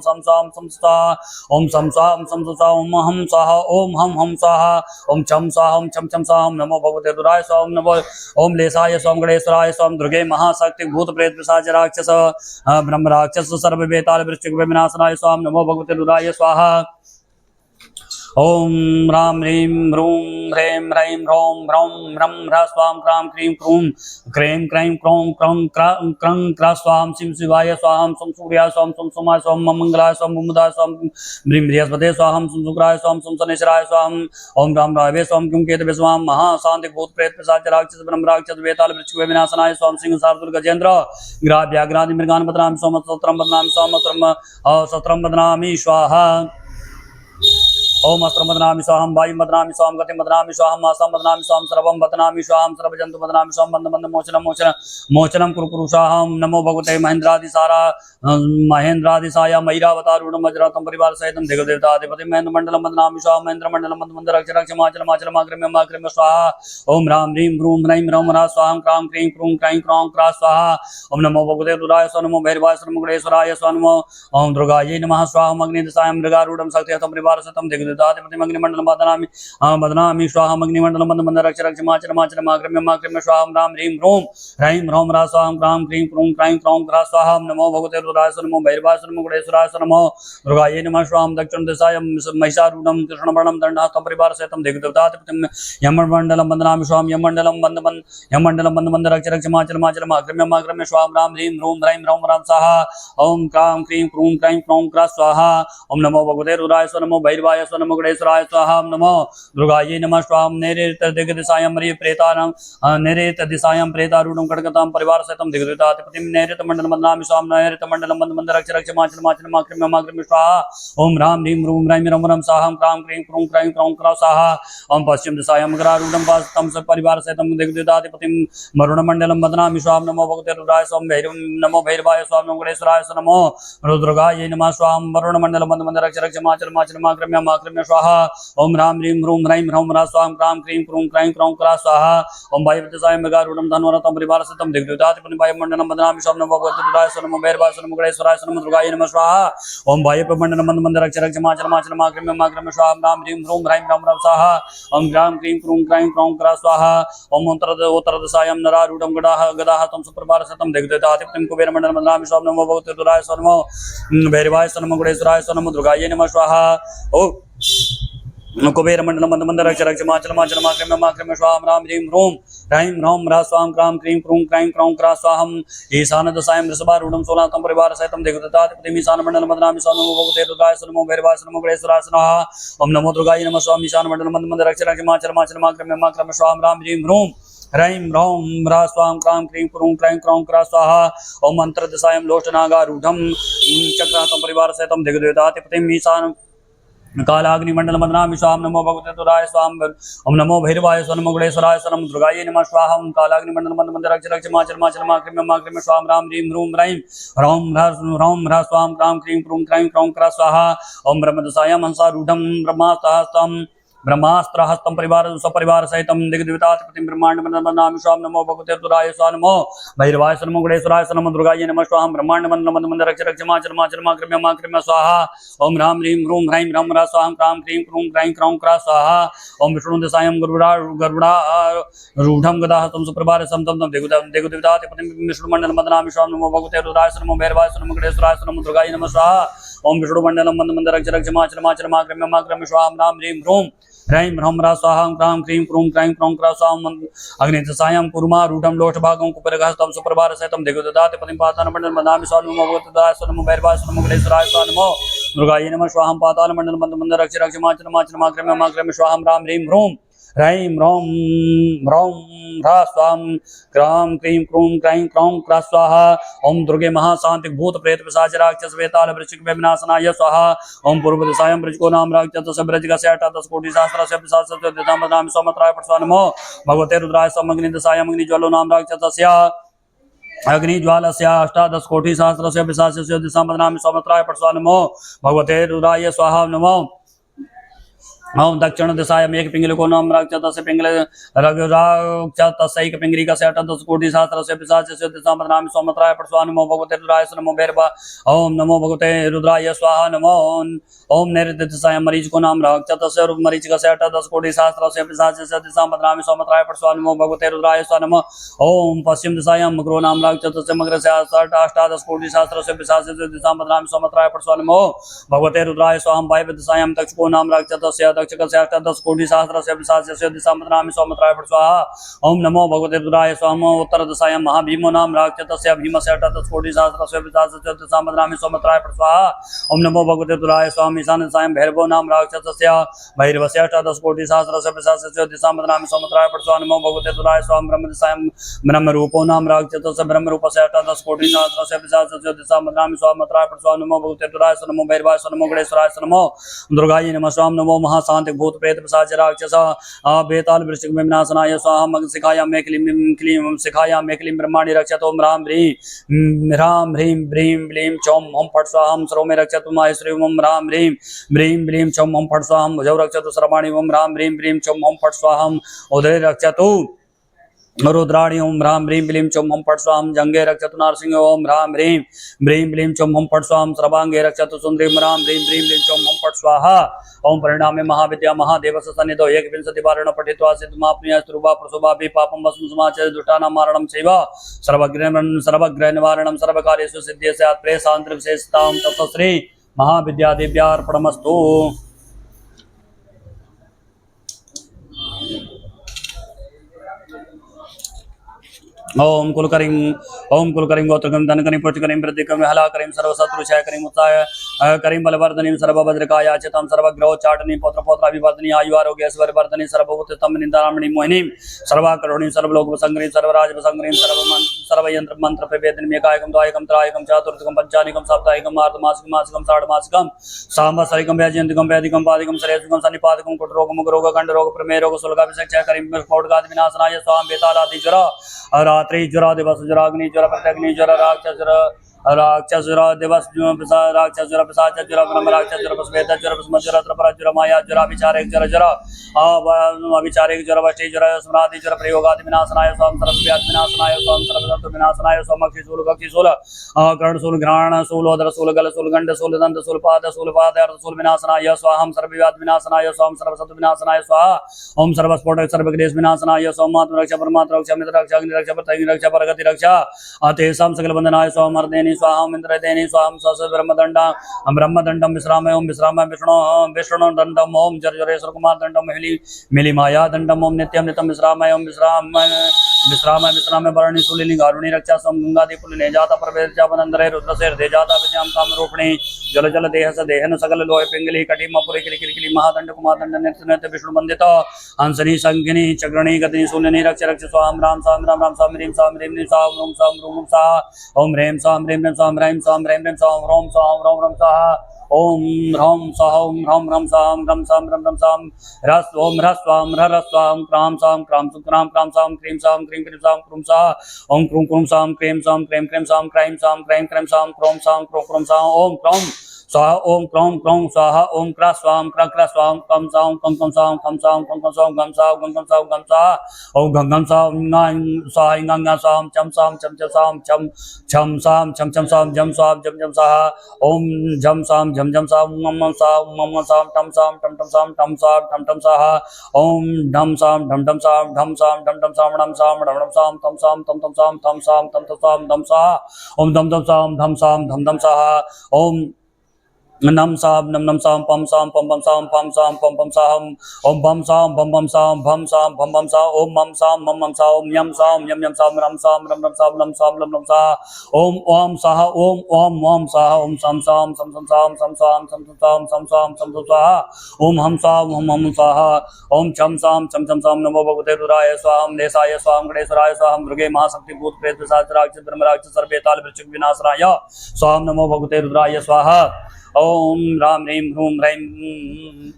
सम सा ओम हम साह ओम हम साह ओम चम साह ओम नमो भगवते दुराय स्वाहा ओम नमो ओम लेसाय स्वाम गणेश्वराय स्वाम दुर्गे महाशक्ति भूत प्रेत पिशाच राक्षस ब्रह्म राक्षस सर्व बेताल वृश्चिक विनाशनाय स्वाम नमो भगवते दुराय स्वाहा ओम राम ह्रीं ह्रूं ह्रैं ह्रैं ह्रौं ह्रौं ह्रं ह्रः स्वां क्रां क्रीं क्रूं क्रें क्रैं क्रौं क्रौं क्रं क्रा स्वां शिव शिवाय स्वाहं सं सूर्याय स्वां सं सोमाय स्वां मम मंगलाय स्वां मुमुदाय स्वां ब्रीं बृहस्पते स्वाहं सं शुक्राय स्वां सं शनेश्वराय स्वाहं ओम राम रावे स्वां क्यों केतवे स्वां महाशांति भूत प्रेत पिशाच राक्षस ब्रह्म राक्षस वेताल वृश्चिक विनाशनाय स्वां सिंह शार्दूल गजेंद्र ग्राव्याघ्रादि मृगान् बदनामि सोमसत्रं बदनामि सोमत्रं सत्रं बदनामि स्वाहा ओम अस्त्रं बदनामि स्वाहं वायुं बदनामि स्वाहं गतिं बदनामि स्वाहं मासं बदनामि स्वाहं सर्वं बदनामि स्वाहं सर्वजन्तु बदनामि स्वाहं बन्ध मोचनं कुरु स्वाहं नमो भगवते महेन्द्रादिसाय मयूरावतारूढं वज्ररथं परिवार सहितं दिग्देवताधिपतिं महेन्द्रमण्डलं बदनामि स्वाहं महेन्द्रमण्डलं बन्ध रक्ष स्वाहा ओम राम ह्रीं ह्रूं ह्रैं ह्रौं ह्रः स्वाहं क्रां क्रीं क्रूं क्रैं क्रौं क्रा स्वाहा ओम नमो भगवते रुद्राय स्वाहा नमो भैरवाय स्वाहा नमो गणेश्वराय स्वाहा नमो ओम दुर्गायै नमः स्वाहा अग्निदिशाय मृगारूढं शक्तिहतं परिवार सहितं दिग्देवताधिपतिं अग्निमण्डलं बदनामि स्वाहा अग्निमण्डलं बन्ध रक्ष माक्रम्य स्वाहा राम ह्रीं ह्रूं ह्रैं ह्रौं ह्रः स्वाहं क्रां क्रीं क्रूं क्रैं क्रौं क्रा स्वाहा नमो भगवते रुद्राय स्वाहा नमो भैरवाय स्वाहा नमो गणेश्वराय स्वाहा नमो दुर्गायै नमः स्वाहा दक्षिण दिशाय महिषारूढं कृष्णवर्णं दण्डहस्तं परिवार सहितं दिग्देवताधिपतिं यममण्डलं बदनामि स्वाहा यममण्डलं बन्ध रक्ष माक्रम्य स्वाहा राम ह्रीं ह्रूं ह्रैं ह्रौं ह्रः स्वाहा ओम क्रां क्रीं क्रूं क्रैं क्रौं क्रा स्वाहा ओम नमो भगवते रुद्राय स्वाहा नमो भैरवाय स्वाहा नमो गणेश्वराय स्वाहा नमो दुर्गायै नमः स्वाहा नैऋत्य दिग्दिशायां मरीय प्रेतानां नैऋत्य दिशायां प्रेतारूढं खड्गतां परिवार सहितं दिग्देवताधिपतिं नैऋत्यमण्डलं बदनामि स्वाहा नैऋत्यमण्डलं बन्ध रक्ष माक्रम्य स्वाहा ओम राम ह्रीं ह्रूं ह्रैं ह्रौं ह्रः स्वाहा क्रां क्रीं क्रूं क्रैं क्रौं क्रा स्वाहा ओम पश्चिम दिशायां मकरारूढं वासतं परिवार सहितं दिग्देवताधिपतिं मरुणमण्डलं बदनामि स्वाहा नमो भगवते रुद्राय स्वाहा नमो भैरवाय स्वाहा नमो गणेश्वराय स्वाहा नमो रुद्रगायै नमः स्वाहा वरुणमण्डलं बन्ध रक्ष माक्रम्य स्वाहा ओम राम ह्रीं ह्रूं ह्रैं ह्रौं ह्रः स्वाहा क्रां क्रीं क्रूं क्रैं क्रौं क्रा स्वाहा ओम वायुव्यदिशायां मृगारूढं धनुरतं परिवार सहितं दिग्देवताधिपतिं वायुमण्डलं बदनामि स्वाहा नमो भगवते रुद्राय स्वाहा नमो भैरवाय स्वाहा नमो गणेश्वराय स्वाहा नमो दुर्गायै नमः स्वाहा ओम वायुमण्डलं बन्ध रक्ष माक्रम्य स्वाहा राम ह्रीं ह्रूं ह्रैं ह्रौं ह्रः स्वाहा ओम क्रां क्रीं क्रूं क्रैं क्रौं क्रा स्वाहा ओम उत्तरदिशायां नरारूढं गदाहस्तं सुप्रभार सहितं दिग्देवताधिपतिं कुबेरमण्डलं बदनामि स्वाहा नमो भगवते रुद्राय स्वाहा नमो भैरवाय स्वाहा नमो गणेश्वराय स्वाहा नमो दुर्गायै नमः स्वाहा ओम कुबेरमण्डलं बन्ध रक्ष माक्रम्य स्वाहा राम ह्रीं ह्रूं ह्रैं ह्रौं ह्रः स्वाहा क्रां क्रीं क्रूं क्रैं क्रौं क्रा स्वाहा ईशानदशायां वृषभारूढं सोलातं परिवार सहितं दिग्देवताधिपतिं ईशानमण्डलं बदनामि स्वाहा नमो भगवते रुद्राय स्वाहा नमो भैरवाय स्वाहा नमो गणेश्वराय स्वाहा ओम नमो दुर्गायै नमः स्वाहा ईशानमण्डलं बन्ध रक्ष माक्रम्य स्वाहा राम ह्रीं ह्रूं ह्रैं ह्रौं ह्रः स्वाहा क्रां क्रीं क्रूं क्रैं क्रौं क्रा स्वाहा ओम अंतर्दिशायां लोष्टनागारूढं चक्रहस्तं परिवार सहितं दिग्देवताधिपतिं ईशान कालाग्निमण्डलं बदनामि स्वाहा नमो भगवते रुद्राय स्वाहा ओम नमो भैरवाय स्वाहा नमो गणेश्वराय स्वाहा नमो दुर्गायै नमः स्वाहा ओम कालाग्निमण्डलं बन्ध रक्ष माक्रम्य स्वाहा राम ह्रीं ह्रूं ह्रैं ह्रौं ह्रः स्वाहा क्रां क्रीं क्रूं क्रैं क्रौं क्रा स्वाहा ओम ब्रह्मदशायां हंसारूढं ब्रह्मास्त्रहस्तं परिवार सपरिवार सहितं दिग्देवताधिपतिं ब्रह्माण्डमण्डलं बदनामि स्वाहा नमो भगवते रुद्राय स्वाहा नमो भैरवाय स्वाहा नमो गणेश्वराय स्वाहा नमो दुर्गायै नमः स्वाहा ब्रह्माण्डमण्डलं बन्ध रक्ष माक्रम्य स्वाहा ओम राम ह्रीं ह्रूं ह्रैं ह्रौं ह्रः स्वाहा क्रां क्रीं क्रूं क्रैं क्रौं क्रा स्वाहा ओम विष्णुदिशायां गरुडारूढं गदाहस्तं सुप्रभार सहितं दिग्देवताधिपतिं विष्णुमण्डलं बदनामि स्वाहा नमो भगवते रुद्राय स्वाहा नमो भैरवाय स्वाहा नमो गणेश्वराय स्वाहा नमो दुर्गायै नमः स्वाहा ओम विष्णुमण्डलं बन्ध रक्ष माक्रम्य स्वाहा राम ह्रीं ह्रूं ह्रैं ह्रौं ह्रः स्वाहा क्रां क्रीं क्रूं क्रैं क्रौं क्रा स्वाहा अग्निदशायां कूर्मारूढं लोष्टभागं कुपेरहस्तं सुप्रभार सहितं दिग्देवताधिपतिं पातालमण्डलं बदनामि स्वाहा नमो भगवते रुद्राय स्वाहा नमो भैरवाय स्वाहा नमो गणेश्वराय स्वाहा नमो दुर्गायै नमः स्वाहा पातालमण्डलं बन्ध रक्ष माक्रम्य स्वाहा राम ह्रीं ह्रूं ह्रैं ह्रौं ह्रौं ह्रा स्वां क्रां क्रीं क्रूं क्रैं क्रौं क्रा स्वाहा। ओम दुर्गे महाशांति भूत प्रेत पिशाच राक्षस वेताल वृश्चिक विनाशनाय स्वाहा। ओम पूर्व दिशायां वृषको नाम राक्षस वृज का 10 कोटि सहस्र से पिशाच दिशाम नाम सोमत्राय प्रसन्न नमो भगवते रुद्राय समग्नि दिशायां अग्नि ज्वलो नाम राक्षसस्य अग्निज्वालस्य 18 कोटि सहस्रस्य पिशाचस्य दिशां नाम सोमत्राय प्रसन्न नमो भगवते रुद्राय स्वाहा नमो। ओम दक्षिण दिशायां एक पिंगलिको नाम राक्षसस्य पिंगल रघुराक्षसैक पिंगली का 18 कोटि सहस्रस्य पिशाचस्य दिशां नाम सोमत्राय प्रसन्न नमो भगवते रुद्राय नमो भैरवा। ओम नमो भगवते रुद्राय स्वाहा नमो। ओम नैऋत्य दिशायां मरीच को नाम राक्षसस्य रूप मरीच का 18 कोटि सहस्रस्य पिशाचस्य दिशां नाम सोमत्राय प्रसन्न नमो भगवते रुद्राय स्वाहा नमो। ओम पश्चिम दिशायां मकरो नाम राक्षसस्य मकरस्य 18 कोटि सहस्रस्य पिशाचस्य दिशां नाम सोमत्राय प्रसन्न नमो भगवते रुद्राय स्वाहा। वायव्य दिशायां दक्षको नाम राक्षसस्य दक्षकस्य 18 कोटि सहस्रस्य पिशाचस्य दिशां नाम सोमत्राय स्वाहा। ओम नमो भगवते रुद्राय स्वाहा। उत्तर दिशायां महाभीमो नाम राक्षसस्य भीमस्य 18 कोटि सहस्रस्य पिशाचस्य दिशां नाम सोमत्राय स्वाहा। ओम नमो भगवते रुद्राय स्वाहा। ईशान दिशायां भैरवो नाम राक्षसस्य भैरवस्य 18 कोटि सहस्रस्य पिशाचस्य दिशां नाम सोमत्राय स्वाहा। नमो भगवते रुद्राय स्वाहा। ब्रह्म दिशायां ब्रह्मरूपो नाम राक्षसस्य ब्रह्मरूपस्य 18 कोटि सहस्रस्य पिशाचस्य दिशां नाम सोमत्राय स्वाहा। नमो भगवते रुद्राय स्वाहा। नमो भैरवाय स्वाहा। नमो गणेश्वराय स्वाहा। नमो दुर्गायै नमः स्वाहा। नमो महाशांति भूत प्रेत पिशाच राक्षस बेताल वृश्चिक विनाशनाय स्वाहा। मग शिखायां मे क्लीं क्लीं शिखायां मे क्लीं ब्रह्माणि रक्षतो राम ह्रीं ब्रीं ब्लीं चौं ओम फट स्वाहा। सर्व में रक्षतु माहेश्वरी ओम राम ह्रीं ब्रीं ब्लीं चौं ओम फट स्वाहा। भुजौ रक्षतु सर्वाणि ओम राम ह्रीं ब्रीं चौं ओम फट स्वाहा। उदरे रक्षतु रुद्राणी ओम राम ह्रीं ब्लीं चौं ओम फट स्वाहा। जंगे रक्षतु नारसिंह ओम राम ह्रीं ब्रीं ब्लीं चौं ओम फट स्वाहा। सर्वांगे रक्षतु सुंदरी ओम राम ह्रीं ब्रीं ब्लीं चौं ओम फट स्वाहा। ओम परिणामे महाविद्या महादेवस्य सन्निधौ 1 वारेण पठित्वा सिद्धमाप्नुयात् स्तुत्वा प्रसोभापि पापं वस्म समाचय दुष्टानां मारणं चैव सर्वग्रह निवारणं सर्वकार्येषु सिद्धिः स्यात् प्रेषान्तर विशेषतां तत्श्री महाविद्या देव्यार्पणमस्तु। ओम कुलकरीं गोत्रकं धनकरीं पुष्टकरीं वृद्धिकं हलाकरीं सर्वशत्रुक्षयकरीं उत्साह करीं बलवर्धनीं सर्वभद्रकायाचितां सर्वग्रहोच्चाटनीं पौत्रपौत्राभिवर्धनीं आयु आरोग्य ऐश्वर्यवर्धनीं सर्वभूतस्तम्भ निन्दारामणीं मोहिनीं सर्वाकरुणीं सर्वलोकवसंकरीं सर्वराजवसंकरीं सर्वयंत्र मंत्र प्रवेदनीं एकायकं द्वायकं त्रायकं चतुर्थकं पंचानिकं साप्ताहिकं अर्धमासिकं मासिकं षाण्मासिकं सांवत्सरिकं वैजयन्तिकं वैदिकं पादिकं श्रेयसुकं सन्निपातकं कुटरोग मुगरोग खंडरोग प्रमेयरोग सुलगाभिषेचयकरीं स्फोटगादि विनाशनाय स्वां बेतालादि ज्वर रात्रि ज्वर दिवस ज्वर अग्नि ज्वर प्रत्यग्नि ज्वर राक्षस ज्वर दिवस राक्षस ज्वर पिशाच ज्वर ब्रह्म राक्षस ज्वर भस्मेत ज्वर भस्म ज्वर त्रपर ज्वर माया ज्वर अभिचारिक ज्वर अभिचारिक ज्वर वष्टि ज्वर स्मृति ज्वर प्रयोगादि विनाशनाय स्वाम सर्वव्याधि विनाशनाय स्वाम सर्वशत्रु विनाशनाय स्वाम अक्षिशूल कर्णशूल घ्राणशूल ओदरशूल गलशूल गंडशूल दंतशूल पादशूल अर्धशूल विनाशनाय स्वाहम सर्वव्याधि विनाशनाय स्वाम सर्वशत्रु विनाशनाय स्वाहा। ओम सर्वस्फोटक सर्वक्लेश विनाशनाय स्वाम आत्मरक्षा परमात्मा रक्षा मित्र रक्षा अग्नि रक्षा पृथ्वी रक्षा परगति रक्षा अतेषां सकल बंधनाय स्वाम अर्देनि स्वाहम इंद्रदेनि स्वाहम सस ब्रह्मदंडम विश्रामय ओम विश्रामय विष्णु दंडम ओम जर्जरेश्वर कुमार दंडम मिली माया दंडम ओम नित्यम नित्यम विश्रामय ओम विश्रामय वर्णि सुलिनी गारुणी रक्षा सम गंगादि पुलिने जाता प्रवेशा वनंदरे रुद्र से हृदय जाता विद्याम काम रूपिणी जल देह स देहन सकल लोह पिंगली कटी मपुरी किलकिली महादंड कुमारदंड नित्य नित्य विष्णु वंदित हंसनी संगिनी चक्रणी गतिनी शून्यनी रक्ष रक्ष स्वाम राम स्वाम ह्रीं स्वाम रूम स्वाम सा ओम ह्रीं स्वाम ह्रीं स्वाम ह्रीं स्वाम ह्रीं स्वाम रोम रोम स्वाहा। ओम ह्रौं स्वाहा ओम ह्रौं ह्रम स्वाम ह्रम स्वाम ह्रस ओम ह्रस स्वाम ह्रर स्वाम क्राम स्वाम क्राम स्वाम क्रीं स्वाम क्रूम स्वाहा। ओम क्रूम स्वाम क्रीं स्वाम क्राइम स्वाम क्राइम स्वाम क्रोम स्वाम ओम क्रोम स्वाहा ओम क्रोम स्वाहा ओम क्रा स्वाम कम स्वाम कम स्वाम गम स्वाहा। ओम गम स्वाहा इंगा स्वाम चम स्वाम छम स्वाम स्वाम जम स्वाहा। ओम झम स्वाम झम स्वाम मम स्वाम टम स्वाम स्वाहा। ओम ढम स्वाम ढम स्वाम ढम स्वाम ढम स्वाम तम स्वाम स्वाहा। ओम दम स्वाम धम स्वाहा। ओम नम साम नम नम साम पम साम पम पम साम पम साम ओम बम साम बम साम भम सा ओम मम साम मम सा ओम यम यम साम रम रम साम लम लम सा ओम साह ओम साह ओम सम साम सम साह ओम हम साह ओम चम साम नमो भगवते रुद्राय स्वाहा देशाय स्वाहा गणेश्वराय स्वाहा दुर्गे महाशक्ति भूत प्रेत पिशाच राक्षस ब्रह्म राक्षस सर्वबेताल वृश्चिक विनाशनाय स्वाहा नमो भगवते रुद्राय स्वाहा ओम राम ह्रीं ह्रूं ह्रैं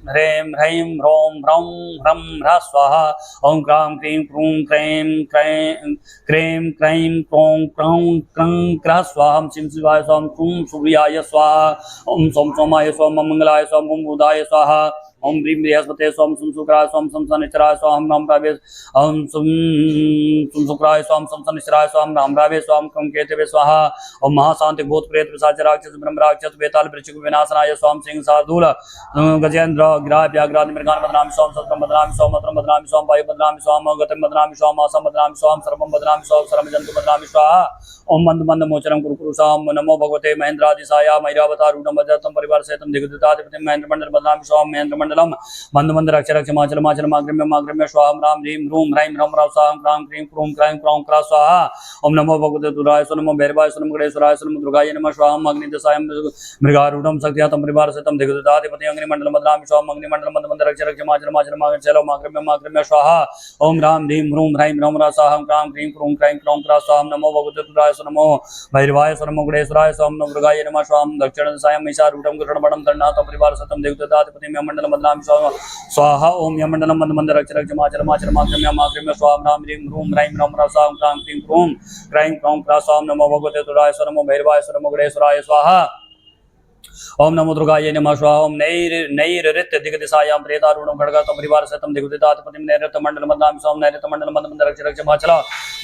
ह्रें ह्रैं ह्रौं ह्रौं ह्रं ह्रः स्वाहा ओम क्रां क्रीं क्रूं क्रैं क्रें क्रैं क्रों क्रौं क्रं क्रः स्वाहा शिं शिवाय स्वाहा क्रूं सूर्याय स्वाहा ओम सोम सोमाय स्वाहा मंगलाय स्वाहा ओम बुधाय स्वाहा ओम ह्रीं बृहस्पते स्वाम सुम शुक्राय स्वाम सम शनिश्चराय स्वाम राम रावे ओम सुम शुक्राय स्वाम सम शनिश्चराय स्वाम राम रावे स्वाम कं केतवे स्वाहा ओम महाशांति भूत प्रेत पिशाच राक्षस ब्रह्म राक्षस बेताल वृश्चिक विनाशनाय स्वाम सिंह शार्दूल गजेंद्र ग्राह व्याघ्रादि मृगान बदनामि स्वाम सत्रम बदनामि स्वाम अत्रम बदनामि स्वाम वायु बदनामि स्वाम गतिम बदनामि स्वाम आसम बदनामि स्वाम सर्वम बदनामि स्वाम सर्व जंतु बदनामि स्वाहा ओम मंद मंद मोचरम कुरु स्वाम नमो भगवते महेंद्रादिसाया मैरावतारूढ़ वज्रतम परिवार सहितम दिग्गजाधिपति महेंद्र मंडल बदनामि स्वाम महेंद्र मंडलम मंद मंद रक्ष रक्ष माचल माचल माग्रम्य स्वाम राम ह्रीं ह्रूं ह्रैं ह्रम ह्रौ स्वाम क्रां क्रीं क्रूं क्रैं क्रौं क्रः स्वाहा ओम नमो भगवते रुद्राय नमो भैरवाय नमो गणेश्वराय नमो दुर्गाय नमः स्वाम अग्निदशाय मृगारूढ़ं शक्त्यातं परिवार सहितं दिग्गजाधिपति अग्निमंडल बदनामि स्वाम अग्निमंडल मंद मंद रक्ष रक्ष माचल माचल माग्रम्य स्वाहा ओम राम ह्रीं ह्रूं ह्रैं ह्रम ह्रौ स्वाम क्रां क्रीं क्रूं क्रैं क्रौं क्रः स्वाम नमो भगवते रुद्राय नमो भैरवाय नमो गणेश्वराय नमो दुर्गाय नमः स्वाम दक्षिणदशाय महिषारूढ़ं गरुड़बडं दण्डनाथं परिवार सहितं दिग्गजाधिपति मंडल बदनामि स्वाहा ओम यमंडलम मंद मंद रक्ष रक्ष माचल माग्रम्य स्वाम राम ह्रीं ह्रूं ह्रैं ह्रम ह्रौ स्वाम क्रां क्रीं क्रूं क्रैं क्रौं क्रः स्वाम नमो भगवते रुद्राय नमो भैरवाय नमो गणेश्वराय स्वाहा ओम नमो दुर्गाय नमः स्वाहा ओम नैरृत्य दिग्दिशायां प्रेतारूढ़ं खड्गातं परिवार सहितं दिग्गजाधिपतिं नैऋत्य मंडल बदनामि स्वाम नैऋत्य मंडल मंद मंद रक्ष रक्ष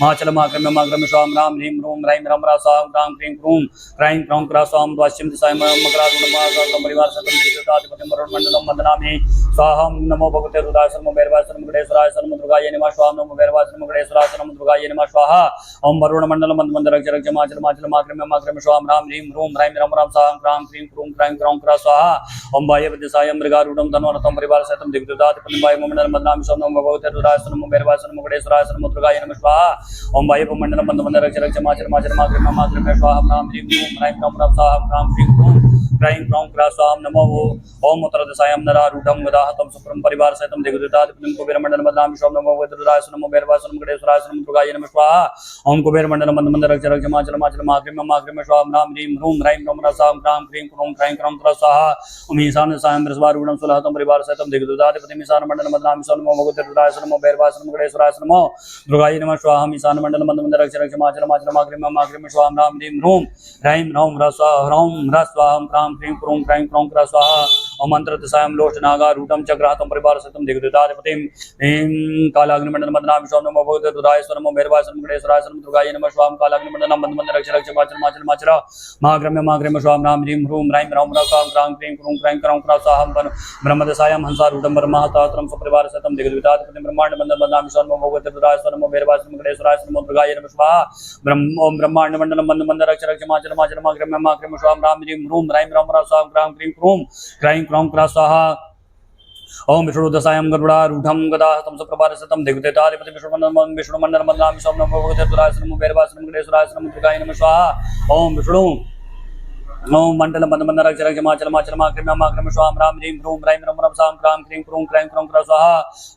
माचल माग्रम्य स्वाम राम ह्रीं ह्रूं ह्रैं ह्रम ह्रौ स्वाम क्रां क्रीं क्रूं क्रैं क्रौं क्रः स्वाम पश्चिम दिशायां मकरारूढ़ं परिवार सहितं दिग्गजाधिपतिं वरुण मंडलं बदनामि स्वाहा नमो भगवते रुद्राय नमो भैरवाय नमो गणेश्वराय नमो दुर्गाय नमः स्वाहा नमो भैरवाय नमो गणेश्वराय नमो दुर्गाय नमः स्वाहा ओम वरुण मंडल मंद मंद रक्ष रक्ष माचल माग्रम्य स्वाम राम ह्रीं ह्रूं ह्रैं ह्रम ह्रौ स्वाम क्रां क्रीं क्रूं क्रैं क्रौं क्रः स्वाहा ओम वायव्यदिशायां मृगारूढ़ं धनुरथं परिवार सहितं दिग्गजाधिपतिं वायुमंडलं बदनामि स्वाम नमो भगवते रुद्राय नमो भैरवाय नमो गणेश्वराय नमो दुर्गाय नमः स्वाहा ओम वायुमंडलं मंद मंद रक्ष रक्ष माचल माग्रम्य स्वाहा राम ह्रीं ह्रूं ह्रैं ह्रम ह्रौ स्वाम क्रां क्रीं क्रूं क्रैं क्रौं क्रः स्वाम नमो ओम उत्तरदिशायां नरारूढ़ं गदाहतं सुप्रं परिवार सहितं दिग्गजाधिपतिं कुबेरमंडलं बदनामि स्वाम नमो भगवते रुद्राय नमो भैरवाय नमो गणेश्वराय नमो दुर्गाय नमः स्वाहा ओम कुबेरमंडलं मंद मंद रक्ष रक्ष माचल माग्रम्य स्वाम राम ह्रीं ह्रूं ह्रैं ह्रम ह्रौ स्वाम क्रां क्रीं क्रूं क्रैं क्रौं क्रः स्वाहा ओम ईशान सायं वृषभारूढ़ं सुलहतं परिवार सहितं दिग्गजाधिपतिं ईशान मंडलं बदनामि स्वाम नमो भगवते रुद्राय नमो भैरवाय नमो गणेश्वराय नमो दुर्गाय नमः स्वाहा ईशान मंडलं मंद मंद रक्ष रक्ष माचल माग्रम्य स्वाम राम ह्रीं ह्रूं ह्रैं ह्रौं ह्रः स्वाहा क्रां क्रीं क्रूं क्रैं क्रौं क्रः स्वाहा ओम मंत्रदिशायां लोचनागारूढ़ं चक्राहतं परिवार सहितं दिग्गजाधिपतिं कालाग्निमंडलं बदनामि स्वाम नमो भगवते रुद्राय नमो भैरवाय नमो गणेश्वराय नमो दुर्गाय नमः स्वाम कालाग्निमंडलं मंद मंद रक्ष रक्ष माचल माग्रम्य स्वाम राम ह्रीं ह्रूं ह्रैं ह्रौं ह्रः स्वाम क्रां क्रीं क्रूं क्रैं क्रौं क्रः स्वाहा ब्रह्मदशायां हंसारूढ़ं ब्रह्महस्तात्रं सपरिवार सहितं दिग्गजाधिपतिं ब्रह्मांड मंडलं बदनामि स्वाम नमो भगवते रुद्राय नमो भैरवाय नमो गणेश्वराय नमो दुर्गाय नमः स्वाहा ओम ब्रह्मांड मंडलं मंद मंद रक्ष रक्ष माचल माग्रम्य स्वाम राम ह्रीं ह्रूं ह्रैं ह्रम ह्रौ स्वाम क्रां क्रीं क्रूं क्रैं क्रौं क्रः स्वाहा ओम विष्णुदशायां गरुडारूढ़ं गदाहतं सुप्रभार सहितं दिग्गजाधिपतिं विष्णुमंडलं बदनामि स्वाम नमो भगवते रुद्राय नमो भैरवाय नमो गणेश्वराय नमो दुर्गाय नमः स्वाहा ओम विष्णु ओम मंडल मंद मंद रक्ष रक्ष माचल माग्रम्य स्वाम राम ह्रीं ह्रूं ह्रैं ह्रम ह्रौ स्वाम क्रां क्रीं क्रूं क्रैं क्रौं क्रः स्वाहा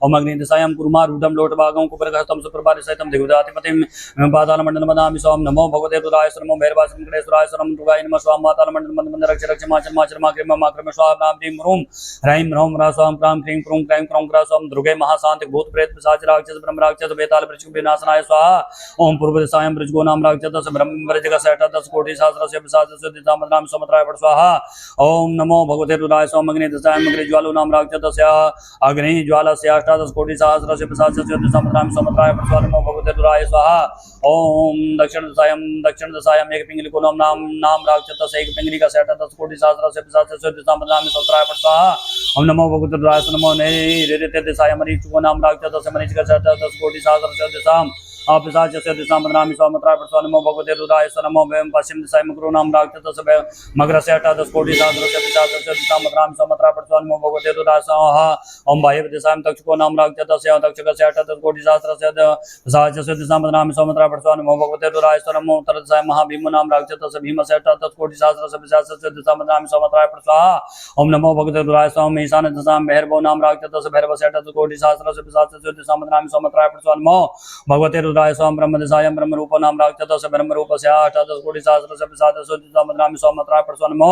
ओम अग्निदिशायां कूर्मारूढ़ं लोटभागं कुबेरहस्तं सुप्रभार सहितं दिग्गजाधिपतिं पातालमंडलं बदनामि स्वाम नमो भगवते रुद्राय नमो भैरवाय नमो गणेश्वराय नमो दुर्गाय नमः स्वाम पातालमंडलं मंद मंद रक्ष रक्ष माचल माग्रम्य स्वाम राम ह्रीं ह्रूं ह्रैं ह्रम ह्रौ स्वाम क्रां क्रीं क्रूं क्रैं क्रौं क्रः स्वाम दुर्गे महाशांति भूत प्रेत पिशाच राक्षस ब्रह्म राक्षस बेताल वृश्चिक विनाशनाय स्वाहा ओम पूर्व दिशायां वृषगो नाम राक्षस ब्रह्म वृश्चिक 10 कोटि सहस्रस्य विशाचस्य दिशा बदनामि समुद्राय स्वाहा ओम नमो भगवते रुद्राय स्वाम अग्निदिशायां अग्निज्वालो नाम राक्षसस्य अग्निज्वालस्य 18 कोटि सहस्रस्य पिशाचस्य दिशा बदनामि समुद्राय स्वाहा नमो भगवते रुद्राय स्वाहा ओम दक्षिण दिशायां एक पिंगली को नाम राक्षसस्य एक पिंगली का 18 कोटि सहस्रस्य पिशाचस्य दिशा बदनामि समुद्राय स्वाहा ओम नमो भगवते रुद्राय नमो नैऋत्य दिशायां मरीचिको नाम राक्षसस्य मरीचिका 18 कोटि सहस्रस्य दिशा अपिशाचस्य दिशां बदनामि सौमत्राय प्रसो नमो भगवते रुद्राय स नमो वयं पश्चिम दिशाय मकरूणां राक्षसस्य मकरस्य अष्टादशकोटि सहस्रस्य पिशाचस्य दिशां बदनामि सौमत्राय प्रसो नमो भगवते रुद्राय स्वाहा ओम बाह्य दिशां तक्षको नाम राक्षसस्य तक्षकस्य अष्टादशकोटि सहस्रस्य पिशाचस्य दिशां बदनामि सौमत्राय प्रसो नमो भगवते रुद्राय स नमो उत्तर दिशाय महाभीमो नाम राक्षसस्य भीमस्य अष्टादशकोटि सहस्रस्य पिशाचस्य दिशां बदनामि सौमत्राय प्रसो ओम नमो भगवते रुद्राय स्वाहा ईशान दिशां भैरवो नाम राक्षसस्य भैरवस्य अष्टादशकोटि सहस्रस्य पिशाचस्य दिशां बदनामि सौमत्राय प्रसो नमो भगवते रुद्राय स्वाम ब्रह्म दिशाय ब्रह्म रूप नाम राक्षसस्य ब्रह्म रूपस्य अष्टादशकोटि सहस्रस्य पिशाचस्य दिशां बदनामि सौमत्राय प्रसो नमो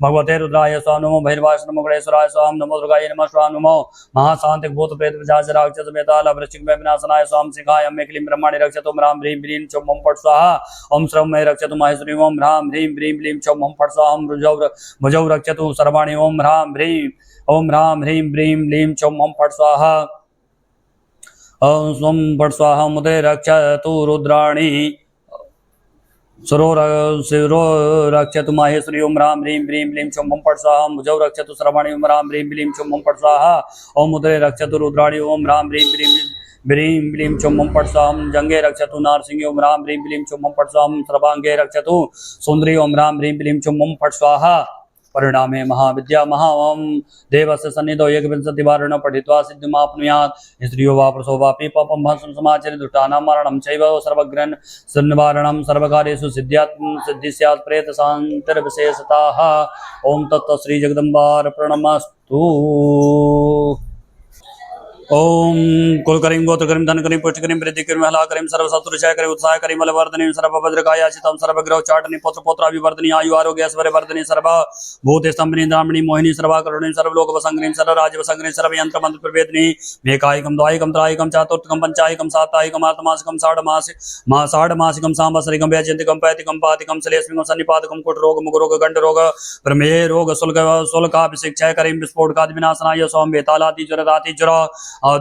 भगवते रुद्राय स्वाम नमो भैरवाय नमो गणेश्वराय स्वाम नमो दुर्गाय नमः स्वाम नमो महाशांतिक भूत प्रेत पिशाच राक्षस बेताल वृश्चिक में विनाशनाय स्वाम शिखाय अम्मे क्लीं ब्रह्माणि रक्षतु राम ह्रीं ब्रीं चौं ओम फट् स्वाहा ओम श्रवं मे रक्षतु महेश्वरी ओम ह्रां ह्रीं ब्रीं ब्लीं चौं ओम फट् स्वाहा ओम भुजौ रक्षतु सर्वाणि ओम ह्रां ह्रीं ब्रीं ब्लीं चौं ओम फट् स्वाहा ओम स्वं फट् स्वाहा मुदे रक्षतु रुद्राणि शिरो रक्षतु माहेश्वरी ओम ह्रां ह्रीं ब्रीं ब्लीं चौं ओम फट् स्वाहा भुजौ रक्षतु सर्वाणि ओम ह्रां ह्रीं ब्लीं चौं ओम फट् स्वाहा ओम मुद्रे रक्षतु रुद्राणि ओम ह्रां ह्रीं ब्रीं चौं ओम फट् स्वाहा जंगे रक्षतु नारसिंह ओम ह्रां ह्रीं ब्लीं चौं ओम फट् स्वाहा सर्वांगे रक्षतु सुंदरी ओम ह्रां ह्रीं ब्लीं चौं ओम फट् स्वाहा परिणामे महाविद्या महाओम देवस्य सन्निधौ एकविंशतिवारणं पठित्वा सिद्धिमाप्नुयात् स्त्रियो वा पुरुषो वापि पापं भस्मं समाचरेत् दुष्टानां मरणं चैव सर्वग्रहं सन्निवारणं सर्वकार्येषु सिद्धि स्यात् प्रेतशान्तिर्विशेषताः ओम तत्त श्री जगदम्बार्पणमस्तु। ओम कुलकरीं गोत्रकरीं धनकरीं पुष्टकरीं वृद्धिकरीं हलाकरीं सर्वशत्रुक्षयकरीं उत्साहकरीं बलवर्धनीं सर्वभद्रकायाचितां सर्वग्रहचाटनीं पुत्रपौत्राभिवर्धनीं आयु आरोग्य ऐश्वर्यवर्धनीं सर्वभूतस्तम्भनीं ब्राह्मणीं मोहिनीं सर्वाकरुणीं सर्वलोकवसङ्गिनीं सर्वराज्यवसङ्गिनीं सर्वयन्त्रमन्त्रप्रभेदिनीं मेकायिकं द्वायिकं त्रायिकं चतुर्थकं पंचायिकं साप्ताहिकं आत्मासिकं षाढमासिकं सांवत्सरिकं वैजयन्तिकं पैतिकं पातिकं श्लेष्मिकं सन्निपातकं कुटरोग मुखरोग गण्डरोग प्रमेय रोग शुल्काभिषेक्षयकरीं विस्फोटकादि विनाशनाय स्वाम वेतालाति ज्वर राति ज्वर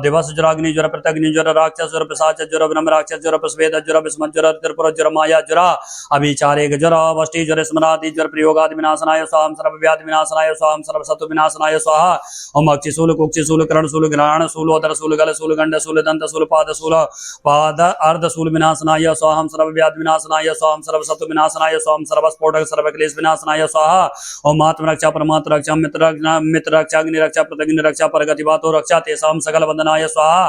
दिवस ज्वराग्नि ज्वर प्रत्यग्नि ज्वर राक्षस ज्वर पिशाच ज्वर ब्रह्म राक्षस ज्वर प्रस्वेद ज्वर विस्मत ज्वर त्रिपुर ज्वर माया ज्वर अभिचारेक ज्वर वष्टि ज्वर स्मरादि ज्वर प्रयोगादि विनाशनाय स्वाम सर्व व्याधि विनाशनाय स्वाम सर्व शत्रु विनाशनाय स्वाहा ओम अक्षिशूल कुक्षिशूल करणशूल ग्रहण शूल उदर शूल गल शूल गंड शूल दंत शूल पाद अर्ध शूल विनाशनाय स्वाम सर्व व्याधि विनाशनाय स्वाम सर्व शत्रु विनाशनाय स्वाम सर्व स्फोटक सर्व क्लेश विनाशनाय स्वाहा ओम आत्म रक्षा परमात्म रक्षा मित्र रक्षा अग्नि रक्षा प्रतिग्नि रक्षा परगतिवातो रक्षा तेषां सकल वंदनाय स्वाहा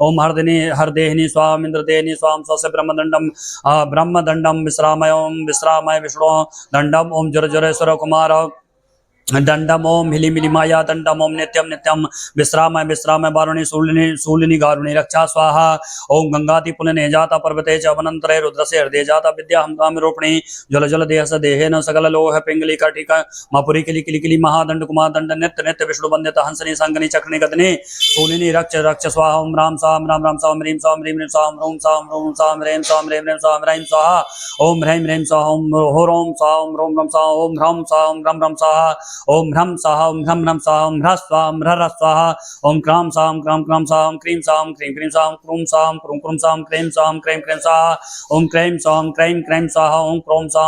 ओम हरदेहिनी स्वाम इंद्रदेहिनी स्वाम स्वस्य ब्रह्मदंडम विश्रामय विष्णु दंडम ओम जर कुमार दंडम ओम हिली मिली माया दंडम ओम नित्यम नित्यम विश्रामय वारुणी शूलिनी गारुणी रक्षा स्वाहा ओम गंगाति पुनने जाता पर्वते च वनंतरे रुद्रसे हृदय जाता विद्या हम काम रोपणी जल जल देह स देहेन सकल लोह पिंगली कटिका मपुरी किली महादंड कुमार दंड नित्य विष्णु वंदित हंसनी संगनी चक्नी गदनी शूलिनी रक्ष स्वाहा ओम राम साम ह्रीं साम ह्रीं साम रूम साम ह्रीं साम ह्रीं साम ह्रीं स्वाहा ओम ह्रीं स्वाहा ओम होरोम साम रोम रम सा ओम ह्रम साम रम स्वाहा ओम ह्रम स्वाहा ओम ह्रम स्वाहा ओम ह्रः स्वाहा ओम क्राम साम साम क्रीं साम साम क्रूम साम क्रीं स्वाहा ओम क्रीं स्वाहा ओम क्रोम स्वाहा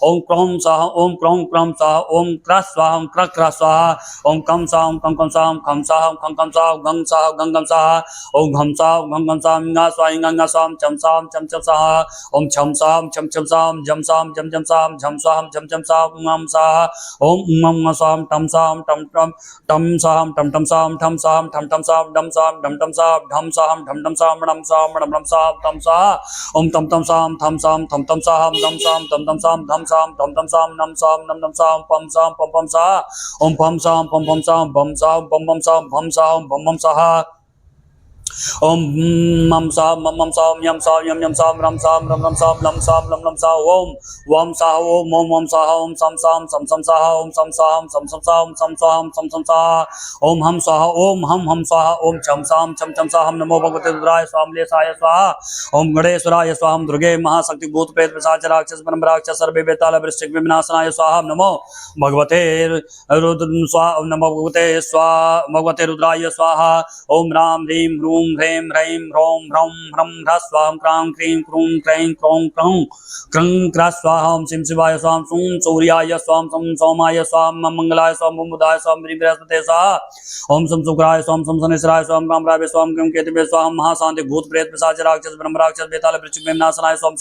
ओम क्रोम स्वाहा ओम क्रोम स्वाहा ओम क्रः स्वाहा ओम क्रः स्वाहा ओम कम स्वाहा खम स्वाहा गंगम स्वाहा ओम घम स्वाहा इंगा स्वाहा चम स्वाहा ओम छम स्वाहा जम स्वाहा झम स्वाहा ओम उम स्वाम टम स्वाम टम स्वाम टम स्वाम ठम स्वाम ठम स्वाम डम स्वाम ढम स्वाम ढम स्वाम ढम स्वाम डम स्वाम टम स्वाहा ओम तम स्वाम थम स्वाम थम स्वाम दम स्वाम तम स्वाम धम स्वाम थम स्वाम नम स्वाम पम स्वाहा ओम पम स्वाम बम स्वाम भम स्वाहा ओम मम साम यम साम रम साम लम सा ओम वम सा ओम ओम साहा ओम सम साहा ओम सम साहा ओम हम स्वाहा हम स्वाहा ओम चम साहा हम नमो भगवते रुद्राय स्वामलेशाय स्वाहा ओम गणेश्वराय स्वाहा दुर्गे महाशक्ति भूत प्रेत पिशाच राक्षस ब्रह्म राक्षस सर्वे बेताल वृश्चिक विनाशनाय स्वाहा नमो भगवते रुद्र स्वाहा नमो भगवते रुद्राय स्वाहा ओम राम ह्रीं ह्रूं ह्रूं ह्रीं ह्रैं ह्रौं ह्रौं ह्रं ह्रः स्वां क्रां क्रीं क्रूं क्रैं क्रौं क्रौं क्रं क्रः स्वाहा ओम शिव शिवाय स्वां सूं सूर्याय स्वां सं सोमाय स्वां मंगलाय स्वां बुधाय स्वां बृहस्पते स्वाहा ओम सं शुक्राय स्वां सं शनिश्चराय स्वां रामराय स्वां क्यों केतवे स्वां महाशांति भूत प्रेत पिशाच राक्षस ब्रह्म राक्षस बेताल वृश्चिक मेमनासनाय स्वां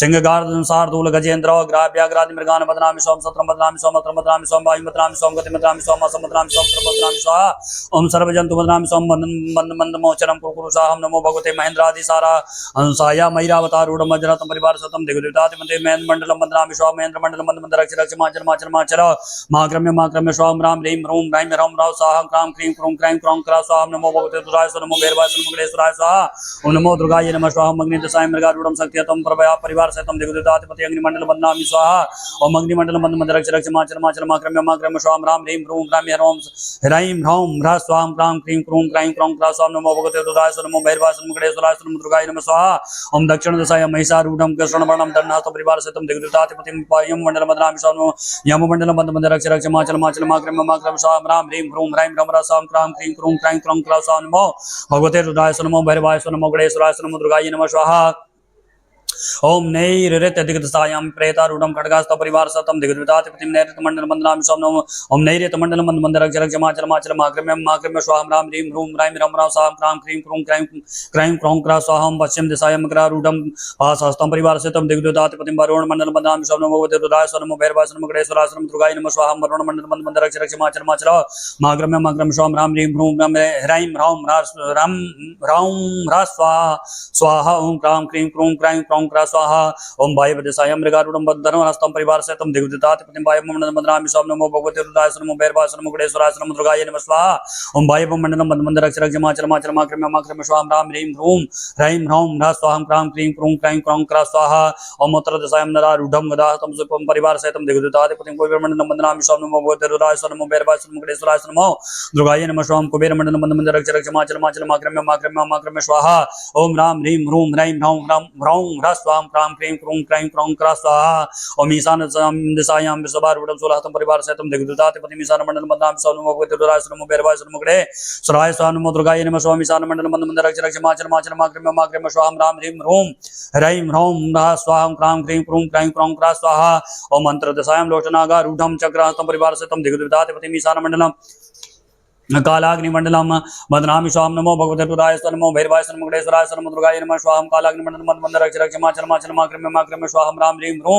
सिंह गार्द शार्दूल गजेन्द्र ग्राव्याग्रादि मृगान बदनामि स्वां सत्रम बदनामि स्वां अत्रम बदनामि स्वां वायु बदनामि स्वां गति बदनामि स्वां असम बदनामि स्वां सर्व बदनामि स्वाहा ओम सर्वजंतु बदनामि स्वां मंद मंद मोचनम कुरुसाहम नमो भगवते महेंद्रादि सारा हंसाया मयूरावतारूढ़ मजरतम परिवार सतम दिग्विताति मते महेंद्र मंडलम बदनामि स्वां महेंद्र मंडलम मंद मंद रक्ष रक्ष माचर माचर माचर माक्रम्य स्वां राम ह्रीं ह्रूं ह्रैं ह्रौं ह्रौं स्वाहा क्रां क्रीं क्रूं क्रैं क्रौं क्रः स्वाहा नमो भगवते दुराय नमो भैरवाय नमो गणेश्वराय स्वाहा ओम नमो दुर्गाय नमः स्वाहा अग्नि दशाय मृगारूढ़ शक्तियतम प्रभया परिवार सहितम दिग्विताति पति अग्निमंडल बदनामि स्वाहा ओम अग्निमंडल मंद मंद रक्ष रक्ष माचर माचर माक्रम्य स्वां राम ह्रीं ह्रूं ह्रैं ह्रौं ह्रैं ह्रौं ह्रः स्वाहा क्रां क्रीं क्रूं क्रैं क्रौं क्रः स्वाहा नमो भगवते दुराय नमो भैरवाय नमो गणेश्वराय नमो दुर्गाय नमः स्वाहा ओम दक्षिण दशाय महिषारूढ़ कृष्णवर्णम दंडहस्त परिवार सहितम दिग्विताति पति यम मंडल बदनामि स्वाहा यम मंडल मंद मंद रक्ष रक्ष माचर माचर माक्रम्य स्वाहा राम ह्रीं ह्रूं ह्रैं ह्रौं ह्रः स्वाहा क्रां क्रीं क्रूं क्रैं क्रौं क्रः स्वाहा नमो भगवते रुद्राय नमो भैरवाय नमो गणेश्वराय नमो दुर्गाय नमः स्वाहा ओम नैरृत्यधिगतसायां प्रेतारूढ़ं खड्गास्त्र परिवार सतम दिग्विताति पतिं नैरृत मंडल बदनामि स्वाहा ओम नैरृत मंडल मंद मंद रक्ष रक्ष माचर माचर माक्रम्य स्वाहा राम ह्रीं ह्रूं ह्रैं ह्रौं ह्रः स्वाहा क्रां क्रीं क्रूं क्रैं क्रौं क्रः स्वाहा पश्चिम दिशायां मकरारूढ़ं पाशहस्तं परिवार सहितं दिग्विताति पतिं वरुण मंडल बदनामि स्वाहा भगवते रुद्राय नमो भैरवाय नमो गणेश्वराय नमो दुर्गाय नमः स्वाहा वरुण मंडल मंद मंद रक्ष रक्ष माचर माचर माक्रम्य स्वाहा राम ह्रीं ह्रूं ह्रैं ह्रौं ह्रः स्वाहा स्वाहा ओम क्रां क्रीं क्रूं क्रैं क्रौं क्रः स्वाहा ओम वायव्य मृगारूढ़ं धनुरास्तं परिवार सहितं दिग्विताति पतिं वायव्यमंडलं बदनामि स्वाहा नमो भगवते रुद्राय नमो भैरवाय नमो गणेश्वराय नमो दुर्गाय नमः स्वाहा ओम वायव्यमंडलं मंद मंद रक्ष रक्ष माचर माचर माक्रम्य स्वाहा राम ह्रीं ह्रूं ह्रैं ह्रौं ह्रः स्वाहा क्रां क्रीं क्रूं क्रैं क्रौं क्रः स्वाहा ओम उत्तर दिशायां नरारूढ़ं गदाहस्तं सुपं परिवार सहितं दिग्विताति पतिं कुबेरमंडलं बदनामि स्वाहा नमो भगवते रुद्राय नमो भैरवाय नमो गणेश्वराय नमो दुर्गाय नमः स्वाहा कुबेरमंडलं मंद मंद रक्ष रक्ष माचर माचर माक्रम्य स्वाहा ओम राम ह्रीं ह्रूं ह्रैं ह्रौं ह्रौं ह्रः स्वाहा क्रां क्रीं क्रूं क्रैं क्रौं क्रः स्वाहा ओम ईशान दिशायां वृषभारूढ़ं सोलहस्तं परिवार सहितं दिग्विताति पतिं ईशान मंडलं बदनामि स्वाहा नमो भगवते रुद्राय नमो भैरवाय नमो गणेश्वराय स्वाहा नमो दुर्गाय नमः स्वाहा ईशान मंडलं मंद मंद रक्ष रक्ष माचर माचर माक्रम्य स्वाहा राम ह्रीं ह्रूं ह्रैं ह्रौं ह्रः स्वाहा क्रां क्रीं क्रूं क्रैं क्रौं क्रः स्वाहा ओम अंतर्दशायां लोचनागारूढ़ं चक्रहस्तं परिवार सहितं दिग्विताति पतिं ईशान मंडलं कालाग्निमंडलम बदनामि स्वाहा नमो भगवते रुद्राय नमो भैरवाय नमो गणेश्वराय नमो दुर्गाय नमः स्वाहा कालाग्निमंडलम मंद मंद रक्ष रक्ष माचर माचर माक्रम्य स्वाहा राम ह्रीं ह्रूं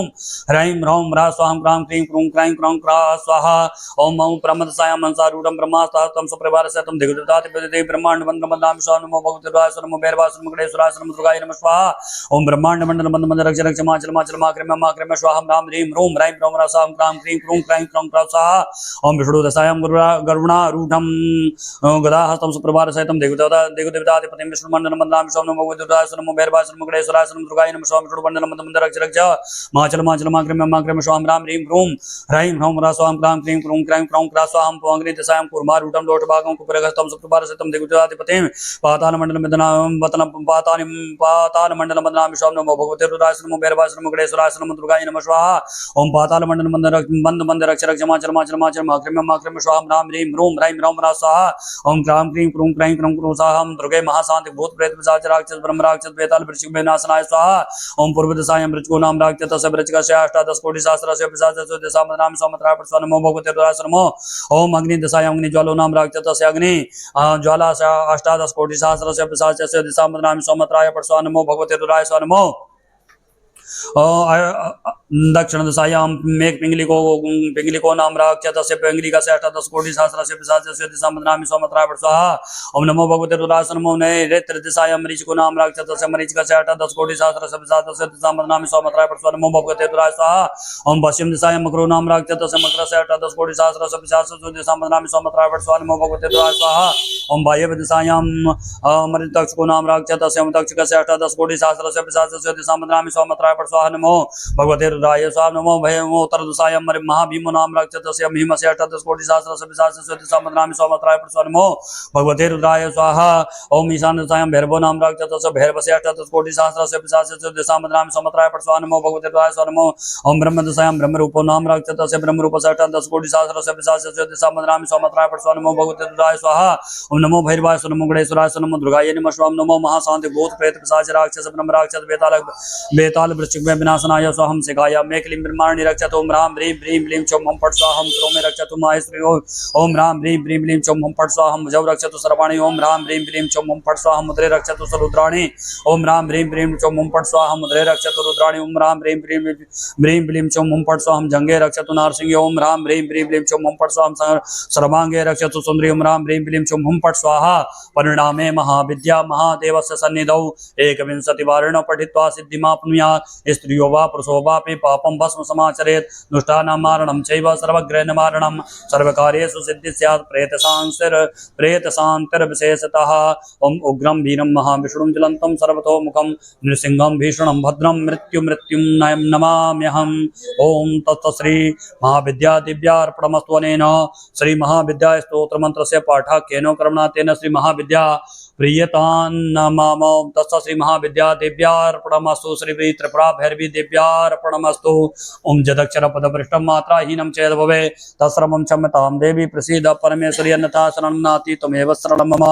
ह्रैं ह्रौं ह्रः स्वाहा क्रां क्रीं क्रूं क्रैं क्रौं क्रः स्वाहा ओम प्रमदसायां हंसारूढ़ं ब्रह्मास्त्रहस्तं सपरिवार सहितं दिग्विताति पतिं ब्रह्मांड मंडलं बदनामि स्वाहा नमो भगवते रुद्राय नमो भैरवाय नमो गणेश्वराय नमो दुर्गाय नमः स्वाहा ओम ब्रह्मांड मंडलं मंद मंद रक्ष रक्ष माचर माचर माक्रम्य स्वाहा राम ह्रीं ह्रूं ह्रैं ह्रौं ह्रः स्वाहा क्रां क्रीं क्रूं क्रैं क्रौं क्रः स्वाहा ओम विष्णुदशायां गरुणारूढ़ं गदाहस्तं सुप्रभार सहितं दिग्विताति पतिं विष्णुमंडलं बदनामि स्वाहा नमो भगवते रुद्राय नमो भैरवाय नमो गणेश्वराय नमो दुर्गाय नमः स्वाहा विष्णुमंडलं मंद मंद रक्ष रक्ष माचल माचल माक्रम्य स्वाहा राम ह्रीं ह्रूं ह्रैं ह्रौं ह्रः स्वाहा क्रां क्रीं क्रूं क्रैं क्रौं क्रः स्वाहा अग्नि दिशायां कूर्मारूढ़ं लोटभागं कुपिरहस्तं सुप्रभार सहितं दिग्विताति पतिं पातालमंडलं पातालमंडलं बदनामि स्वाहा नमो भगवते रुद्राय नमो भैरवाय नमो गणेश्वराय नमो दुर्गाय नमः स्वाहा ओम पातालमंडलं मंद मंद रक्ष रक्ष माचल माक्रम्य स्वाहा राम ह्रीं ह्रूं ह्रैं ह्रौं ह्रः स्वाहा ओम क्रां क्रीं क्रूं क्रैं क्रौं क्रः स्वाहा दुर्गे महाशांति भूत प्रेत पिशाच राक्षस ब्रह्म राक्षस बेताल वृश्चिक मेमनासनाय स्वाहा ओम पूर्व दिशायां वृश्चिको नाम राक्षसस्य वृश्चिकस्य अष्टादश कोटि सहस्रस्य पिशाचस्य दिशा बदनामि स्वाहा मंत्राय नमो भगवते रुद्राय नमो ओम अग्नि दिशायां अग्निज्वालो नाम राक्षसस्य अग्नि ज्वालास्य अष्टादश कोटि सहस्रस्य पिशाचस्य दिशा बदनामि स्वाहा मंत्राय नमो भगवते रुद्राय नमो दक्षिण दिशायां मेघ पिंगलिको नाम राक्षसस्य पिंगलिकस्य अष्टादश कोटि सहस्रस्य पिशाचस्य दिशा बदनामि स्वाहा मंत्राय स्वाहा ओम नमो भगवते रुद्राय नमो नैऋत्य दिशायां मरीचिको नाम राक्षसस्य मरीचिकस्य अष्टादश कोटि सहस्रस्य पिशाचस्य दिशा बदनामि स्वाहा मंत्राय नमो भगवते रुद्राय स्वाहा ओम पश्चिम दिशायां मकरो नाम राक्षसस्य मकरस्य अष्टादश कोटि सहस्रस्य पिशाचस्य दिशा बदनामि स्वाहा मंत्राय नमो भगवते रुद्राय स्वाहा ओम वायव्य दिशायां मरीतक्षको नाम राक्षसस्य तक्षकस्य अष्टादश कोटि सहस्रस्य पिशाचस्य दिशा बदनामि स्वाहा मंत्राय समत्राय स्वाहा नमो भगवते रुद्राय स्वाहा नमो भयमोत्तरदशाय महाभीमो नाम रक्षतस्य भीमस्य अष्टादशकोटि सहस्रस्य सामद्रामि समत्राय स्वाहा नमो भगवते रुद्राय स्वाहा ओम ईशानदशाय भैरवो नाम रक्षतस्य भैरवस्य अष्टादशकोटि सहस्रस्य सामद्रामि समत्राय स्वाहा नमो भगवते रुद्राय स्वाहा नमो ओम ब्रह्मदशाय ब्रह्मरूपो नाम रक्षतस्य ब्रह्मरूपस्य अष्टादशकोटि सहस्रस्य सामद्रामि समत्राय स्वाहा नमो भगवते रुद्राय स्वाहा ओम नमो भैरवाय नमो गणेश्वराय नमो दुर्गाय नमः स्वाम नमो महाशांति भूत प्रेत पिशाच राक्षस ब्रह्म राक्षस बेताल वृश्चिक में विनाशनाय स्वाहम सिखाय मे क्लीं ब्रह्माणि रक्षतु ओम राम ह्रीं ब्रीं ब्लीं चौम हम फट स्वाहम श्रो में रक्षतु माहेश्वरी ओम राम ह्रीं ब्रीं ब्लीं चौम हम फट स्वाहम भुजौ रक्षतु सर्वाणि ओम राम ह्रीं ब्लीं चौम हम फट स्वाहम मुद्रे रक्षतु रुद्राणि ओम राम ह्रीं ब्रीं चौम हम फट स्वाहम मुद्रे रक्षतु रुद्राणि ओम राम ह्रीं ब्रीं ब्लीं चौम हम फट स्वाहम जंगे रक्षतु नारसिंह ओम राम ह्रीं ब्रीं ब्लीं चौम हम फट स्वाहम सर्वांगे रक्षतु सुंदरी ओम राम ह्रीं ब्लीं चौम हम फट स्वाहा परिणामे महाविद्या महादेवस्य सन्निधौ एकविंशतिवारेण पठित्वा सिद्धिमाप्नुयात् स्त्रियो वा पुरुषो वापि पापं भस्म समाचरेत् दुष्टानां मारणं चैव सर्वग्रहनिवारणं सर्वकार्येषु सिद्धिः स्यात् प्रेतशान्तिर्विशेषतः ओम उग्रं वीरं महाविष्णुं ज्वलन्तं सर्वतोमुखं नृसिंहं भीषणं भद्रं मृत्युं नमाम्यहम् ओम तत्सत् श्री महाविद्या दिव्यार्पणमस्तु अनेन श्री महाविद्या स्तोत्रमन्त्रस्य पाठः केनो कर्मणा तेन श्री महाविद्या प्रियतान्नमो तत्सत् श्री महाविद्या दिव्यार्पणमस्तु श्री त्रिपुरा भैरवी दिव्यार्पणमस्तु ओम जदक्षर पदपृष्ठं मात्राहीनं चेद् भवे तत्सर्वं क्षम्यतां देवी प्रसीद परमेश्वरी अन्यथा शरणं नास्ति त्वमेव शरणं मम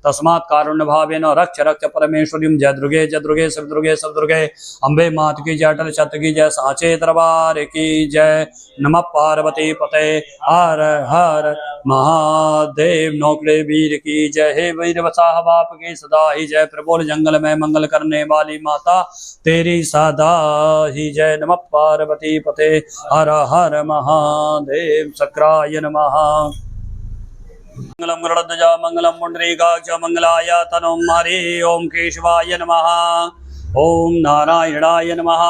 तस्मात् कारुण्यभावेन रक्ष रक्ष परमेश्वरीं जय दुर्गे शिवदुर्गे अम्बे मात की जय अटल छत्र की जय साचे दरबार की जय नमः पार्वती पते हर हर महादेव नौकड़े वीर की जय हे वीर वसाह बाप की सदा ही जय प्रबोल जंगल में मंगल करने वाली माता तेरी सदा ही जय नमः पार्वती पते हर हर महादेव सक्राय नमः मंगलम गरुड़ध्वजा मंगलम पुंडरीकाक्ष मंगलाय तनुं हरि ओम केशवाय नमः ओम नारायणाय नमः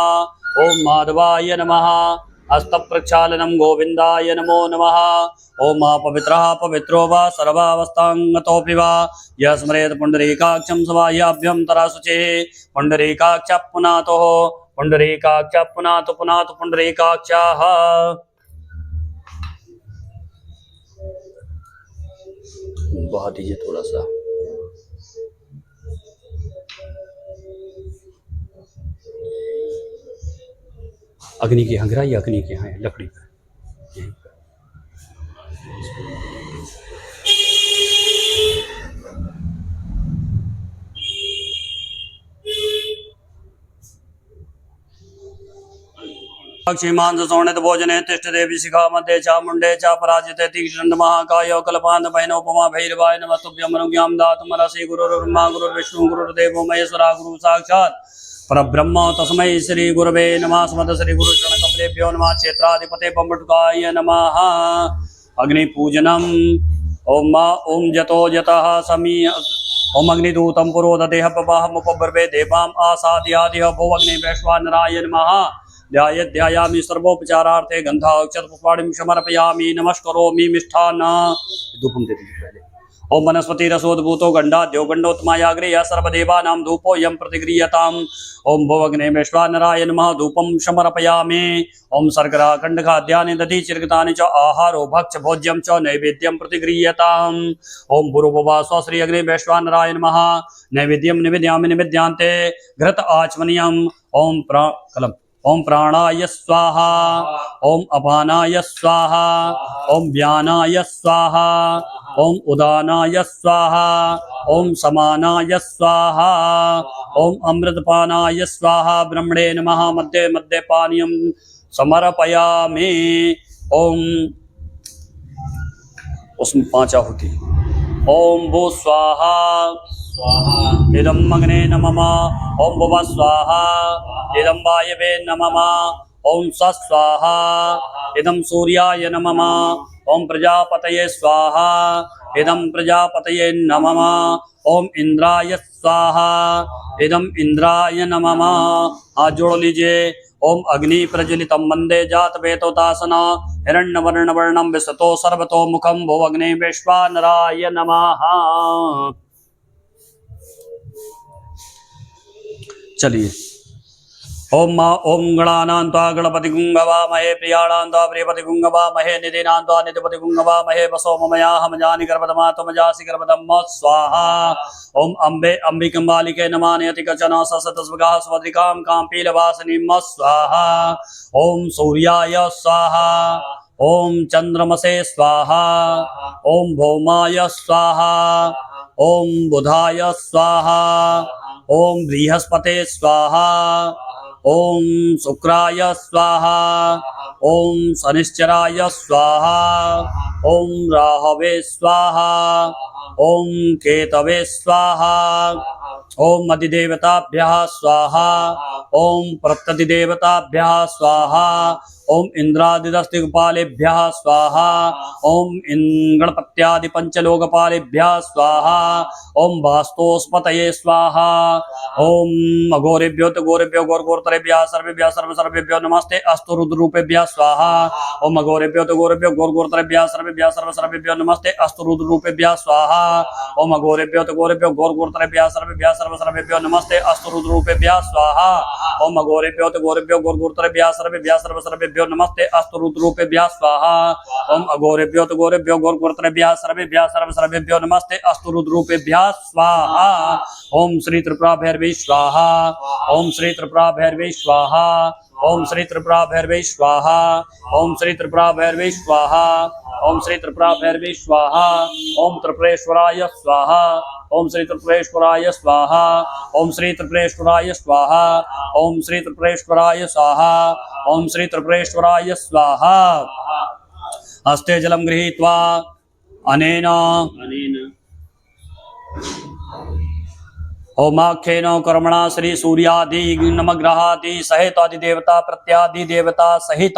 ओम माधवाय नमः हस्त प्रक्षालनम गोविंदाय नमो नमः ओम पवित्रः पवित्रो वा सर्वावस्थांगतोऽपि वा यः स्मरेत् पुंडरीकाक्षं सवाह्याभ्यन्तरा शुचिः पुंडरीकाक्ष पुनातु पुंडरीकाक्षः बहा दीजिए थोड़ा सा अग्नि की हंगरा या अग्नि के यहाँ है लकड़ी पर क्षीमांस सोणित भोजने तिष्ठ देवी शिखा मध्ये चा मुंडे चा पराजिते तीक्ष्ण महाकाय कल्पांत भैनोपमा भैरवाय नमस्तुभ्यं अनुज्ञां दातुमर्हसि गुरुर्ब्रह्मा गुरुर्विष्णु गुरुर्देवो महेश्वरा गुरु साक्षात् परब्रह्म तस्मै श्री गुरवे नमः स्मद श्री गुरु चरण कमलेभ्यो नमः क्षेत्राधिपते पम्बटुकाय नमः अग्निपूजनम् ओम जतो जतः समी ओम अग्निदूतं पुरोदते पपाहमुपब्रवे देवाम् आसाद्यादिह भो अग्नि वैश्वानराय नमः ध्यायामि सर्वोपचारार्थे गंधाक्षत पुष्पाणिं समर्पयामि नमस्करोमि मिष्ठान्न धूपम दे दीजिए पहले ओम वनस्पति रसोद्भूतो गंडाद्यो गंडोत्मायाग्रे यः सर्वदेवानां धूपो यं प्रतिगृह्यताम् ओम भोवग्ने वैश्वानराय नमः धूपं समर्पयामि ओम सर्गरा खंडखाद्यानि दधि चिर्गतानि च आहारो भक्ष भोज्यं च नैवेद्यं प्रतिगृह्यताम् ओम भूर्भुवः स्वश्री अग्ने वैश्वानराय नमः नैवेद्यं निवेदयामि निवेद्यान्ते घृत आचमनीयम् ओम कलम ओम प्राणाय स्वाहा ओम अपानाय स्वाहा ओम व्यानाय स्वाहा ओम उदानाय स्वाहा ओम समानाय स्वाहा ओम अमृतपानाय स्वाहा ब्रह्मणे नमः मध्ये मध्ये पानीयं समर्पयामि ओम उसमें 5 आहुति ओम भू स्वाहा इदं अग्ने नमः ओम भुवः स्वाहा इदं वायवे नमः ओम स्वाहा इदं सूर्याय नमः ओम प्रजापतये स्वाहा इदं प्रजापतये नमः ओम इंद्राय स्वाहा इदं इंद्राय नमः हाथ जोड़ लीजिए ओम अग्नि प्रज्वलितं वंदे जात वेतोतासना हिरण्यवर्णवर्णं विसतो सर्वतो मुखं भो अग्ने वैश्वानराय नमः। चलिए ओम मा ओम गणानान्त्वा गणपति गुंगवामहे प्रियाणान्त्वा प्रियपति गुंगवामहे निधिनान्त्वा निधिपति गुंगवामहे वसो ममया हम जानि गर्भधमा त्वं जासि गर्भधम् स्वाहा। ओम अम्बे अम्बिकम्बालिके नमानयति कचन ससतस्वगा स्वधिकां काम्पीलवासिनीं स्वाहा। ओम सूर्याय स्वाहा। ओम चंद्रमसे स्वाहा। ओम भौमाय स्वाहा। ओम बुधाय स्वाहा। ओम बृहस्पते स्वाहा। ओम शुक्राय स्वाहा। ओम शनिश्चराय स्वाहा। ओम राहवे स्वाहा। ओम केतवे स्वाहा। ओम अधिदेवताभ्यः स्वाहा। ओम प्रत्यधिदेवताभ्यः स्वाहा। ओम इंद्रादिदस्तिकपालेभ्यः स्वाहा। ओम गणपत्यादि पंचलोकपालेभ्यः स्वाहा। ओम वास्तोस्पतये स्वाहा। ओम अघोरेभ्यो तो घोरेभ्यो घोरघोरतरेभ्यः सर्वेभ्यः सर्वसर्वेभ्यो नमस्ते अस्तु रुद्ररूपेभ्यः स्वाहा। ओम अघोरेभ्यो तो घोरेभ्यो घोरघोरतरेभ्यः सर्वेभ्यः सर्वसर्वेभ्यो नमस्ते अस्तु रुद्ररूपेभ्यः स्वाहा। ओम अघोरेभ्यो तो घोरेभ्यो घोरघोरतरेभ्यः सर्वेभ्यः सर्वसर्वेभ्यो नमस्ते अस्तु रुद्ररूपेभ्यः स्वाहा। ओम अघोरेभ्यो तो घोरेभ्यो घोरघोरतरेभ्यः सर्वेभ्यः सर्वसर्वेभ्यो नमस्ते अस्तु रुद्ररूपेभ्यः स्वाहा। ओम अघोरेभ्यो तो घोरेभ्यो घोरघोरतरेभ्यः सर्वेभ्यः सर्वसर्वेभ्यो नमस्ते अस्तु रुद्ररूपेभ्यः स्वाहा। ओम श्री त्रिपुरा भैरवी स्वाहा। ओम श्री त्रिपुरा भैरवी स्वाहा। ओम श्री त्रिपुरा भैरवी स्वाहा। ओम श्री त्रिपुरा भैरवी स्वाहा। ओम श्री त्रिपुरा भैरवी स्वाहा। ओम त्रिपुरेश्वराय स्वाहा। ओम श्री त्रिपुरेश्वराय स्वाहा। ओम श्री त्रिपुरेश्वराय स्वाहा। ओम श्री त्रिपुरेश्वराय स्वाहा। ओम श्री त्रिपुरेश्वराय स्वाहा। हस्ते जलं गृहीत्वा अनेन होमाख्येन कर्मणा श्री सूर्यादि नवग्रहादि सहित अधिदेवता प्रत्यादिदेवता सहित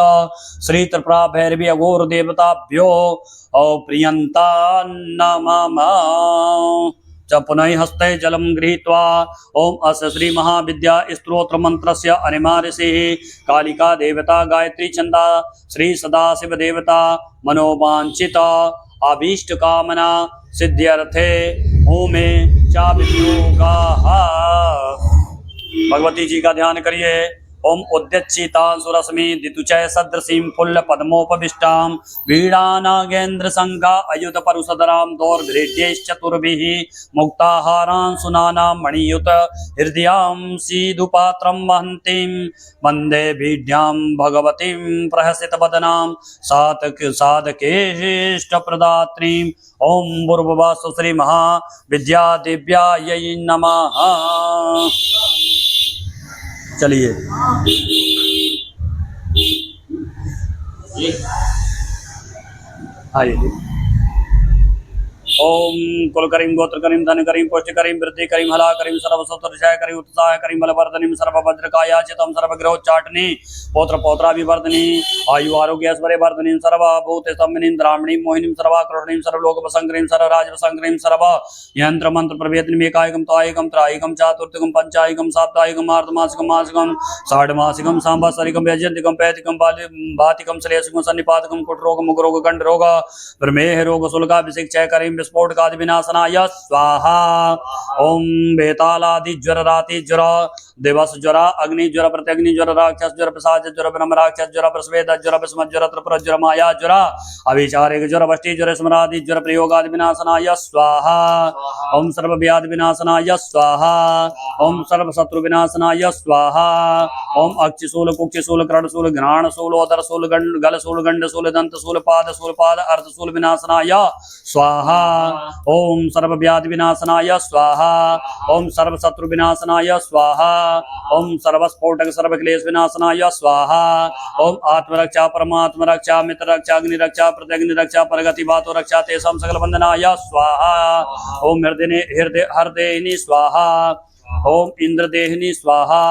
श्री त्रिपुरा भैरवी अघोर देवताभ्यो प्रियंता नमः। च पुनः हस्ते जलं गृहीत्वा ओम अस्य श्री महाविद्या स्तोत्र मंत्रस्य अनिमार्यसेः कालिका देवता गायत्री छंदा श्री सदाशिव देवता मनोवांछित अभीष्ट कामना सिद्ध्यर्थे होमे चाभियोगाः। भगवती जी का ध्यान करिए। ओम उद्यच्चितां सुरश्मि दितुचय सदृशीं फुल्ल पद्मोपविष्टां वीणा नागेन्द्र संगा अयुध परुषधरां दौर्भृद्यैश्चतुर्भिः मुक्ताहारां सुनानां मणियुत हृदयां सीधुपात्रं वहन्तीं वन्दे वीढ्यां भगवतीं प्रहसितवदनां साधकेष्टप्रदात्रीं। ओम भूर्भुवः श्री महाविद्यादेव्यायै नमः। चलिए आइए। ओम कुल करीम गोत्र करीम धन करीम पुष्टि करीम वृद्धि करीम हला करीम सर्वसुतर्षय करीम उत्साह करीम बलवर्धनीम सर्वभद्रकायाचितम सर्वग्रहोच्चाटनी पौत्र पौत्राभिवर्धनी आयु आरोग्य ऐश्वर्य वर्धनीम सर्वभूत स्तंभनीम द्रामणीम मोहिनीम सर्वाकृष्णीम सर्वलोक वसंकरीम सर्वराज वसंकरीम सर्व यंत्र मंत्र प्रवेदनीम एकायकम तायकम त्रायकम चातुर्थिकम पंचायकम साप्ताहिकम अर्धमासिकम मासिकम साढ़मासिकम सांवत्सरिकम वैजयंतिकम पैतिकम भातिकम श्रेयसिकम सन्निपातकम कुटरोग मुखरोग गंड रोग प्रमेह रोग शुल्काभिषेक चय करीम विस्फोट का विनाशनाय स्वाहा। ओम बेतालादि ज्वर राति ज्वर दिवस ज्वर अग्नि ज्वर प्रत्यग्नि ज्वर राक्षस ज्वर प्रसाद ज्वर ब्रह्म राक्षस ज्वर प्रस्वेद ज्वर विस्मत ज्वर त्रिपुर ज्वर माया ज्वर अभिचारिक ज्वर वष्टि ज्वर स्मरादि ज्वर प्रयोगादि विनाशनाय स्वाहा। ओम सर्व व्याधि विनाशनाय स्वाहा। ओम सर्व शत्रु विनाशनाय स्वाहा। ओम अक्षिशूल कुक्षिशूल करणशूल घ्राणशूल ओदरशूल गलशूल गंडशूल दंतशूल पाद अर्धशूल विनाशनाय स्वाहा। ओम सर्व व्याधि विनाशनाय स्वाहा। ओम सर्व शत्रु विनाशनाय स्वाहा। ओम सर्वस्फोटक सर्वक्लेश विनाशनाय स्वाहा। ओम आत्मरक्षा परमात्म रक्षा मित्र रक्षा अग्नि रक्षा प्रत्यग्नि रक्षा परगति बातो रक्षा तेषां सकल बंधनाय स्वाहा। ओम हृदयिनी स्वाहा। ओम इंद्रदेहिनी स्वाहा।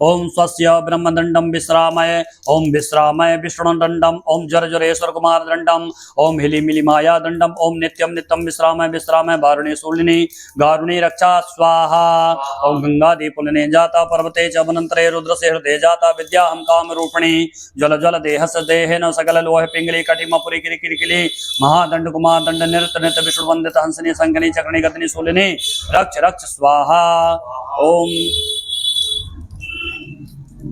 ओम स्वस्य ब्रह्मदंडम विश्रामय। ओम विश्रामय विष्णुदंडम। ओम जर जरेश्वर कुमार दंडम। ओम हिली मिली माया दंडम। ओम नित्यम नित्यम विश्रामय विश्रामय वारुणी शूलिनी गारुणी रक्षा स्वाहा। ओम गंगा दीपुलने जाता पर्वते च वनंतरे रुद्र से हृदय जाता विद्या हम काम रूपिणी जल जल देहस देहेन सकल लोह पिंगली कटिमपुरी किरिकिली महादंड कुमार दंड नृत्य नृत्य विष्णु वंदित हंसनी संकनी चक्रणी गतनी शूलिनी रक्ष रक्ष स्वाहा। ओम कूलर।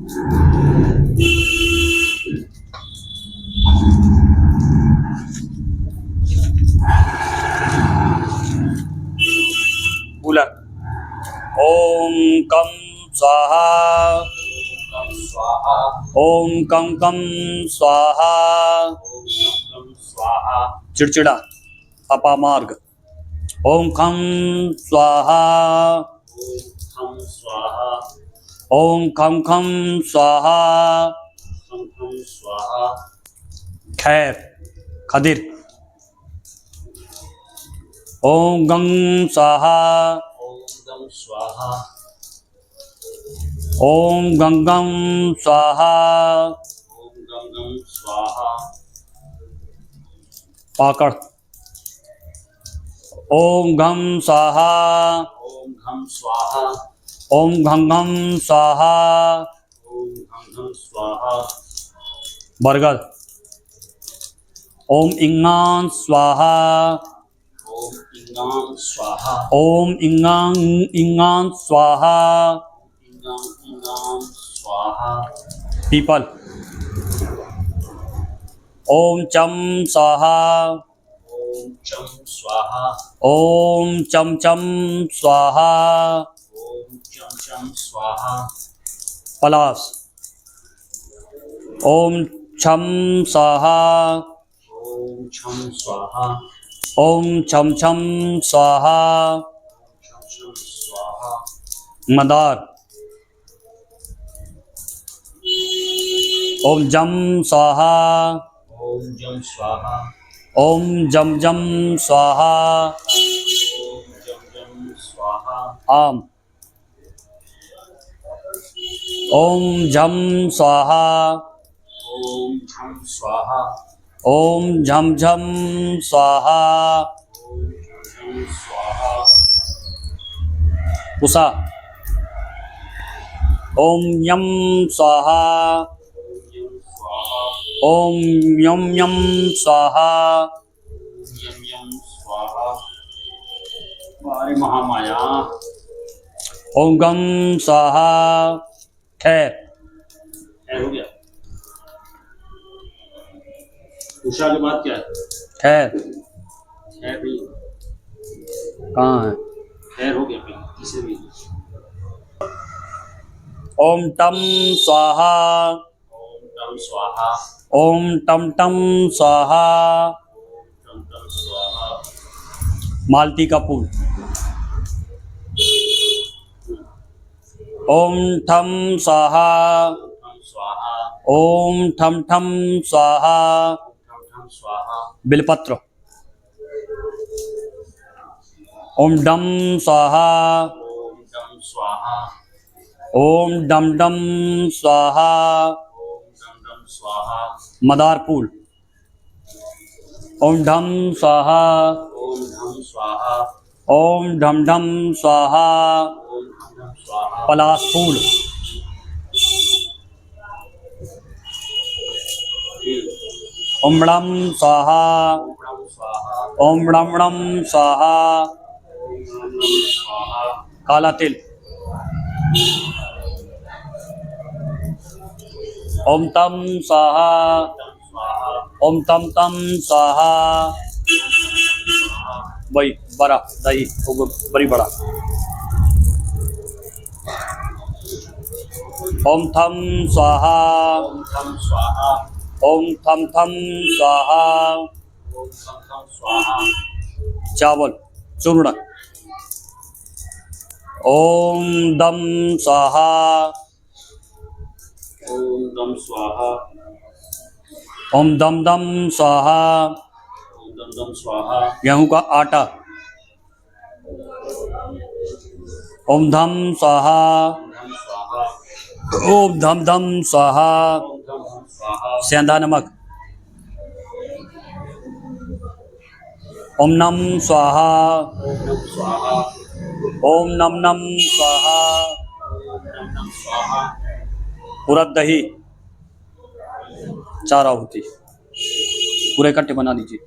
ओम कम स्वाहा। ओम कम कम स्वाहा। चिड़चिड़ा अपामार्ग। ओम खम स्वाहा। ओम खम खम स्वाहा। खैर खदिर। ओम गंग स्वाहा। ओम गंगम स्वाहा। पाकड़। ओम घम स्वाहा। ओम घंघम स्वाहा। बरगद। ओम इंगान स्वाहा। ओम इंगान इंगान स्वाहा। पीपल। ओम चम स्वाहा। ओम चम चम स्वाहा। पलास। ओम छम स्वाहा। ओम छम छम स्वाहा। मदार। ओम जम स्वाहा। ओम जम जम स्वाहा। आम। ओम झम स्वाहा। ओम झम झम स्वाहा। उषा। ओम यम स्वाहा। ओम यम यम स्वाहा। महामाया। ओम गम स्वाहा। खैर। हो गया। उषा के बाद क्या है? खैर। खैर भी कहाँ है? खैर हो गया पहले, तीसरे भी। ओम टम स्वाहा। ओम टम स्वाहा। ओम टम टम स्वाहा। टम टम स्वाहा। मालती का फूल। ओम ठम स्वाहा। टम स्वाहा। ओम ठम ठम स्वाहा। टम टम स्वाहा। बिलपत्र। ओम डम स्वाहा। ओम डम स्वाहा। ओम डम डम स्वाहा। ओम डम डम स्वाहा। मदार फूल। ओम ढम स्वाहा। ओम धम स्वाहा। ओम ढम ढम स्वाहा। ओम धम धम स्वाहा। पलाश फूल। ओम ड़म स्वाहा। ओम ड़म स्वाहा। ओम ड़म ड़म स्वाहा। ओम ड़म ड़म स्वाहा। काला तिल। ओम तम स्वाहा। तम स्वाहा। ओम तम तम स्वाहा। वही बड़ा दही बड़ी बड़ा। ओम थम स्वाहा। ओम थम स्वाहा। ओम थम थम स्वाहा। ओम थम थम स्वाहा। चावल चूर्ण। ओम दम स्वाहा। ओम दम स्वाहा। ओम दम दम स्वाहा। ओम दम दम स्वाहा। गेहूं का आटा। ओम धम स्वाहा। धम स्वाहा। ओम धम धम स्वाहा। ओम धम धम स्वाहा। सेंधा नमक। ओम नम स्वाहा। ओम नम स्वाहा। ओम नम नम स्वाहा। ओम नम नम स्वाहा। उड़द दही 4 आहुति पूरे इकट्ठे बना दीजिए।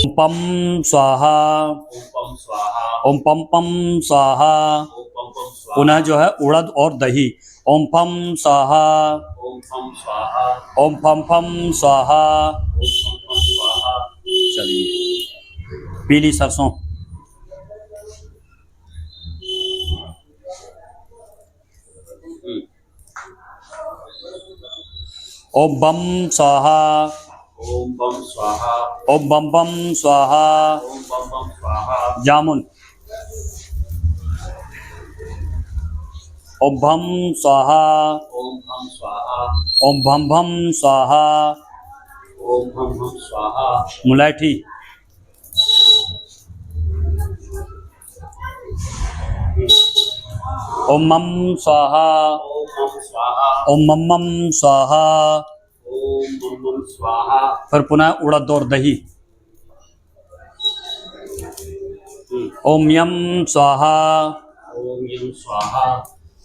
ओम पम स्वाहा। ओम पम स्वाहा। ओम पम पम स्वाहा। ओम पम पम स्वाहा। पुनः जो है उड़द और दही ओम फम स्वाहा ओम फम स्वाहा ओम फम फम स्वाहा। ओम फम फम स्वाहा चलिए पीली सरसों। ओम बम स्वाहा ओम बम स्वाहा ओम बम बम स्वाहा। ओम बम बम स्वाहा जामुन। ओम भम स्वाहा ओम हम स्वाहा ओम भम भम स्वाहा। ओम हम स्वाहा मुलैठी। ओम मम स्वाहा ओम हम स्वाहा ओम मम मम स्वाहा। ओम मम स्वाहा फिर पुनः उड़द और दही। ओम यम स्वाहा ओम यम स्वाहा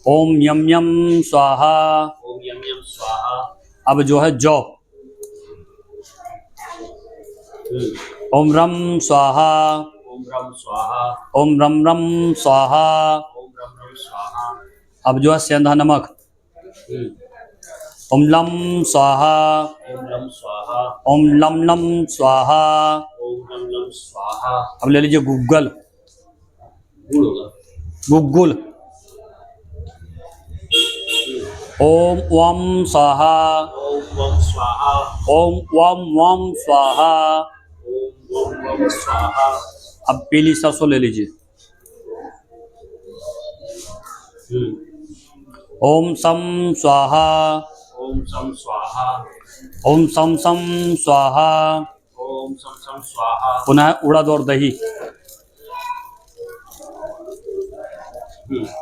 ओम यम यम स्वाहा। ओम यम यम स्वाहा अब जो है जौ। ओम रम स्वाहा ओम रम स्वाहा ओम रम रम स्वाहा। ओम रम रम स्वाहा अब जो है सेंधा नमक। ओम लम स्वाहा ओम लम स्वाहा ओम लम लम स्वाहा। ओम लम लम स्वाहा अब ले लीजिए गूगल। गुड़ होगा गुग्गुल। ओम वम स्वाहा ओम वम स्वाहा ओम वम वम स्वाहा। ओम वम वम स्वाहा अब पीली सरसों ले लीजिए। ओम सम स्वाहा ओम सम स्वाहा ओम सम सम स्वाहा। ओम सम सम स्वाहा पुनः उड़द और दही।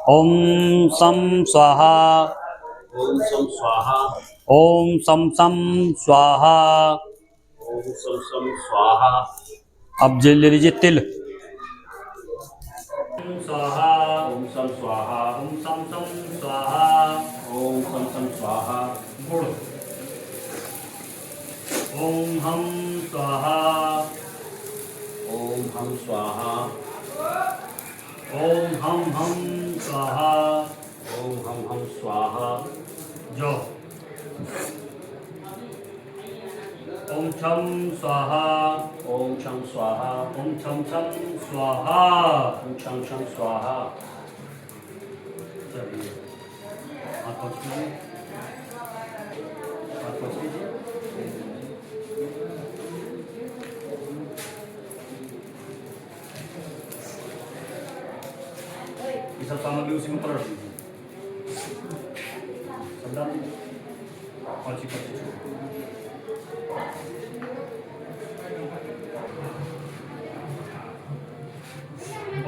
ओम सम स्वाहा ओम सम स्वाहा ओम सम सम स्वाहा। ओम सम सम स्वाहा अब जे ले लीजिए तिल। स्वाहा ओम सम स्वाहा ओम सम सम स्वाहा। ओम सम सम स्वाहा गुड़। ओम हम स्वाहा ओम हम स्वाहा ओम हम स्वाहा। ओम हम स्वाहा जो ओम छम स्वाहा ओम छम स्वाहा ओम छम छम स्वाहा। ओम छम छम स्वाहा चलिए हाथ पोंछ लीजिए। हाथ पोंछ लीजिए। ये सब सामग्री उसी में पलट दीजिए। समझा? पोंछी पोंछी।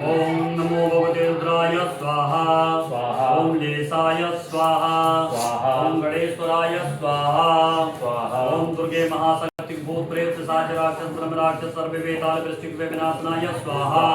ओम नमो भगवते रुद्राय स्वाहा स्वाहा ओम लेसाय स्वाहा स्वाहा ओम गणेश्वराय स्वाहा स्वाहा ओम दुर्गे महाशक्ति भूत प्रेत साज राक्षस ब्रह्म राक्षस सर्वे वेताल वृश्चिक विनाशनाय स्वाहा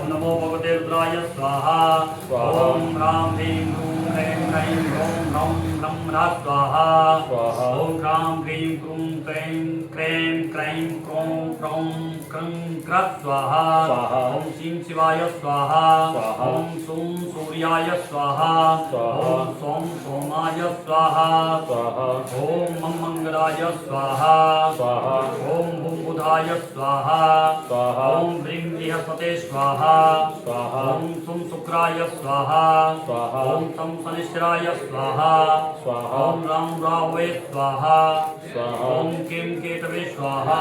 ओम नमो भगवते रुद्राय स्वाहा स्वाहा ओम राम ह्रीं रूं ह्रीं ह्रीं ओम रम रम रा स्वाहा स्वाहा ओम राम ह्रीं क्रूं क्రైं क्రైं क्రైं क्रों क्रों क्रं क्रः स्वाहा स्वाहा ओम शिं शिवाय स्वाहा स्वाहा ओम सूं सूर्याय स्वाहा स्वाहा ओम सोम सोमाय स्वाहा स्वाहा ओम मम मंगलाय स्वाहा स्वाहा ओम भूम बुधाय स्वाहा स्वाहा ओम ह्रीं बृहस्पते स्वाहा स्वाहा ओम सुं शुक्राय स्वाहा स्वाहा ओम सं शनिश्चराय स्वाहा स्वाहा ओम राम राहवे स्वाहा स्वाहा ओम किं केतवे स्वाहा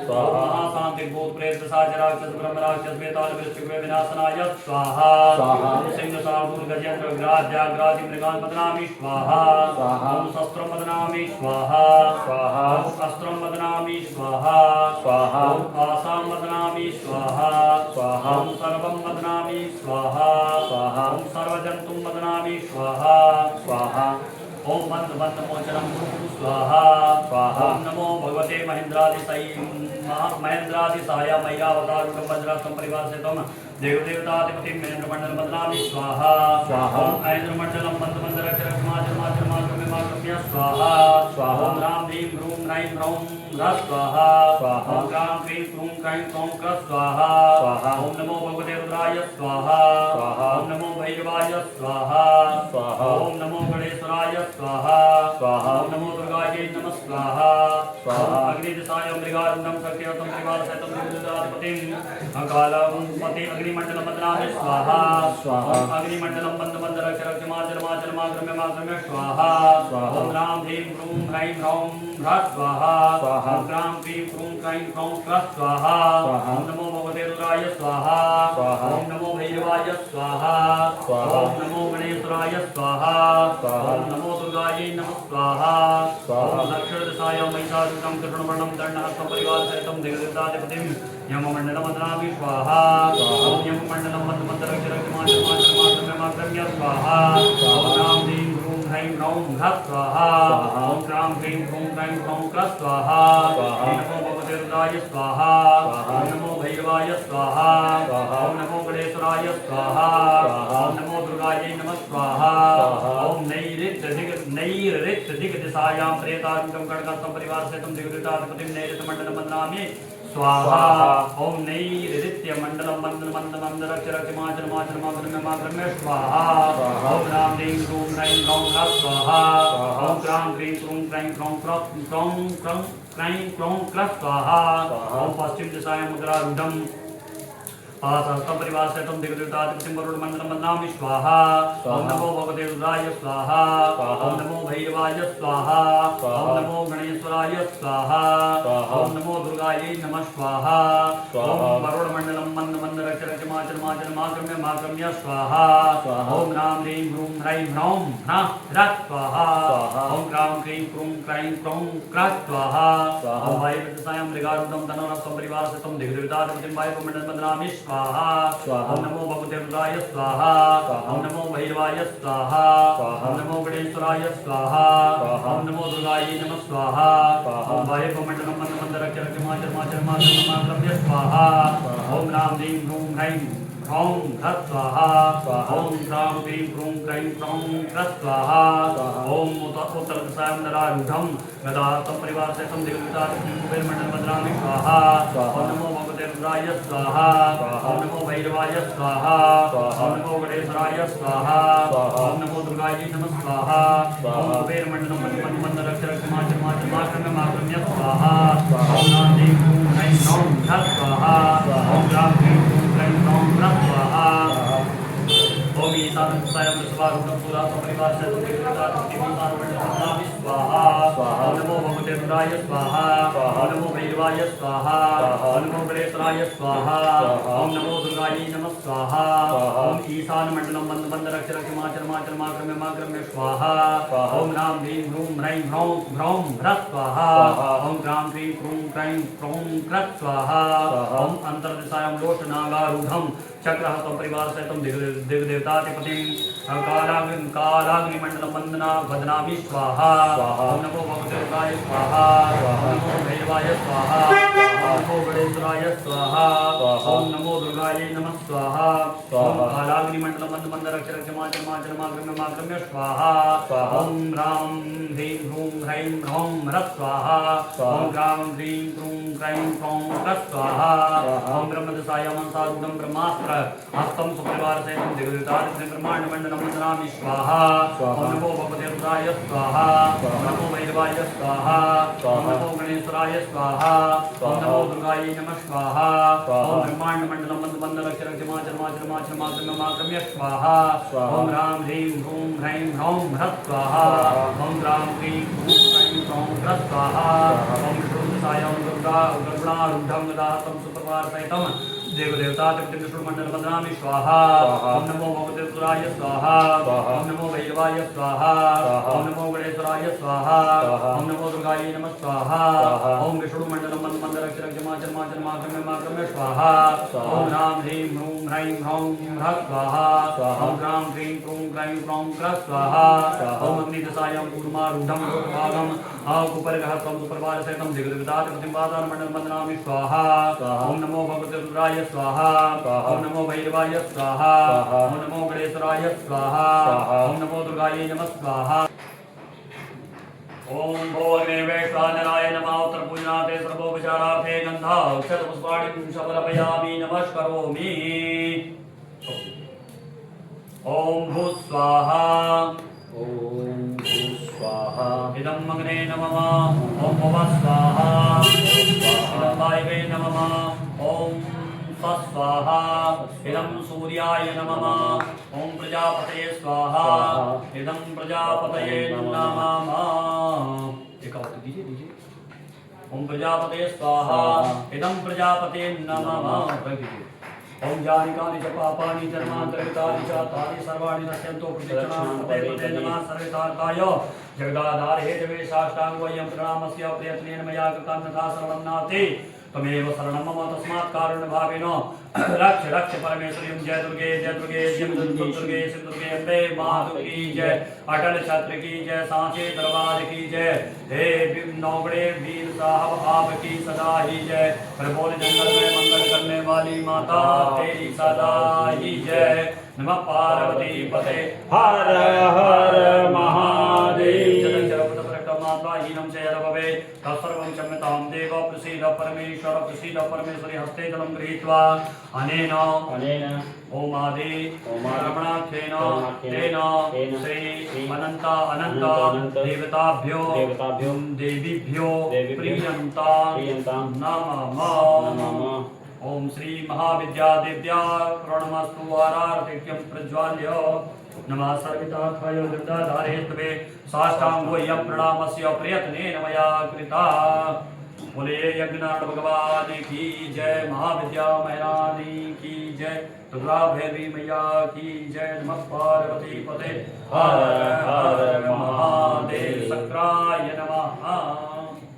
स्वाहा ओम महाशांति भूत प्रेत साज राक्षस ब्रह्म राक्षस वेताल वृश्चिक विनाशनाय स्वाहा स्वाहा ओम सिंह साधुर गजेंद्र ग्राध्याग्रादि मृगान बदनामि स्वाहा स्वाहा ओम शस्त्रम बदनामि स्वाहा स्वाहा ओम अस्त्रम बदनामि स्वाहा स्वाहा ओम आसाम बदनामि स्वाहा स्वाहा ओम सर्वम बदनामि स्वाहा स्वाहा ओम सर्वजंतुम बदनामि स्वाहा स्वाहा ओम बंध बंध मोचनम स्वाहा स्वाहा ओम नमो भगवते महेंद्रादिसाय महेंद्रादिसाय मय्यावतारूढ़ वज्रासम परिवार से तम देवदेवताधिपति महेंद्र मंडल बदनामि स्वाहा स्वाहा ओम ऐन्द्र मंडलम बंध बंध रक्ष रक्ष माचर माचर माचर में माचर स्वाहा स्वाहा ओम राम ह्रीं रूं ह्रीं ह्रौं ह्रः स्वाहा स्वाहा। ॐ क्रां क्रीं क्रूं क्रैं क्रौं क्रः स्वाहा स्वाहा। ॐ नमो भगवते रुद्राय स्वाहा स्वाहा। ॐ नमो भैरवाय स्वाहा स्वाहा। ॐ नमो गणेश्वराय स्वाहा स्वाहा। ॐ नमो दुर्गायै नमः स्वाहा स्वाहा। ॐ अग्निदिशाय मृगारुण्डं शक्तिरतं त्रिवारसहितं विद्युदाधिपतिं अकालं पति अग्निमण्डलं बध्नामि स्वाहा स्वाहा। ॐ अग्निमण्डलं बन्ध बन्ध रक्ष रक्ष माचल माक्रम्य स्वाहा स्वाहा। ॐ रां ह्रीं क्रूं ह्रैं ह्रौं ह्रः स्वाहा स्वाहा। ॐ क्रां क्रीं क्रूं क्रैं क्रौं क्रः स्वाहा स्वाहा। ॐ नमो भगवते रुद्राय स्वाहा स्वाहा। ॐ नमो भैरवाय स्वाहा स्वाहा। ॐ नमो गणेश्वराय स्वाहा स्वाहा। ॐ नमो दुर्गायै नमः स्वाहा स्वाहा। ॐ दक्षिणदिशायां महिषासुरं कृष्णवर्णं दण्डहस्तं परिवारसहितं दिग्गजाधिपतिं यममण्डलं वदनामि स्वाहा स्वाहा। ॐ यममण्डलं मन्दमन्दरक्षरक्षमाचमाचमाचमाक्रम्य स्वाहा ॐ रां ह्रीं क्रूं ह्रैं ह्रौं ह्रः स्वाहा स्वाहा। ॐ क्रां क्रीं क्रूं क्रैं क्रौं क्रः स्वाहा स्वाहा। ॐ नमो भगवते रुद्राय स्वाहा स्वाहा। ॐ नमो भैरवाय स्वाहा स्वाहा। ॐ नमो गणेश्वराय स्वाहा स्वाहा। ॐ नमो दुर्गायै नमः स्वाहा स्वाहा। ॐ नैऋत्यदिशायां प्रेतारूढं खड्गहस्तं परिवारसहितं दिग्गजाधिपतिं नैऋत्यमण्डलं वदनामि स्वाहा ॐ नैऋत्यमण्डलं मन्दरक्षरक्षमाचलमाचलमाक्रम्य स्वाहा ॐ रां ह्रीं क्रूं ह्रैं ह्रौं ह्रः स्वाहा ॐ क्रां क्रीं क्रूं क्रैं क्रौं क्रैं क्रौं क्रः स्वाहा ॐ पश्चिमदिशायां मुद्रारूढं सहस्रं परिवारसहितं दिग्गजाधिपतिं वरुणमण्डलं वदनामि स्वाहा ॐ नमो भगवते रुद्राय स्वाहा ॐ नमो भैरवाय स्वाहा ॐ नमो गणेश्वराय स्वाहा ॐ नमो दुर्गायै नमः स्वाहा ॐ वरुणमण्डलं मन्दमन्दरक्षरक्षमाचलमाचलमाक्रम्य स्वाहा ॐ रां ह्रीं क्रूं ह्रैं ह्रौं ह्रः स्वाहा ॐ क्रां क्रीं क्रूं क्रैं क्रौं क्रः स्वाहा ॐ वायुव्यदिशायां मृगारूढं धनुरस्तं परिवारसहितं दिग्गजाधिपतिं वायुमण्डलं वदनामि स्वाहा ॐ नमो भगवते रुद्राय स्वाहा ॐ नमो भैरवाय स्वाहा ॐ नमो गणेश्वराय स्वाहा ॐ नमो दुर्गायै नमः स्वाहा ॐ वायुमण्डलं मन्दमन्दरक्षरक्षमाचलमाचलमाक्रम्य स्वाहा ॐ रां ह्रीं क्रूं ह्रैं ह्रौं ह्रः स्वाहा ॐ क्रां क्रीं क्रूं क्रैं क्रौं क्रः स्वाहा ॐ उत्तरदिशायां नरारूढं गदाहस्तं परिवारसहितं दिग्गजाधिपतिं कुबेरमण्डलं वदनामि स्वाहा ॐ नमो भगवते रुद्राय स्वाहा ॐ नमो भैरवाय स्वाहा ॐ नमो गणेश्वराय स्वाहा ॐ नमो दुर्गायै नमः स्वाहा ॐ कुबेरमण्डलं मन्दमन्दरक्षरक्षमाचलमाचलमाक्रम्य स्वाहा ॐ रां ह्रीं क्रूं ह्रैं ह्रौं ह्रः स्वाहा ॐ क्रां क्रीं क्रूं क्रैं क्रौं क्रः स्वाहा ओम ईशानदिशायां वृषभारूढं सूरासं परिवारसहितं दिग्गजाधिपतिं ईशानमण्डलं वदनामि स्वाहा ॐ नमो भगवते रुद्राय स्वाहा ॐ नमो भैरवाय स्वाहा ॐ नमो गणेश्वराय स्वाहा ॐ नमो दुर्गायै नमः स्वाहा ॐ ईशानमण्डलं मन्दमन्दरक्षरक्षमाचलमाचलमाक्रम्य स्वाहा ॐ रां ह्रीं क्रूं ह्रैं ह्रौं ह्रः स्वाहा ॐ क्रां क्रीं क्रूं क्रैं क्रौं क्रः स्वाहा ॐ अन्तर्दिशायां लोटनागारूढं चक्रहस्तं परिवारसहितं दिग्गदेवताधिपतिं कालाग्निमण्डलं वदनामि स्वाहा ॐ नमो भगवते रुद्राय स्वाहा ॐ नमो भैरवाय स्वाहा ॐ नमो गणेश्वराय स्वाहा ॐ नमो दुर्गायै नमः स्वाहा ॐ कालाग्निमण्डलं मन्दमन्दरक्षरक्षमाचलमाचलमाक्रम्य स्वाहा ॐ रां ह्रीं क्रूं ह्रैं ह्रौं ह्रः स्वाहा ॐ क्रां क्रीं क्रूं क्रैं क्रौं क्रः स्वाहा ॐ ब्रह्मदिशायां मनसारूढं ब्रह्मास्त्र हस्तं सुपरिवारसहितं दिग्गजाधिपतिं ब्रह्माण्डमण्डलं वदनामि स्वाहा ॐ नमो भगवते रुद्राय स्वाहा ॐ नमो भैरवाय स्वाहा ॐ नमो गणेश्वराय स्वाहा ॐ नमो दुर्गायै नमः स्वाहा ॐ ब्रह्माण्डमण्डलं मन्दमन्दरक्षरक्षमाचलमाचलमाक्रम्य स्वाहा ॐ रां ह्रीं क्रूं ह्रैं ह्रौं ह्रः स्वाहा ॐ क्रां क्रीं क्रूं क्रैं क्रौं क्रः स्वाहा ॐ विष्णुदिशायां गरुडारूढं गदाहस्तं सुपरिवारसहितं देवदेवताधिपतिं विष्णुमण्डलं वदनामि स्वाहा ॐ नमो भगवते रुद्राय स्वाहा ॐ नमो भैरवाय स्वाहा ॐ नमो गणेश्वराय स्वाहा ॐ नमो दुर्गायै नमः स्वाहा ॐ विष्णुमण्डलं मन्दमन्दरक्षरक्षमाचलमाक्रम्य स्वाहा ॐ रां ह्रीं क्रूं ह्रैं ह्रौं ह्रः स्वाहा ॐ क्रां क्रीं क्रूं क्रैं क्रौं क्रः स्वाहा ॐ अग्निदिशायां कूर्मारूढं लोकभागं कुपरिगहस्तं सुपरिवारसहितं दिग्गजाधिपतिं वातानमण्डलं वदनामि स्वाहा ॐ नमो भगवते रुद्राय स्वाहा ॐ नमो भैरवाय स्वाहा ॐ नमो गणेश्वराय स्वाहा ॐ नमो दुर्गायै नमः स्वाहा ओम भोर्मे वैश्वानराय नमः उत्तर पूजनाते सर्वोपचारार्थे गंधा अक्षत पुष्पाणि समर्पयामि नमस्करोमि। ओम भू स्वाहा ओम भू स्वाहा इदं अग्ने नमः ओम भुवः स्वाहा इदं वायवे नमः ओम स्वाहा इदं सूर्याय नमः ओम प्रजापतये स्वाहा इदं प्रजापतये नमः। एक और दीजिए दीजिए। ओम प्रजापतये स्वाहा इदं प्रजापतये नमः। रख दीजिए। ओम जानिकानि च पापानि जन्मान्तरितानि च तानि सर्वाणि नश्यन्तु प्रतिक्षणापते नमः सर्वेतार्थाय जगदाधार हे जवे साष्टांग वयं प्रणामस्य प्रयत्नेन मया कृतं तथा सर्वं नास्ति त्वमेव शरणं मम तस्मात् कारुण्यभावेन रक्ष रक्ष परमेश्वरीं जय दुर्गे दुर्गे सिंधुदुर्गे अम्बे मातु की जय अटल छत्र की जय सांचे दरबार की जय हे नौगड़े वीर साहब आपकी सदा ही जय प्रबोल जंगल में मंगल करने वाली माता तेरी सदा ही जय नमः पार्वती पते हर हर महादेव हीनं चेरभवे तत्सर्वं क्षम्यतां देव प्रसीद परमेश्वरी हस्ते जलं गृहीत्वा अनेन ओम आदि रमणाख्येन तेन श्री अनंत देवताभ्यो देवीभ्यो प्रीयन्तां नमः। ओम श्री महाविद्या देव्या प्रणमस्तु आरार्तिक्यं प्रज्वाल्य नमः सर्वितार्थाय वृन्दाधारे तवे साष्टांगो यं प्रणामस्य प्रयत्नेन मया कृता। बोले यज्ञनाथ भगवान की जय महाविद्या महारानी की जय दुर्गा भैरवी मैया की जय नमः पार्वती पते हर हर